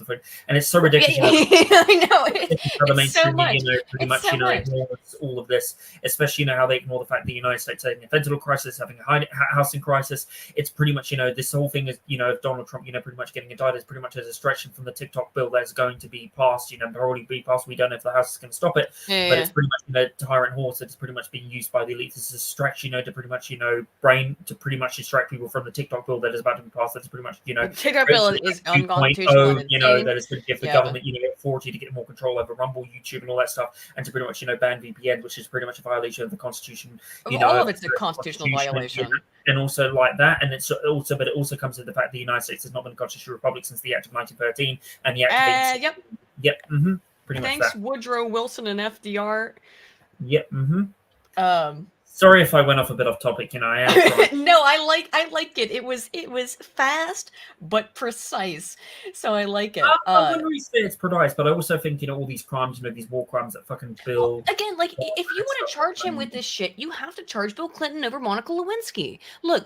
And it's so ridiculous. I know. It's so much. Pretty much, ignores all of this, especially, how they ignore the fact that the United States having a fentanyl crisis, having a housing crisis. It's pretty much, this whole thing is, Donald Trump, pretty much getting indicted is pretty much a distraction from the TikTok bill that's going to be passed, probably be passed. We don't know if the House is going to stop it, but it's pretty much tyrant horse that's pretty much being used by the elites as a stretch, to pretty much brain to pretty much distract people from the TikTok bill that is about to be passed. That's pretty much the TikTok bill is unconstitutional. That is going to give the government authority to get more control over Rumble, YouTube, and all that stuff, and to pretty much ban VPN, which is pretty much a violation of the Constitution. All of it's a constitutional violation. And also like that, and it also comes to the fact the United States has not been a constitutional republic since the Act of 1913, and the Act of Thanks, Woodrow Wilson and FDR. Yep. Sorry if I went off a bit off topic. I am. No, I like it. It was fast but precise, so I like it. I wouldn't really say it's precise, but I also think all these crimes, these war crimes that fucking Bill. Again, if you want to charge him with this shit, you have to charge Bill Clinton over Monica Lewinsky. Look,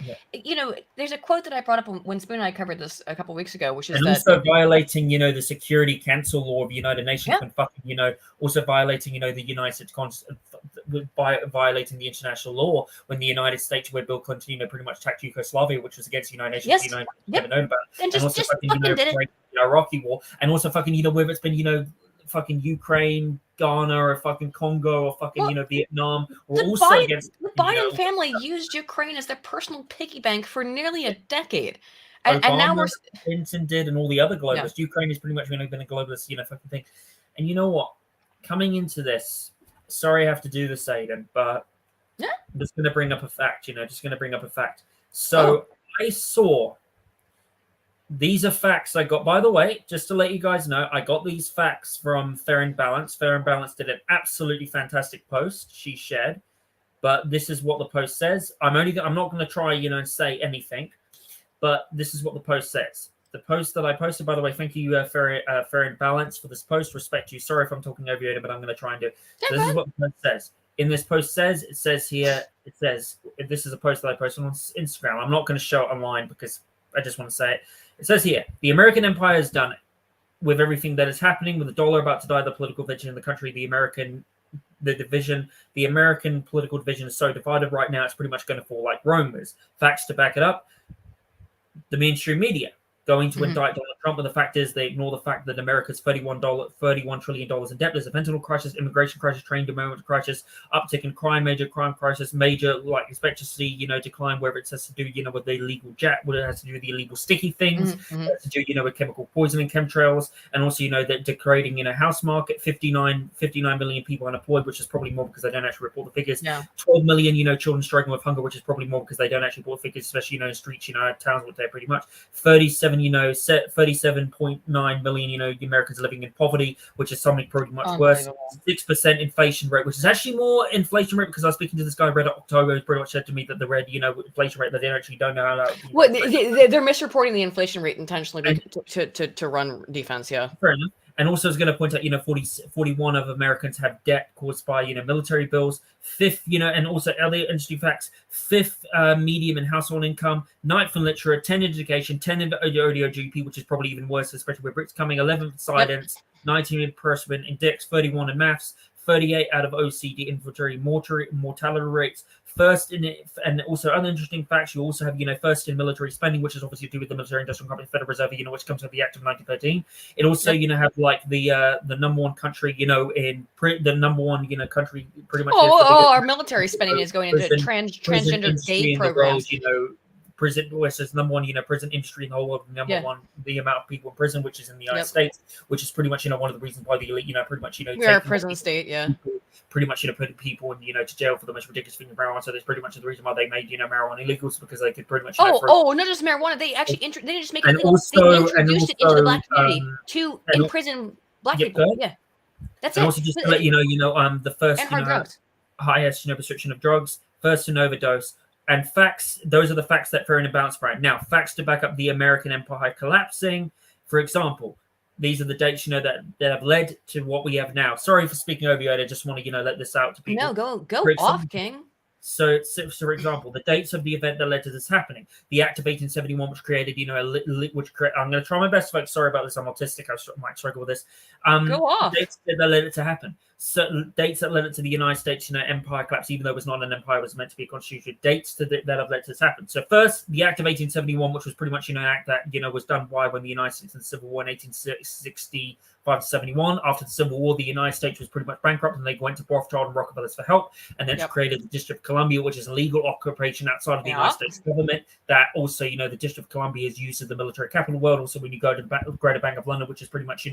there's a quote that I brought up when Spoon and I covered this a couple weeks ago, which is also violating, the Security Council law of the United Nations, and fucking, also violating, the United States by violating the international law when the United States, where Bill Clinton, pretty much attacked Yugoslavia, which was against the United Nations, the United States never known about, and also fucking did it. The Iraqi war, and also fucking, whether it's been, fucking Ukraine, Ghana, or fucking Congo, or fucking, Vietnam, or also against the Biden family used Ukraine as their personal piggy bank for nearly a decade. and now Obama, Clinton did, and all the other globalists. Ukraine has pretty much been a globalist, fucking thing. And you know what? Coming into this, sorry I have to do this, Aydin, but I'm just going to bring up a fact, So I saw, these are facts I got, by the way, just to let you guys know, I got these facts from Fair and Balance. Fair and Balance did an absolutely fantastic post she shared, but this is what the post says. I'm not going to try, and say anything, but this is what the post says. The post that I posted, by the way, thank you, Fair and Balance, for this post. Respect you. Sorry if I'm talking over you, but I'm going to try and do it. So this is what the post says. In this post this is a post that I posted on Instagram. I'm not going to show it online because I just want to say it. It says here, the American empire has done it. With everything that is happening, with the dollar about to die, the political division in the country, the American political division is so divided right now, it's pretty much going to fall like Rome is. Facts to back it up. The mainstream media going to indict Donald Trump, and the fact is they ignore the fact that America's $31 trillion in debt. There's a fentanyl crisis, immigration crisis, train demand crisis, uptick in crime, major crime crisis, major, expect to see, decline wherever it has to do, with the illegal whether it has to do with the illegal sticky things, it has to do, with chemical poisoning, chemtrails, and also, that degrading, house market, 59 million people unemployed, which is probably more because they don't actually report the figures. 12 million, children struggling with hunger, which is probably more because they don't actually report the figures, especially, in streets, towns with there pretty much. 37.9 million, Americans living in poverty, which is something pretty much worse. 6% inflation rate, which is actually more inflation rate because I was speaking to this guy, Red October, who pretty much said to me that the red, inflation rate, that they actually don't know how to. Well, they're misreporting the inflation rate intentionally to run defense. Yeah. Fair enough. And also, I was going to point out, 41 of Americans have debt caused by, military bills. Fifth, and also other interesting facts. Fifth, medium in household income. Ninth in literature. 10 in education. 10 in audio GP, which is probably even worse, especially with Brits coming. 11 silence. 19 in person index. 31 in maths. 38 out of OECD inventory mortality rates. First in it, and also other interesting facts. You also have, first in military spending, which is obviously to do with the military industrial company, Federal Reserve, which comes with the Act of 1913. It also, have the number one country, in the number one, country pretty much. Our military spending is going into transgender gay programs. Prison, which is number one, prison industry in the whole world, number one, the amount of people in prison, which is in the United States, which is pretty much, one of the reasons why the elite, pretty much, we are a prison state, pretty much, putting people in, to jail for the most ridiculous thing of marijuana. So that's pretty much the reason why they made, marijuana illegal, because they could pretty much. Not just marijuana. They actually they didn't just make it illegal. They introduced it into the black community to imprison black people. Yeah, that's it. And also just to let you know, the first, highest, prescription of drugs, first in overdose. And facts, those are the facts that Fair and Balanced brand. Now, facts to back up the American empire collapsing. For example, these are the dates, that have led to what we have now. Sorry for speaking over you. I just want to, let this out to people. No, go off, King. So, for example, the dates of the event that led to this happening. The Act of 1871, which created, I'm going to try my best, folks. Sorry about this. I'm autistic. I might struggle with this. Go off. Dates that led it to happen. Certain dates that led it to the United States, empire collapse, even though it was not an empire, it was meant to be a constitution. Dates that have led to this happen. So first, the Act of 1871, which was pretty much, an act that, was done when the United States in the Civil War in 1865 to 71. After the Civil War, the United States was pretty much bankrupt, and they went to Rothschild and Rockefellers for help, and then created the District of Columbia, which is a legal occupation outside of the United States government. That also, the District of Columbia is used as the military capital of the world. Also, when you go to the Greater Bank of London, which is pretty much,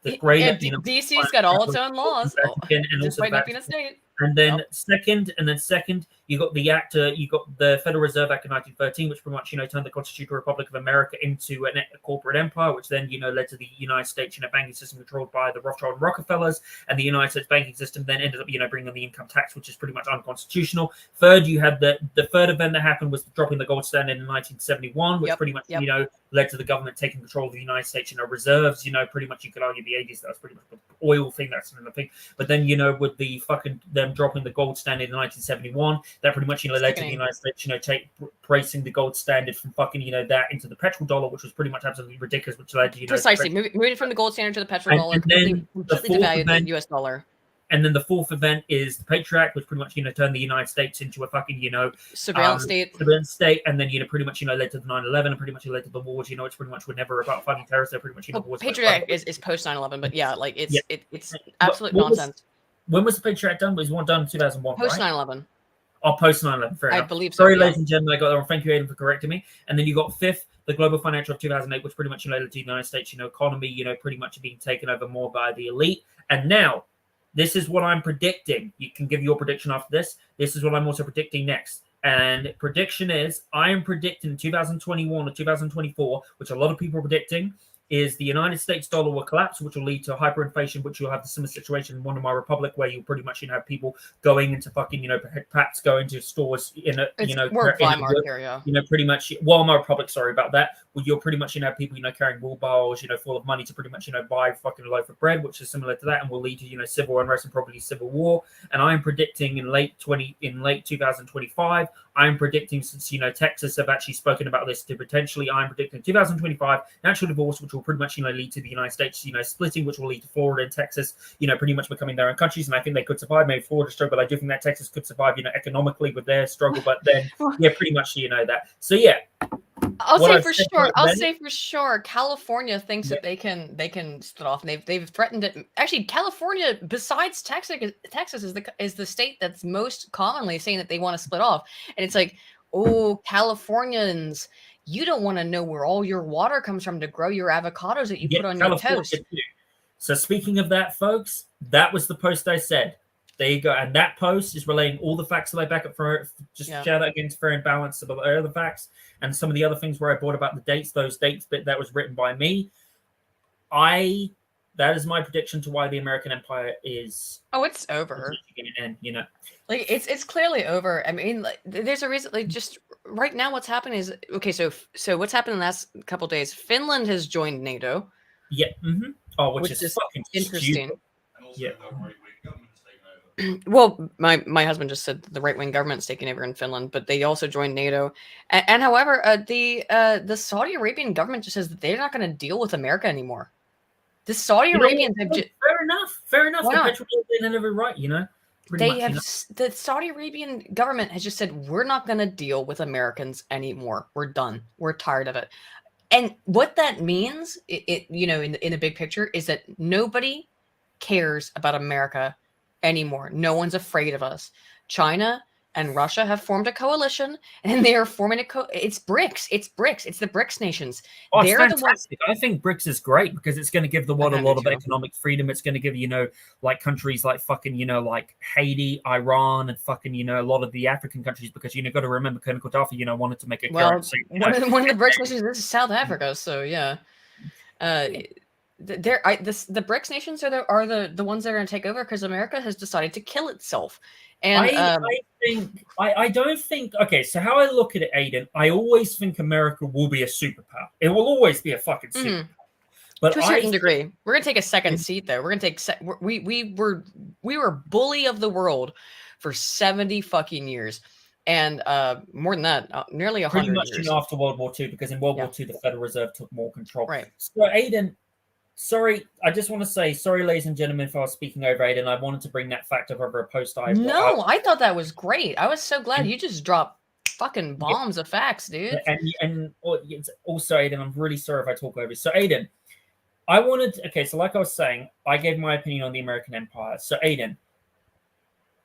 the greater. DC's got all its own laws. And also might not be in a state. And then second, you got the act. You got the Federal Reserve Act of 1913, which pretty much turned the Constitutional Republic of America into a corporate empire, which then led to the United States banking system controlled by the Rothschild and Rockefellers, and the United States banking system then ended up bringing in the income tax, which is pretty much unconstitutional. Third, you had the third event that happened was dropping the gold standard in 1971, which pretty much led to the government taking control of the United States reserves. Pretty much you could argue the 80s, that was pretty much the oil thing, that's another thing. But then with the fucking them dropping the gold standard in 1971, that pretty much led to the United States pricing the gold standard from fucking that into the petrodollar, which was pretty much absolutely ridiculous, which led to precisely moving from the gold standard to the petrodollar, and completely devalued the US dollar. And then the fourth event is the Patriot Act, which pretty much turned the United States into a fucking surveillance state. And then pretty much led to the 9/11, and pretty much led to the wars. It's pretty much were never about fighting terrorists. They're pretty much wars. Patriot Act is post 9/11, but it's absolute nonsense. When was the Patriot Act done? Was one done in 2001? Post 9/11. Oh, post 9/11. Fair enough. I believe so. Sorry, ladies and gentlemen, I got that wrong. Thank you, Aydin, for correcting me. And then you got fifth, the global financial of 2008, which pretty much led to the United States, economy, pretty much being taken over more by the elite. And now, this is what I'm predicting. You can give your prediction after this. This is what I'm also predicting next. And prediction is, I am predicting 2021 or 2024, which a lot of people are predicting, is the United States dollar will collapse, which will lead to hyperinflation, which you'll have the similar situation in one of my republic, where you pretty much have people going into fucking, perhaps going to stores in a, pretty much, well, my republic, sorry about that. Well, you'll pretty much, have people, carrying wheelbarrows, full of money to pretty much, buy fucking a loaf of bread, which is similar to that, and will lead to, civil unrest and probably civil war. And I'm predicting in late 2025, I'm predicting, since, Texas have actually spoken about this, to potentially, I'm predicting 2025 natural divorce, which will pretty much, lead to the United States, splitting, which will lead to Florida and Texas, pretty much becoming their own countries. And I think they could survive. Maybe Florida struggle, but I do think that Texas could survive, economically with their struggle. But then, pretty much, that. So yeah. I'll say for sure, California thinks that they can split off, and they've threatened it. Actually, California, besides Texas is the state that's most commonly saying that they want to split off. And it's like, oh, Californians, you don't want to know where all your water comes from to grow your avocados that you put on your toast. Too. So speaking of that, folks, that was the post I said. There you go. And that post is relaying all the facts that I back up for. Share that against fair and balanced about the other facts and some of the other things where I brought about the dates, those dates, but that was written by me. That is my prediction to why the American Empire is. Oh, it's over. End, Like it's clearly over. I mean, like, there's a reason. Like, just right now, what's happening is okay. So what's happened in the last couple of days? Finland has joined NATO. Yeah. Mm-hmm. Oh, which is fucking interesting. Yeah. Well, my husband just said the right-wing government's taking over in Finland, but they also joined NATO. And however, the Saudi Arabian government just says that they're not going to deal with America anymore. The Saudi Arabians have just fair enough. The petrol and every right, The Saudi Arabian government has just said, we're not going to deal with Americans anymore. We're done. We're tired of it. And what that means, in the big picture, is that nobody cares about America anymore. No one's afraid of us. China and Russia have formed a coalition, and they are forming it's BRICS. It's BRICS. It's the BRICS nations. Oh, it's fantastic. I think BRICS is great because it's going to give the world a lot of economic freedom. It's going to give, like countries like fucking, like Haiti, Iran, and fucking, a lot of the African countries, because, got to remember Colonel Gaddafi, wanted to make a currency. One of the BRICS nations, this is South Africa. So yeah. The BRICS nations are the ones that are going to take over because America has decided to kill itself. And I don't think. Okay, so how I look at it, Aydin, I always think America will be a superpower. It will always be a fucking superpower. But to a certain degree, we're going to take a second seat though. We're going to take. We were bully of the world for 70 fucking years. And more than that, nearly 100 pretty much years. After World War II, because in World War II, the Federal Reserve took more control. Right. So, Aydin, sorry, I just want to say, sorry, ladies and gentlemen, if I was speaking over Aydin. I wanted to bring that fact up over a post I I thought that was great. I was so glad you just dropped fucking bombs of facts, dude. And also, Aydin, I'm really sorry if I talk over you. So, Aydin, so like I was saying, I gave my opinion on the American Empire. So, Aydin,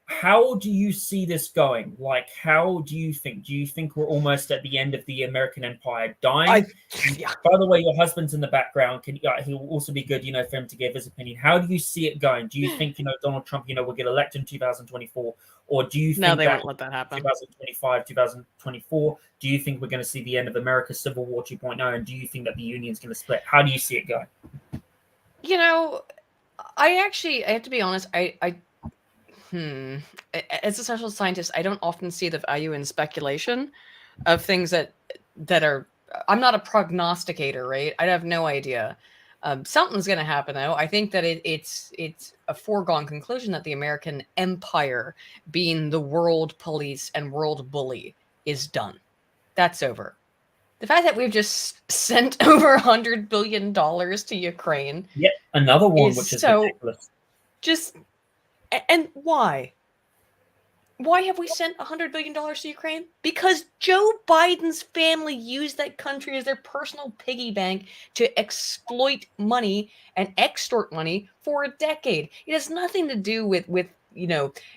how do you see this going? Like, how do you think? Do you think we're almost at the end of the American Empire dying? By the way, your husband's in the background. He'll also be good, for him to give his opinion. How do you see it going? Do you think, Donald Trump, will get elected in 2024? Or do you think they won't let that happen? 2025, 2024, do you think we're going to see the end of America's Civil War 2.0? And do you think that the union's going to split? How do you see it going? I have to be honest, as a social scientist, I don't often see the value in speculation of things that are. I'm not a prognosticator, right? I have no idea. Something's going to happen, though. I think that it's a foregone conclusion that the American Empire, being the world police and world bully, is done. That's over. The fact that we've just sent over $100 billion to Ukraine, yet another one, which is so ridiculous. And why? Why have we sent $100 billion to Ukraine? Because Joe Biden's family used that country as their personal piggy bank to exploit money and extort money for a decade. It has nothing to do with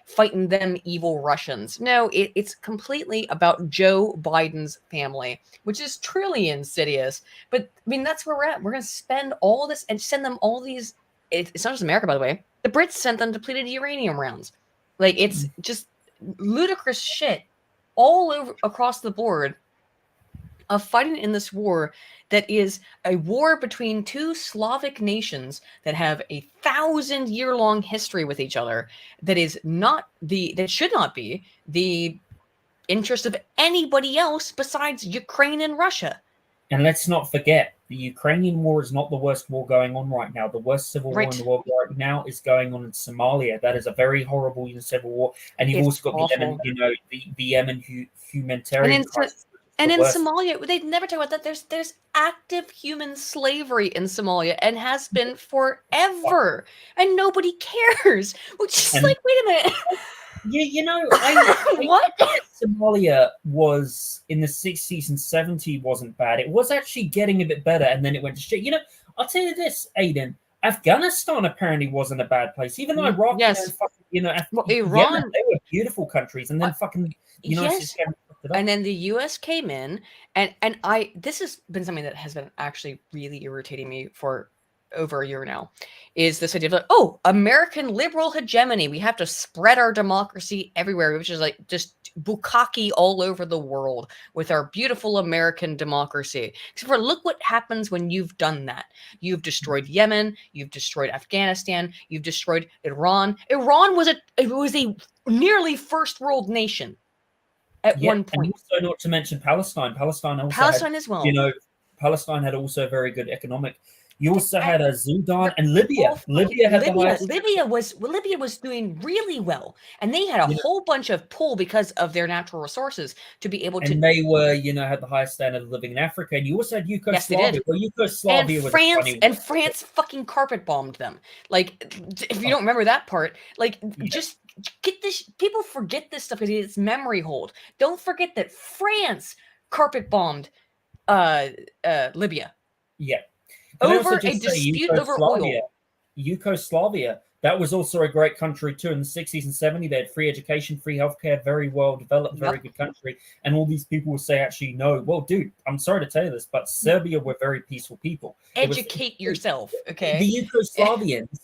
fighting them evil Russians. No, it's completely about Joe Biden's family, which is truly insidious. But I mean, that's where we're at. We're going to spend all this and send them all these. It's not just America, by the way. The Brits sent them depleted uranium rounds. Like, it's just ludicrous shit all over across the board of fighting in this war that is a war between two Slavic nations that have a 1,000-year-long history with each other. That should not be the interest of anybody else besides Ukraine and Russia. And let's not forget, the Ukrainian war is not the worst war going on right now. The worst civil war in the world right now is going on in Somalia. That is a very horrible civil war. And you've also got the Yemen humanitarian crisis. And in Somalia, they never talk about that. There's active human slavery in Somalia and has been forever, and nobody cares. Which is like, wait a minute. What? Somalia was in the 60s and 70s wasn't bad. It was actually getting a bit better, and then it went to shit. I'll tell you this, Aydin. Afghanistan apparently wasn't a bad place. Even though Iraq, yes. Iran, they were beautiful countries, and then and then the U.S. came in, and this has been something that has been actually really irritating me for over a year now, is this idea of American liberal hegemony. We have to spread our democracy everywhere, which is like just bukkake all over the world with our beautiful American democracy. Except for look what happens when you've done that. You've destroyed Yemen, you've destroyed Afghanistan, you've destroyed Iran. Iran was a nearly first world nation. At one point, and also not to mention Palestine. Palestine as well. Palestine had also very good economic. You also had Sudan and Libya. Libya was doing really well, and they had a whole bunch of pull because of their natural resources to be able to. And they were, had the highest standard of living in Africa. And you also had Yugoslavia. Yes, they did. Well, Yugoslavia and France fucking carpet bombed them. Like, if you don't remember that part, just. Get this. People forget this stuff because it's memory hold. Don't forget that France carpet bombed Libya. Yeah. Over a dispute over oil. Yugoslavia. That was also a great country too. In the 60s and 70s, they had free education, free healthcare, very well developed, very good country. And all these people will say, actually, no. Well, dude, I'm sorry to tell you this, but Serbia were very peaceful people. Educate yourself, okay? The Yugoslavians.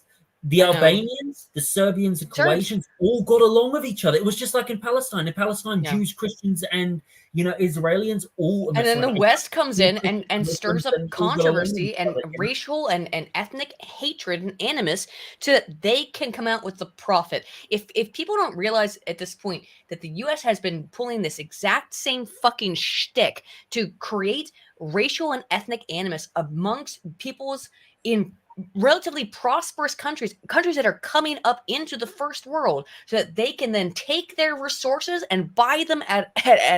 The Albanians, the Serbians, the Croatians all got along with each other. It was just like in Palestine. In Palestine, Jews, Christians, and Israelis all. And then the West comes in and stirs up controversy and racial and ethnic hatred and animus so that they can come out with the profit. If people don't realize at this point that the U.S. has been pulling this exact same fucking shtick to create racial and ethnic animus amongst peoples in relatively prosperous countries that are coming up into the first world so that they can then take their resources and buy them at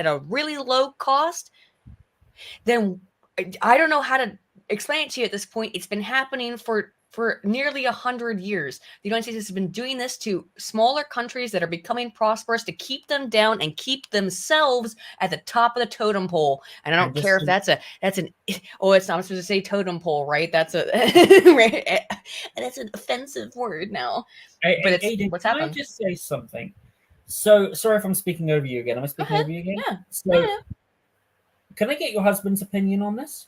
a really low cost, then I don't know how to explain it to you at this point. It's been happening for nearly 100 years. The United States has been doing this to smaller countries that are becoming prosperous to keep them down and keep themselves at the top of the totem pole. And I don't care if it's not supposed to say totem pole, right? That's right. And it's an offensive word now. But it's Aydin, what's happened. Can I just say something? So sorry if I'm speaking over you again. Am I speaking over you again? Yeah. So can I get your husband's opinion on this?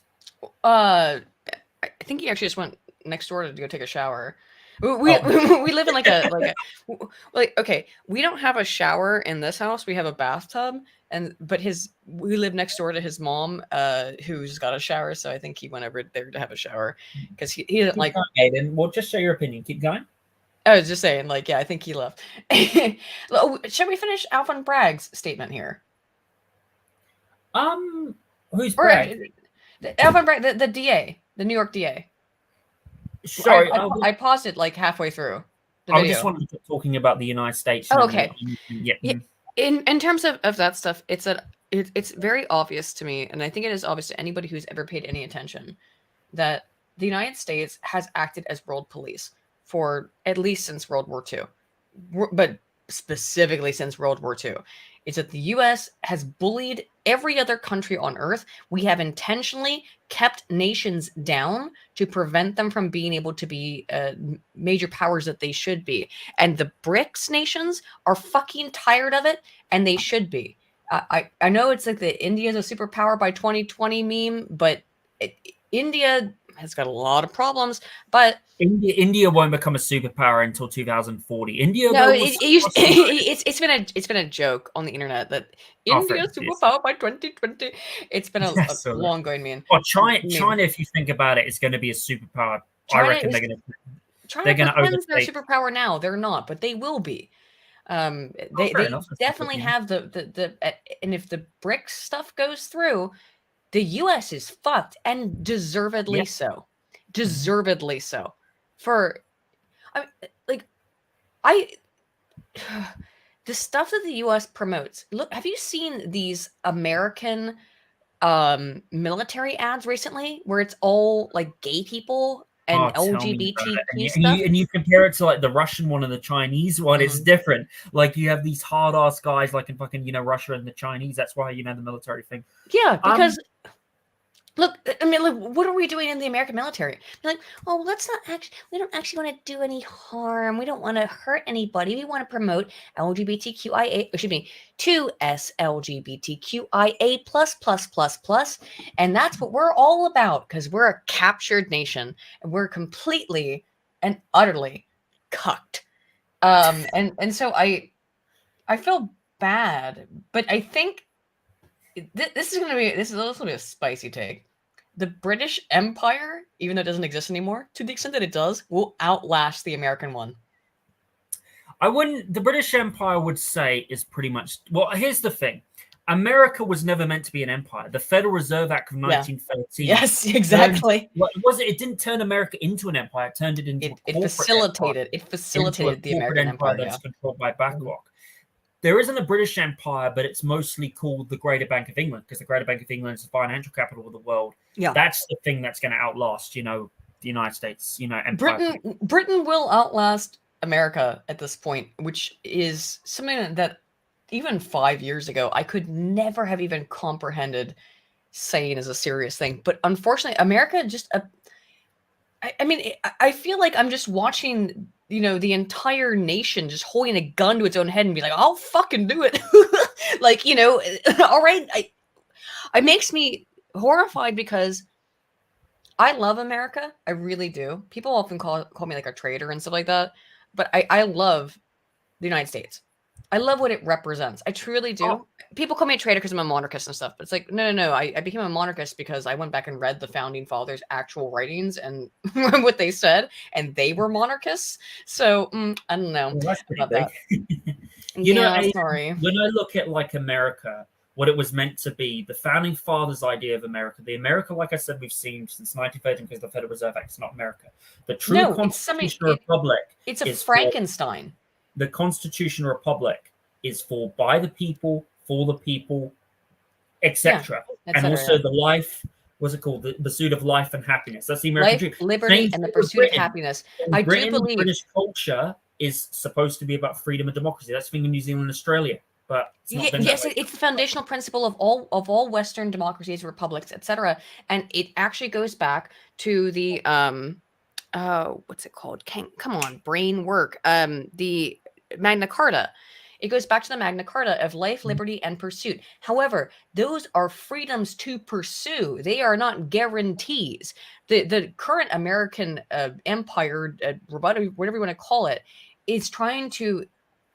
I think he actually just went next door to go take a shower. We live in okay, we don't have a shower in this house. We have a bathtub, but we live next door to his mom, who's got a shower. So I think he went over there to have a shower because he doesn't like. Aydin, well, just show your opinion. Keep going. I was just saying, I think he left. Should we finish Alvin Bragg's statement here? Who's Bragg? Alvin Bragg, the DA, the New York DA. Sorry, I paused it halfway through the I video. just wanted to talk talking about the United States. Oh, okay. Yeah. In terms of that stuff, it's very obvious to me, and I think it is obvious to anybody who's ever paid any attention, that the United States has acted as world police for at least since World War II. But specifically since World War II, is that the US has bullied every other country on earth. We have intentionally kept nations down to prevent them from being able to be major powers that they should be. And the BRICS nations are fucking tired of it, and they should be. I know it's like the India's a superpower by 2020 meme, but India has got a lot of problems, but India won't become a superpower until 2040. India, no, though, it's been a joke on the internet that India's superpower by 2020. It's been a long going meme. Well, China, if you think about it, is going to be a superpower. I reckon they're going to pretend they're a superpower now. They're not, but they will be. They definitely have the and if the BRICS stuff goes through, the US is fucked, and deservedly so. Deservedly so. The stuff that the US promotes. Look, have you seen these American military ads recently where it's all like gay people and LGBTQ stuff? And you compare it to like the Russian one and the Chinese one, it's different. Like you have these hard ass guys like in fucking, Russia and the Chinese. That's why, the military thing. Yeah, because look, I mean, look, what are we doing in the American military? They're like, oh, we don't actually want to do any harm. We don't want to hurt anybody. We want to promote LGBTQIA, 2S LGBTQIA+++++. And that's what we're all about, because we're a captured nation and we're completely and utterly cucked. And so I feel bad, but I think this is going to be a spicy take. The British Empire, even though it doesn't exist anymore, to the extent that it does, will outlast the American one. The British Empire would say is pretty much, well, here's the thing. America was never meant to be an empire. The Federal Reserve Act of 1913. Yes, exactly. It didn't turn America into an empire. It turned it into a corporate facilitated. It facilitated the American empire that's controlled by BlackRock. There isn't a British Empire, but it's mostly called the Greater Bank of England, because the Greater Bank of England is the financial capital of the world. Yeah, that's the thing that's going to outlast, the United States. Empire. Britain will outlast America at this point, which is something that even 5 years ago I could never have even comprehended saying is a serious thing. But unfortunately, America just. I feel like I'm just watching, the entire nation just holding a gun to its own head and be like, I'll fucking do it. Like, all right. It makes me horrified because I love America. I really do. People often call me like a traitor and stuff like that. But I love the United States. I love what it represents. I truly do. Oh. People call me a traitor because I'm a monarchist and stuff. But it's like, no. I became a monarchist because I went back and read the founding fathers' actual writings and what they said, and they were monarchists. So I don't know about that. Sorry. When I look at like America, what it was meant to be, the founding fathers' idea of America, the America, like I said, we've seen since 1913 because the Federal Reserve Act is not America. The true constitutional republic. It's a Frankenstein. The Constitutional Republic is by the people, for the people, etc. And also the life, what's it called? The pursuit of life and happiness. That's the American dream. Liberty, and the pursuit of happiness. I do believe British culture is supposed to be about freedom and democracy. That's the thing in New Zealand and Australia. But it's the foundational principle of all Western democracies, republics, etc. And it actually goes back to the what's it called? Come on, brain work. The Magna Carta. It goes back to the Magna Carta of life, liberty, and pursuit. However, those are freedoms to pursue. They are not guarantees. The current American empire, whatever you want to call it, is trying to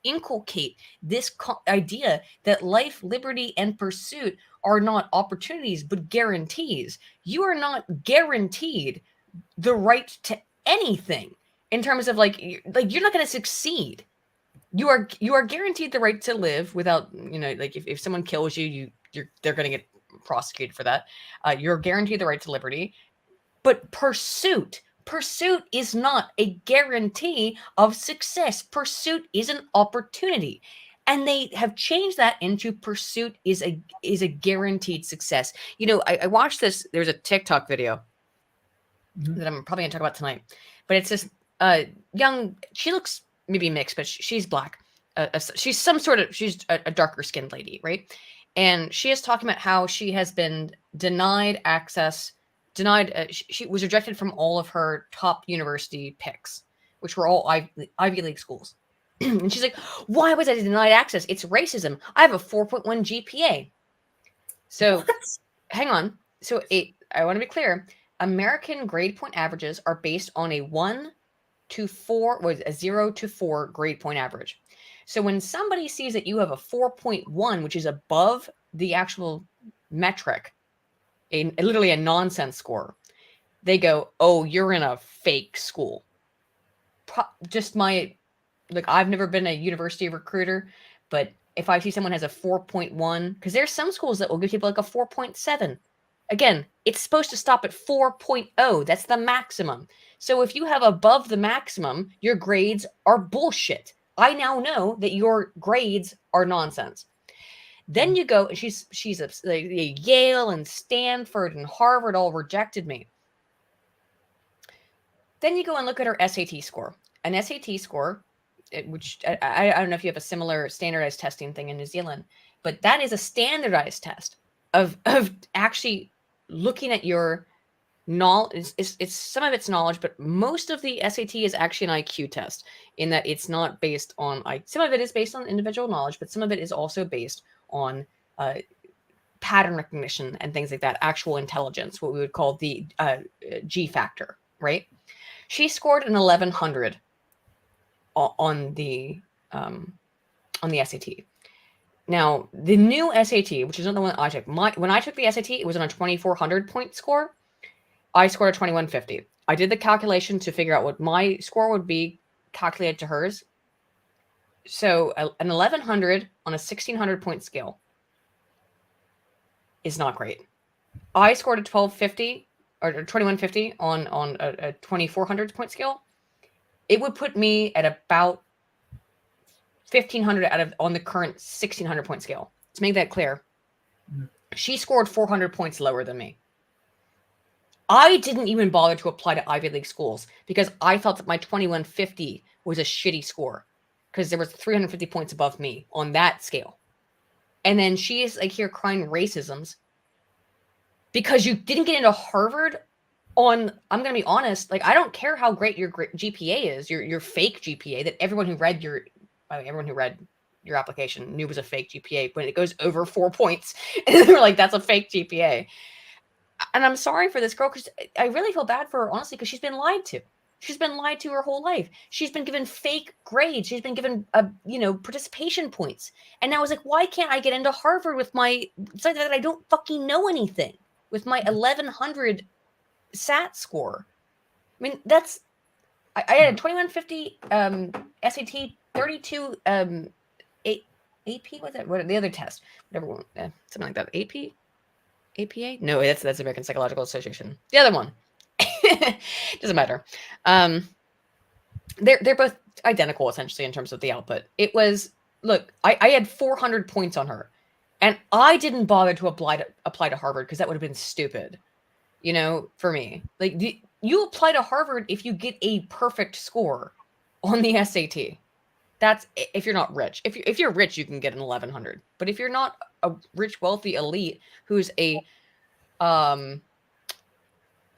inculcate this idea that life, liberty, and pursuit are not opportunities, but guarantees. You are not guaranteed the right to anything in terms of like you're not going to succeed. You are guaranteed the right to live without, like if someone kills you, they're going to get prosecuted for that. You're guaranteed the right to liberty, but pursuit is not a guarantee of success. Pursuit is an opportunity. And they have changed that into pursuit is a guaranteed success. I watched this. There's a TikTok video that I'm probably going to talk about tonight. But it's this young, she looks maybe mixed, but she's black. she's a darker skinned lady, right? And she is talking about how she has been denied access, she was rejected from all of her top university picks, which were all Ivy League schools. And she's like, why was I denied access? It's racism. I have a 4.1 GPA. So hang on. So I want to be clear. American grade point averages are based on a 1 to 4, was a 0 to 4 grade point average. So when somebody sees that you have a 4.1, which is above the actual metric, literally a nonsense score, they go, oh, you're in a fake school. I've never been a university recruiter, but if I see someone has a 4.1, because there's some schools that will give people like a 4.7. Again, it's supposed to stop at 4.0. That's the maximum. So if you have above the maximum, your grades are bullshit. I now know that your grades are nonsense. Then you go, she's Yale and Stanford and Harvard all rejected me. Then you go and look at her SAT score. An SAT score, which I don't know if you have a similar standardized testing thing in New Zealand, but that is a standardized test of actually looking at your knowledge. It's some of it's knowledge, but most of the SAT is actually an IQ test in that it's not based on, some of it is based on individual knowledge, but some of it is also based on pattern recognition and things like that, actual intelligence, what we would call the G factor, right? She scored an 1100 on the SAT. Now, the new SAT, which is not the one I took, when I took the SAT, it was on a 2400 point score. I scored a 2150. I did the calculation to figure out what my score would be calculated to hers. So an 1100 on a 1600 point scale is not great. I scored a 1250 or 2150 on a 2400 point scale. It would put me at about 1500 on the current 1600 point scale. To make that clear, she scored 400 points lower than me. I didn't even bother to apply to Ivy League schools because I felt that my 2150 was a shitty score because there was 350 points above me on that scale. And then she is like here crying racisms because you didn't get into Harvard on, I'm going to be honest, like I don't care how great your GPA is, your fake GPA that everyone who read your application knew was a fake GPA when it goes over 4 points. And they're like, that's a fake GPA. And I'm sorry for this girl because I really feel bad for her, honestly, because she's been lied to. She's been lied to her whole life. She's been given fake grades. She's been given, participation points. And now I was like, why can't I get into Harvard with it's like that I don't fucking know anything with my 1100 SAT score. I mean, I had a 2150 SAT, 32 AP, what's that? What the other test? Whatever one, something like that. APA? No, that's American Psychological Association. The other one. Doesn't matter. They're both identical essentially in terms of the output. It was, look, I had 400 points on her, and I didn't bother to apply to Harvard because that would have been stupid, for me. Like you apply to Harvard if you get a perfect score on the SAT. That's if you're not rich. If you're rich, you can get an 1100. But if you're not a rich, wealthy elite who's a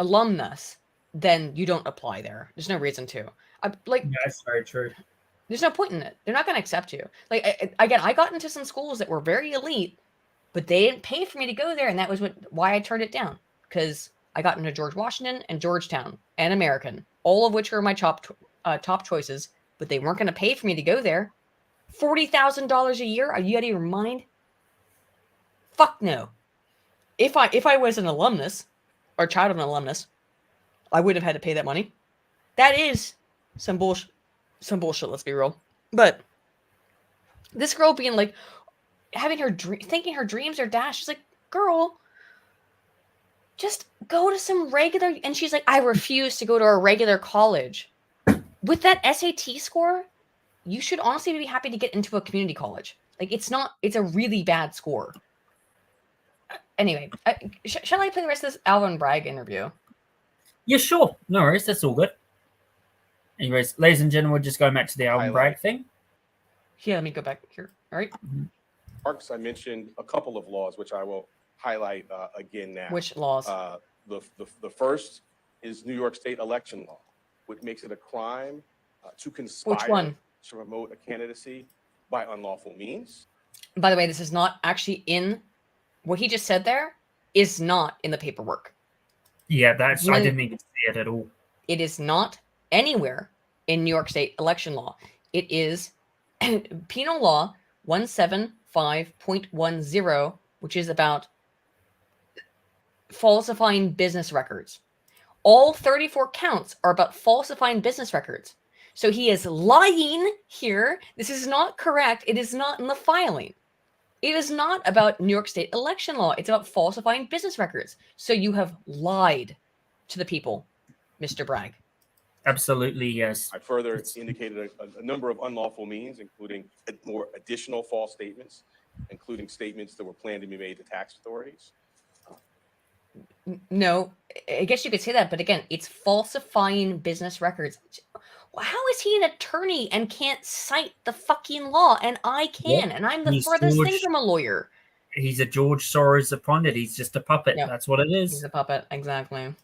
alumnus, then you don't apply there. There's no reason to. That's very true. There's no point in it. They're not going to accept you. Like again, I got into some schools that were very elite, but they didn't pay for me to go there, and that was why I turned it down, because I got into George Washington and Georgetown and American, all of which are my top choices. But they weren't going to pay for me to go there. $40,000 a year? Are you out of your mind? Fuck no. If I was an alumnus or child of an alumnus, I wouldn't have had to pay that money. That is some bullshit. Let's be real. But this girl being like, having her thinking her dreams are dashed. She's like, girl, just go to some regular. And she's like, I refuse to go to a regular college. With that SAT score, you should honestly be happy to get into a community college. Like, it's a really bad score. Anyway, shall I play the rest of this Alvin Bragg interview? Yeah, sure. No worries. That's all good. Anyways, ladies and gentlemen, we're just going back to the Alvin Bragg thing. Yeah, let me go back here. All right. Marks, I mentioned a couple of laws, which I will highlight again now. Which laws? The first is New York State election law, which makes it a crime to conspire Which one? to promote a candidacy by unlawful means. By the way, this is not actually in what he just said there is not in the paperwork. Yeah, I didn't even see it at all. It is not anywhere in New York State election law. It is Penal Law 175.10, which is about falsifying business records. All 34 counts are about falsifying business records. So he is lying here. This is not correct. It is not in the filing. It is not about New York State election law. It's about falsifying business records. So you have lied to the people, Mr. Bragg. Absolutely, yes. I further indicated a number of unlawful means, including more additional false statements, including statements that were planned to be made to tax authorities. No, I guess you could say that, but again, it's falsifying business records. How is he an attorney and can't cite the fucking law, and I can, and I'm the furthest thing from a lawyer? He's a George Soros appointed. He's just a puppet. Yep. That's what it is. He's a puppet, exactly.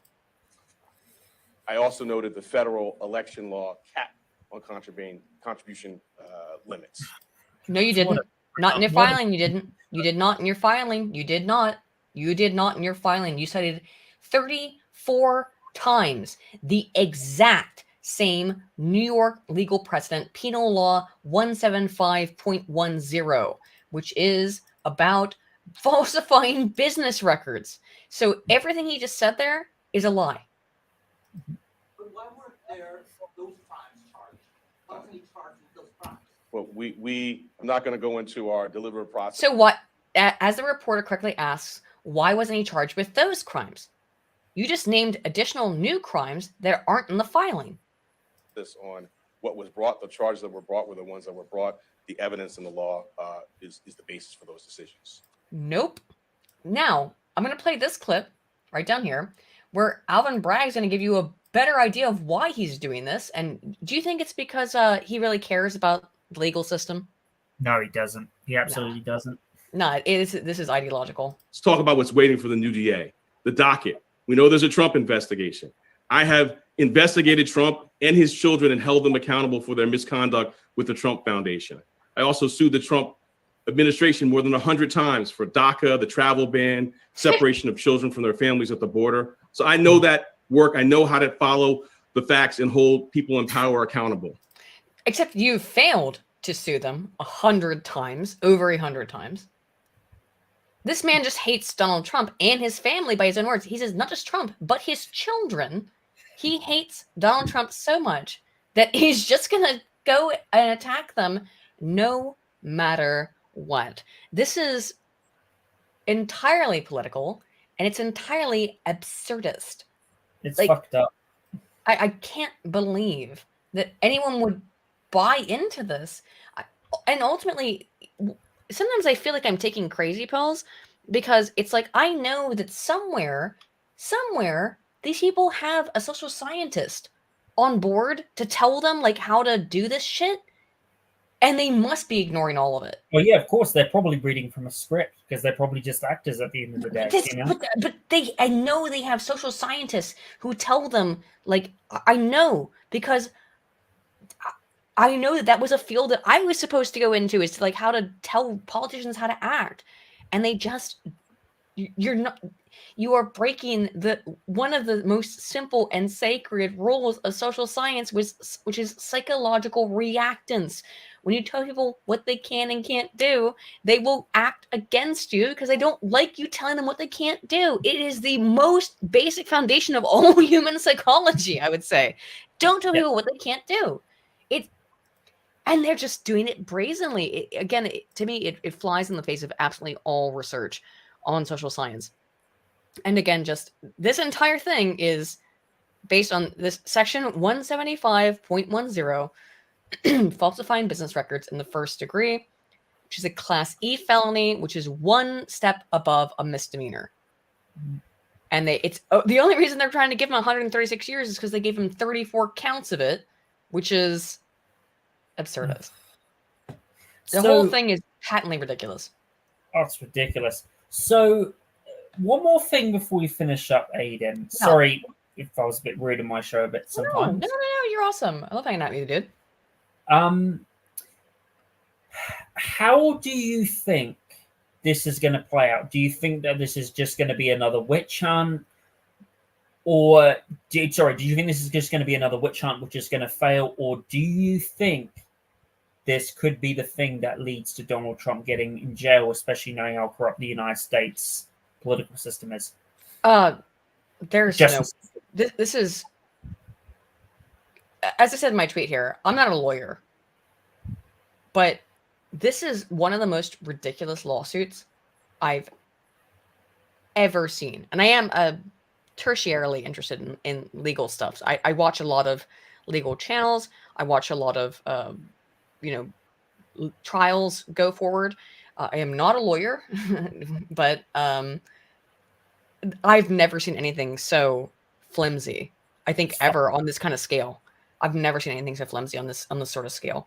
I also noted the federal election law cap on contribution limits. No, you didn't. Not in your filing, you didn't. You did not in your filing. You did not. You did not in your filing. You cited 34 times the exact same New York legal precedent, Penal Law 175.10, which is about falsifying business records. So everything he just said there is a lie. But why weren't there those crimes charged? Why wasn't he charged with those crimes? Well, I'm not going to go into our deliberative process. So what, as the reporter correctly asks, why wasn't he charged with those crimes? You just named additional new crimes that aren't in the filing. This on what was brought, the charges that were brought were the ones that were brought. The evidence in the law is the basis for those decisions. Nope. Now, I'm going to play this clip right down here where Alvin Bragg's going to give you a better idea of why he's doing this. And do you think it's because he really cares about the legal system? No, he doesn't. He absolutely doesn't. No, this is ideological. Let's talk about what's waiting for the new DA, the docket. We know there's a Trump investigation. I have investigated Trump and his children and held them accountable for their misconduct with the Trump Foundation. I also sued the Trump administration more than 100 times for DACA, the travel ban, separation of children from their families at the border. So I know that work. I know how to follow the facts and hold people in power accountable. Except you failed to sue them 100 times, over 100 times. This man just hates Donald Trump and his family by his own words. He says not just Trump, but his children. He hates Donald Trump so much that he's just going to go and attack them no matter what. This is entirely political, and it's entirely absurdist. It's fucked up. I can't believe that anyone would buy into this. And ultimately, sometimes I feel like I'm taking crazy pills because it's like I know that somewhere, these people have a social scientist on board to tell them like how to do this shit, and they must be ignoring all of it. Well, yeah, of course they're probably reading from a script because they're probably just actors at the end of the day. But I know they have social scientists who tell them like I know because I know that was a field that I was supposed to go into is to like how to tell politicians how to act, and they just you are breaking one of the most simple and sacred rules of social science, which is psychological reactance. When you tell people what they can and can't do, they will act against you because they don't like you telling them what they can't do. It is the most basic foundation of all human psychology, I would say. Don't tell people what they can't do. And they're just doing it brazenly. To me, it flies in the face of absolutely all research on social science. And again, just this entire thing is based on this section 175.10, falsifying business records in the first degree, which is a class E felony, which is one step above a misdemeanor. And the only reason they're trying to give him 136 years is because they gave him 34 counts of it, which is absurdist. The whole thing is patently ridiculous. Oh, it's ridiculous. So, one more thing before we finish up, Aydin. Yeah. Sorry if I was a bit rude in my show, but sometimes. No, you're awesome. I love hanging out with you, dude. How do you think this is going to play out? Do you think that this is just going to be another witch hunt? Or, do you think this is just going to be another witch hunt which is going to fail? Or do you think this could be the thing that leads to Donald Trump getting in jail, especially knowing how corrupt the United States political system is? There's Justice. No... This is... As I said in my tweet here, I'm not a lawyer. But this is one of the most ridiculous lawsuits I've ever seen. And I am tertiarily interested in legal stuff. I watch a lot of legal channels. I watch a lot of, trials go forward. I am not a lawyer, but I've never seen anything so flimsy, I think, ever on this kind of scale. I've never seen anything so flimsy on this sort of scale.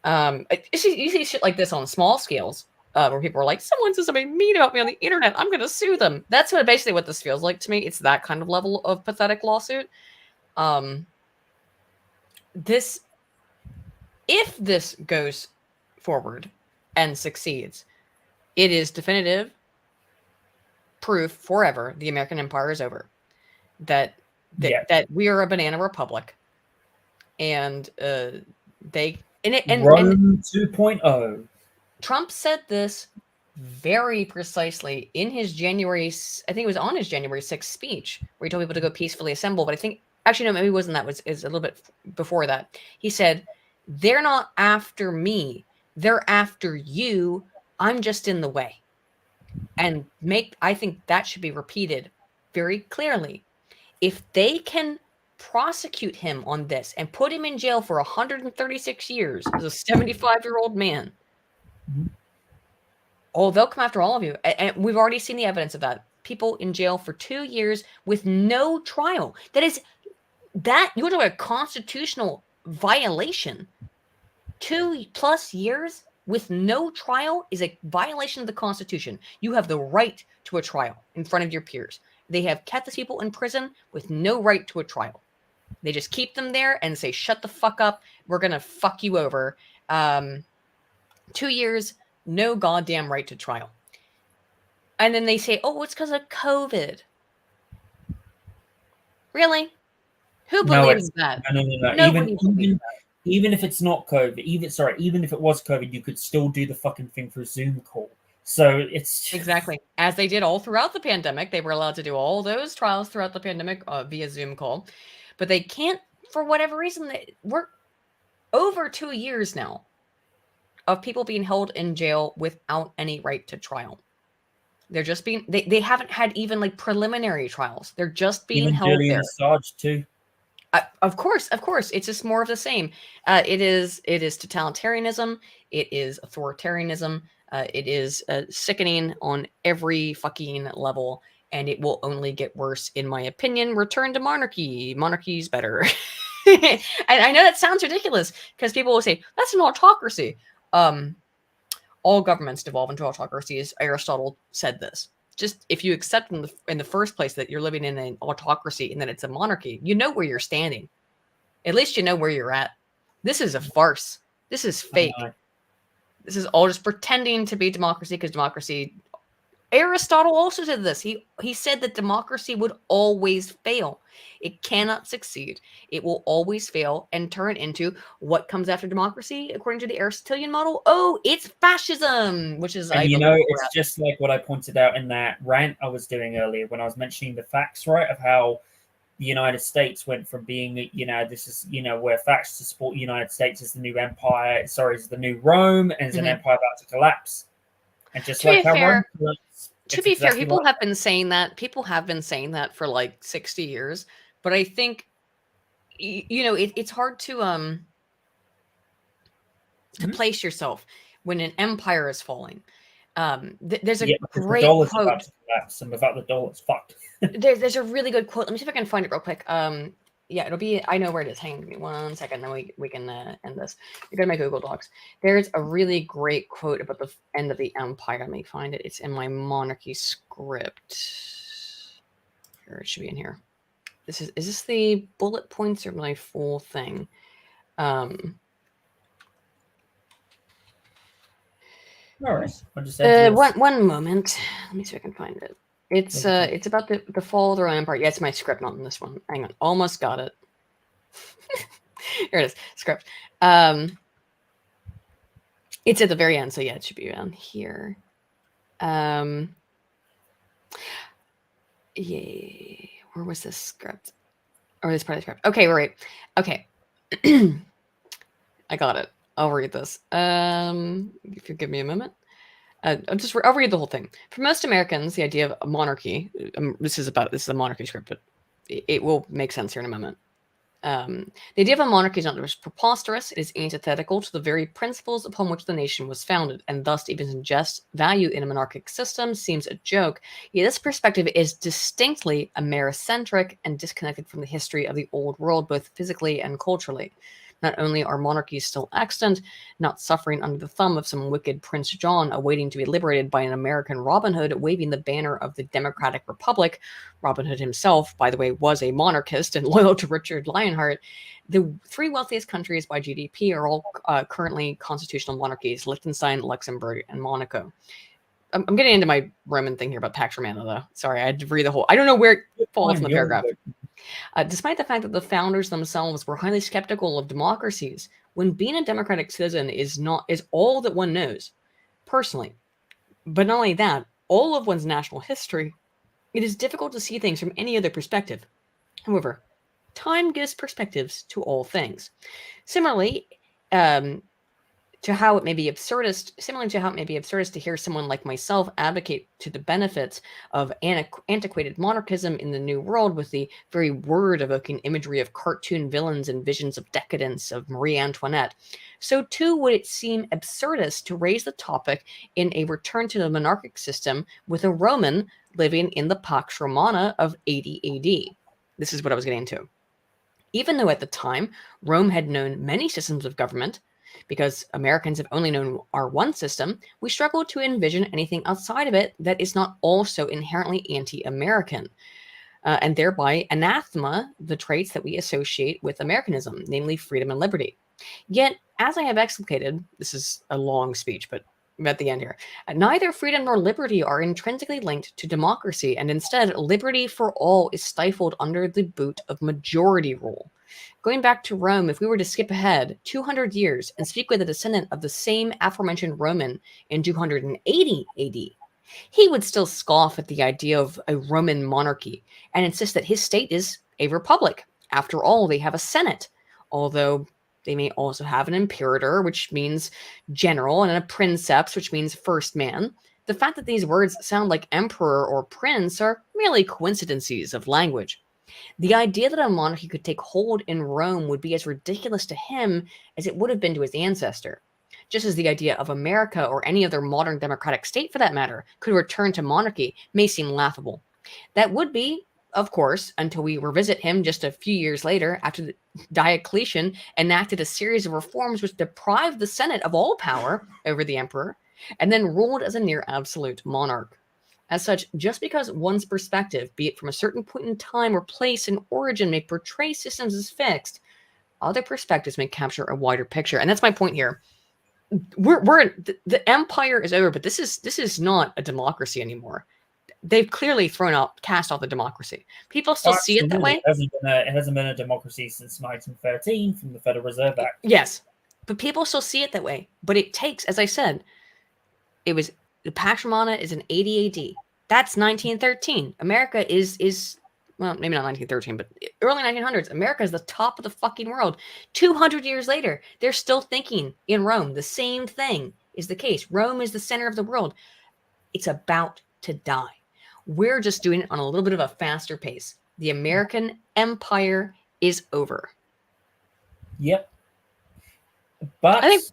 You see shit like this on small scales, where people are like, someone says something mean about me on the internet, I'm going to sue them. That's basically what this feels like to me. It's that kind of level of pathetic lawsuit. If this goes forward and succeeds, it is definitive proof forever the American empire is over. That we are a banana republic, and Rome 2.0. Trump said this very precisely in his January 6th speech, where he told people to go peacefully assemble. But I think, actually, no, maybe it wasn't that. Is a little bit before that. He said, they're not after me. They're after you. I'm just in the way. And I think that should be repeated very clearly. If they can prosecute him on this and put him in jail for 136 years as a 75-year-old man, they'll come after all of you. And we've already seen the evidence of that. People in jail for 2 years with no trial. You want to talk about a constitutional violation. 2+ years with no trial is a violation of the Constitution. You have the right to a trial in front of your peers. They have kept these people in prison with no right to a trial. They just keep them there and say, shut the fuck up. We're going to fuck you over. 2 years, no goddamn right to trial. And then they say, it's because of COVID. Really? Who believes that? No. Nobody believes that. Even if it's not COVID, even if it was COVID, you could still do the fucking thing through Zoom call. So it's exactly as they did all throughout the pandemic. They were allowed to do all those trials throughout the pandemic via Zoom call, but they can't, for whatever reason. We're over 2 years now of people being held in jail without any right to trial. They're just being they haven't had even like preliminary trials. They're just being held there. Assange too. Of course, it's just more of the same. It is totalitarianism. It is authoritarianism. It is sickening on every fucking level, and it will only get worse, in my opinion. Return to monarchy. Monarchy's better. And I know that sounds ridiculous because people will say that's an autocracy. All governments devolve into autocracies. Aristotle said this. Just if you accept in the first place that you're living in an autocracy and that it's a monarchy, you know where you're standing. At least you know where you're at. This is a farce. This is fake. This is all just pretending to be democracy because democracy. Aristotle also said this. He said that democracy would always fail. It cannot succeed. It will always fail and turn into what comes after democracy, according to the Aristotelian model. It's fascism, which is it's just like what I pointed out in that rant I was doing earlier when I was mentioning the facts, right, of how the United States went from being, this is, where facts to support the United States is the new empire, is the new Rome, and is an empire about to collapse. And just like how Rome collapsed. To be fair, people have been saying that. People have been saying that for like 60 years. But I think, it's hard to place yourself when an empire is falling. There's a great quote. About to collapse, and without the dollar's fucked. There's a really good quote. Let me see if I can find it real quick. Yeah, it'll be. I know where it is. Hang on, give me 1 second, then we can end this. You go to my Google Docs. There's a really great quote about the end of the empire. Let me find it. It's in my monarchy script. Here, it should be in here. Is this the bullet points or my full thing? Norris, one moment. Let me see if I can find it. It's about the fall of the Roman Empire. Yeah, it's my script, not in this one. Hang on, almost got it. Here it is, script. It's at the very end, so yeah, it should be around here. Yay. Where was this script? Or this part of the script? Okay, right. Okay. I got it. I'll read this. If you give me a moment. I'll read the whole thing. For most Americans, the idea of a monarchy, this is a monarchy script, but it will make sense here in a moment. The idea of a monarchy is not just preposterous, it is antithetical to the very principles upon which the nation was founded, and thus to even suggest value in a monarchic system seems a joke. Yet this perspective is distinctly Americentric and disconnected from the history of the old world, both physically and culturally. Not only are monarchies still extant, not suffering under the thumb of some wicked Prince John awaiting to be liberated by an American Robin Hood waving the banner of the Democratic Republic. Robin Hood himself, by the way, was a monarchist and loyal to Richard Lionheart. The three wealthiest countries by GDP are all currently constitutional monarchies: Liechtenstein, Luxembourg, and Monaco. I'm getting into my Roman thing here about Pax Romana, though. Sorry, I had to read the whole. I don't know where it falls in the paragraph. Despite the fact that the founders themselves were highly skeptical of democracies, when being a democratic citizen is all that one knows, personally, but not only that, all of one's national history, it is difficult to see things from any other perspective. However, time gives perspectives to all things. Similarly, to how it may be absurdist to hear someone like myself advocate to the benefits of antiquated monarchism in the New World with the very word evoking imagery of cartoon villains and visions of decadence of Marie Antoinette, so too would it seem absurdist to raise the topic in a return to the monarchic system with a Roman living in the Pax Romana of 80 AD. This is what I was getting to. Even though at the time, Rome had known many systems of government, because Americans have only known our one system, we struggle to envision anything outside of it that is not also inherently anti-American, and thereby anathema the traits that we associate with Americanism, namely freedom and liberty. Yet, as I have explicated, this is a long speech, but I'm at the end here, neither freedom nor liberty are intrinsically linked to democracy, and instead, liberty for all is stifled under the boot of majority rule. Going back to Rome, if we were to skip ahead 200 years and speak with a descendant of the same aforementioned Roman in 280 AD, he would still scoff at the idea of a Roman monarchy and insist that his state is a republic. After all, they have a senate, although they may also have an imperator, which means general, and a princeps, which means first man. The fact that these words sound like emperor or prince are merely coincidences of language. The idea that a monarchy could take hold in Rome would be as ridiculous to him as it would have been to his ancestor. Just as the idea of America, or any other modern democratic state for that matter, could return to monarchy may seem laughable. That would be, of course, until we revisit him just a few years later, after Diocletian enacted a series of reforms which deprived the Senate of all power over the emperor, and then ruled as a near absolute monarch. As such, just because one's perspective, be it from a certain point in time or place and origin, may portray systems as fixed, other perspectives may capture a wider picture. And that's my point here. The empire is over, but this is not a democracy anymore. They've clearly cast off the democracy. People still see it that way. It hasn't been a democracy since 1913 from the Federal Reserve Act. Yes, but people still see it that way. But it takes, as I said, the Pax Romana is in 80 AD. That's 1913. America is well, maybe not 1913, but early 1900s. America is the top of the fucking world. 200 years later, they're still thinking in Rome. The same thing is the case. Rome is the center of the world. It's about to die. We're just doing it on a little bit of a faster pace. The American empire is over. Yep. But I think,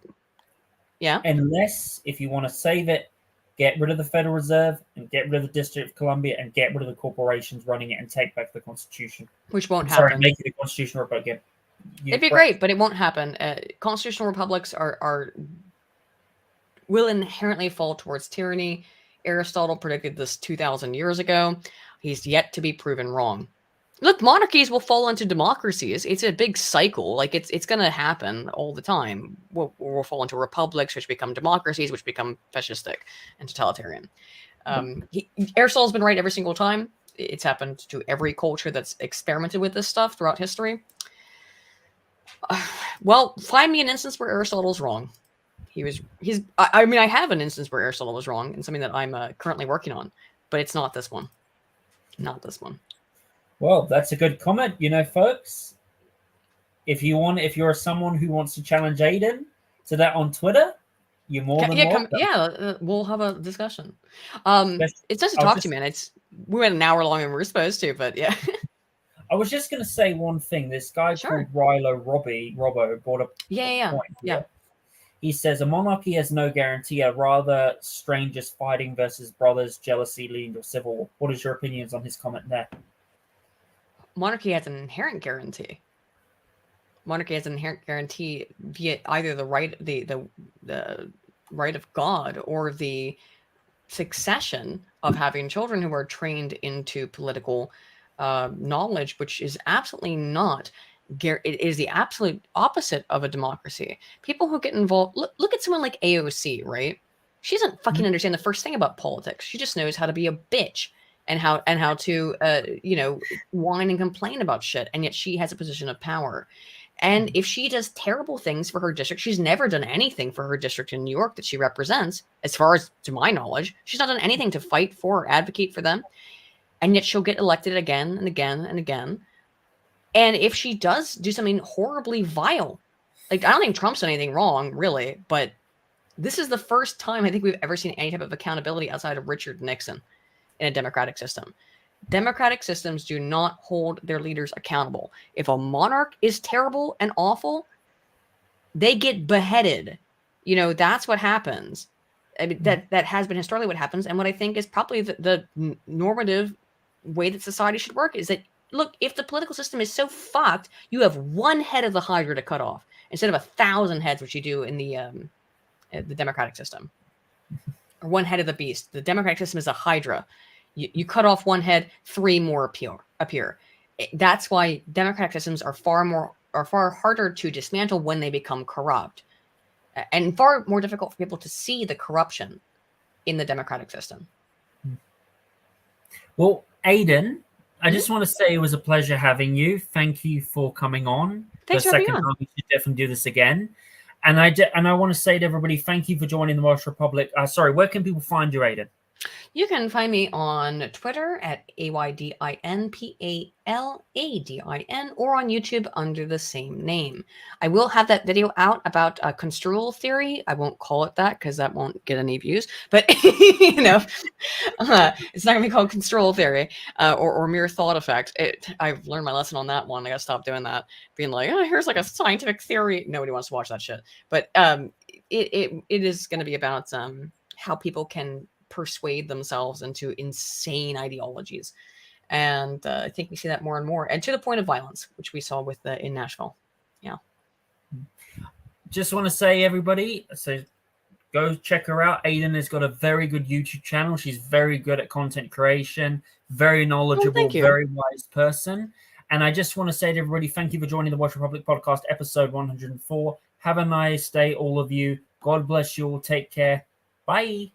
yeah. Unless if you want to save it get rid of the Federal Reserve and get rid of the District of Columbia and get rid of the corporations running it and take back the Constitution. Which won't happen. Make it a constitutional republic. It'd be great, but it won't happen. Constitutional republics will inherently fall towards tyranny. Aristotle predicted this 2,000 years ago. He's yet to be proven wrong. Look, monarchies will fall into democracies. It's a big cycle. Like it's going to happen all the time. We'll fall into republics, which become democracies, which become fascistic and totalitarian. Aristotle's been right every single time. It's happened to every culture that's experimented with this stuff throughout history. Well, find me an instance where Aristotle's wrong. I have an instance where Aristotle was wrong and something that I'm currently working on, but it's not this one. Not this one. Well, that's a good comment. You know, folks, if you're someone who wants to challenge Aydin to that on Twitter, you're more than welcome. We'll have a discussion. It's nice to talk to you, man. We went an hour longer than we were supposed to, but yeah. I was just going to say one thing. This guy called Robbo brought up a point. Yeah. He says, a monarchy has no guarantee, rather strangers fighting versus brothers, jealousy leading to civil war. What is your opinions on his comment there? Monarchy has an inherent guarantee. Monarchy has an inherent guarantee via either the right of God or the succession of having children who are trained into political knowledge, which is absolutely not. It is the absolute opposite of a democracy. People who get involved, look at someone like AOC, right? She doesn't fucking understand the first thing about politics. She just knows how to be a bitch and how to whine and complain about shit. And yet she has a position of power. And if she does terrible things for her district, she's never done anything for her district in New York that she represents, as far as to my knowledge. She's not done anything to fight for or advocate for them. And yet she'll get elected again and again and again. And if she does do something horribly vile, like I don't think Trump's done anything wrong, really, but this is the first time I think we've ever seen any type of accountability outside of Richard Nixon in a democratic system. Democratic systems do not hold their leaders accountable. If a monarch is terrible and awful, they get beheaded. That's what happens. I mean, that has been historically what happens. And what I think is probably the normative way that society should work is that, look, if the political system is so fucked, you have one head of the Hydra to cut off instead of 1,000 heads, which you do in the democratic system, or one head of the beast. The democratic system is a Hydra. You cut off one head, 3 more appear. That's why democratic systems are far harder to dismantle when they become corrupt, and far more difficult for people to see the corruption in the democratic system. Well, Aydin, I just want to say it was a pleasure having you. Thank you for coming on. Thanks for having me on. We should definitely do this again. And I want to say to everybody, thank you for joining the Welsh Republic. Where can people find you, Aydin? You can find me on Twitter at AydinPaladin, or on YouTube under the same name. I will have that video out about construal theory. I won't call it that because that won't get any views, but it's not going to be called construal theory or mere thought effect. I've learned my lesson on that one. I got to stop doing that, being like, oh, here's like a scientific theory. Nobody wants to watch that shit. But it is going to be about how people can persuade themselves into insane ideologies, and I think we see that more and more, and to the point of violence, which we saw with in Nashville. Just want to say, everybody, so go check her out. Aydin has got a very good YouTube channel. She's very good at content creation, very knowledgeable, very wise person. And I just want to say to everybody, thank you for joining the Welsh Republic podcast, episode 104. Have a nice day, all of you. God bless you all. Take care. Bye.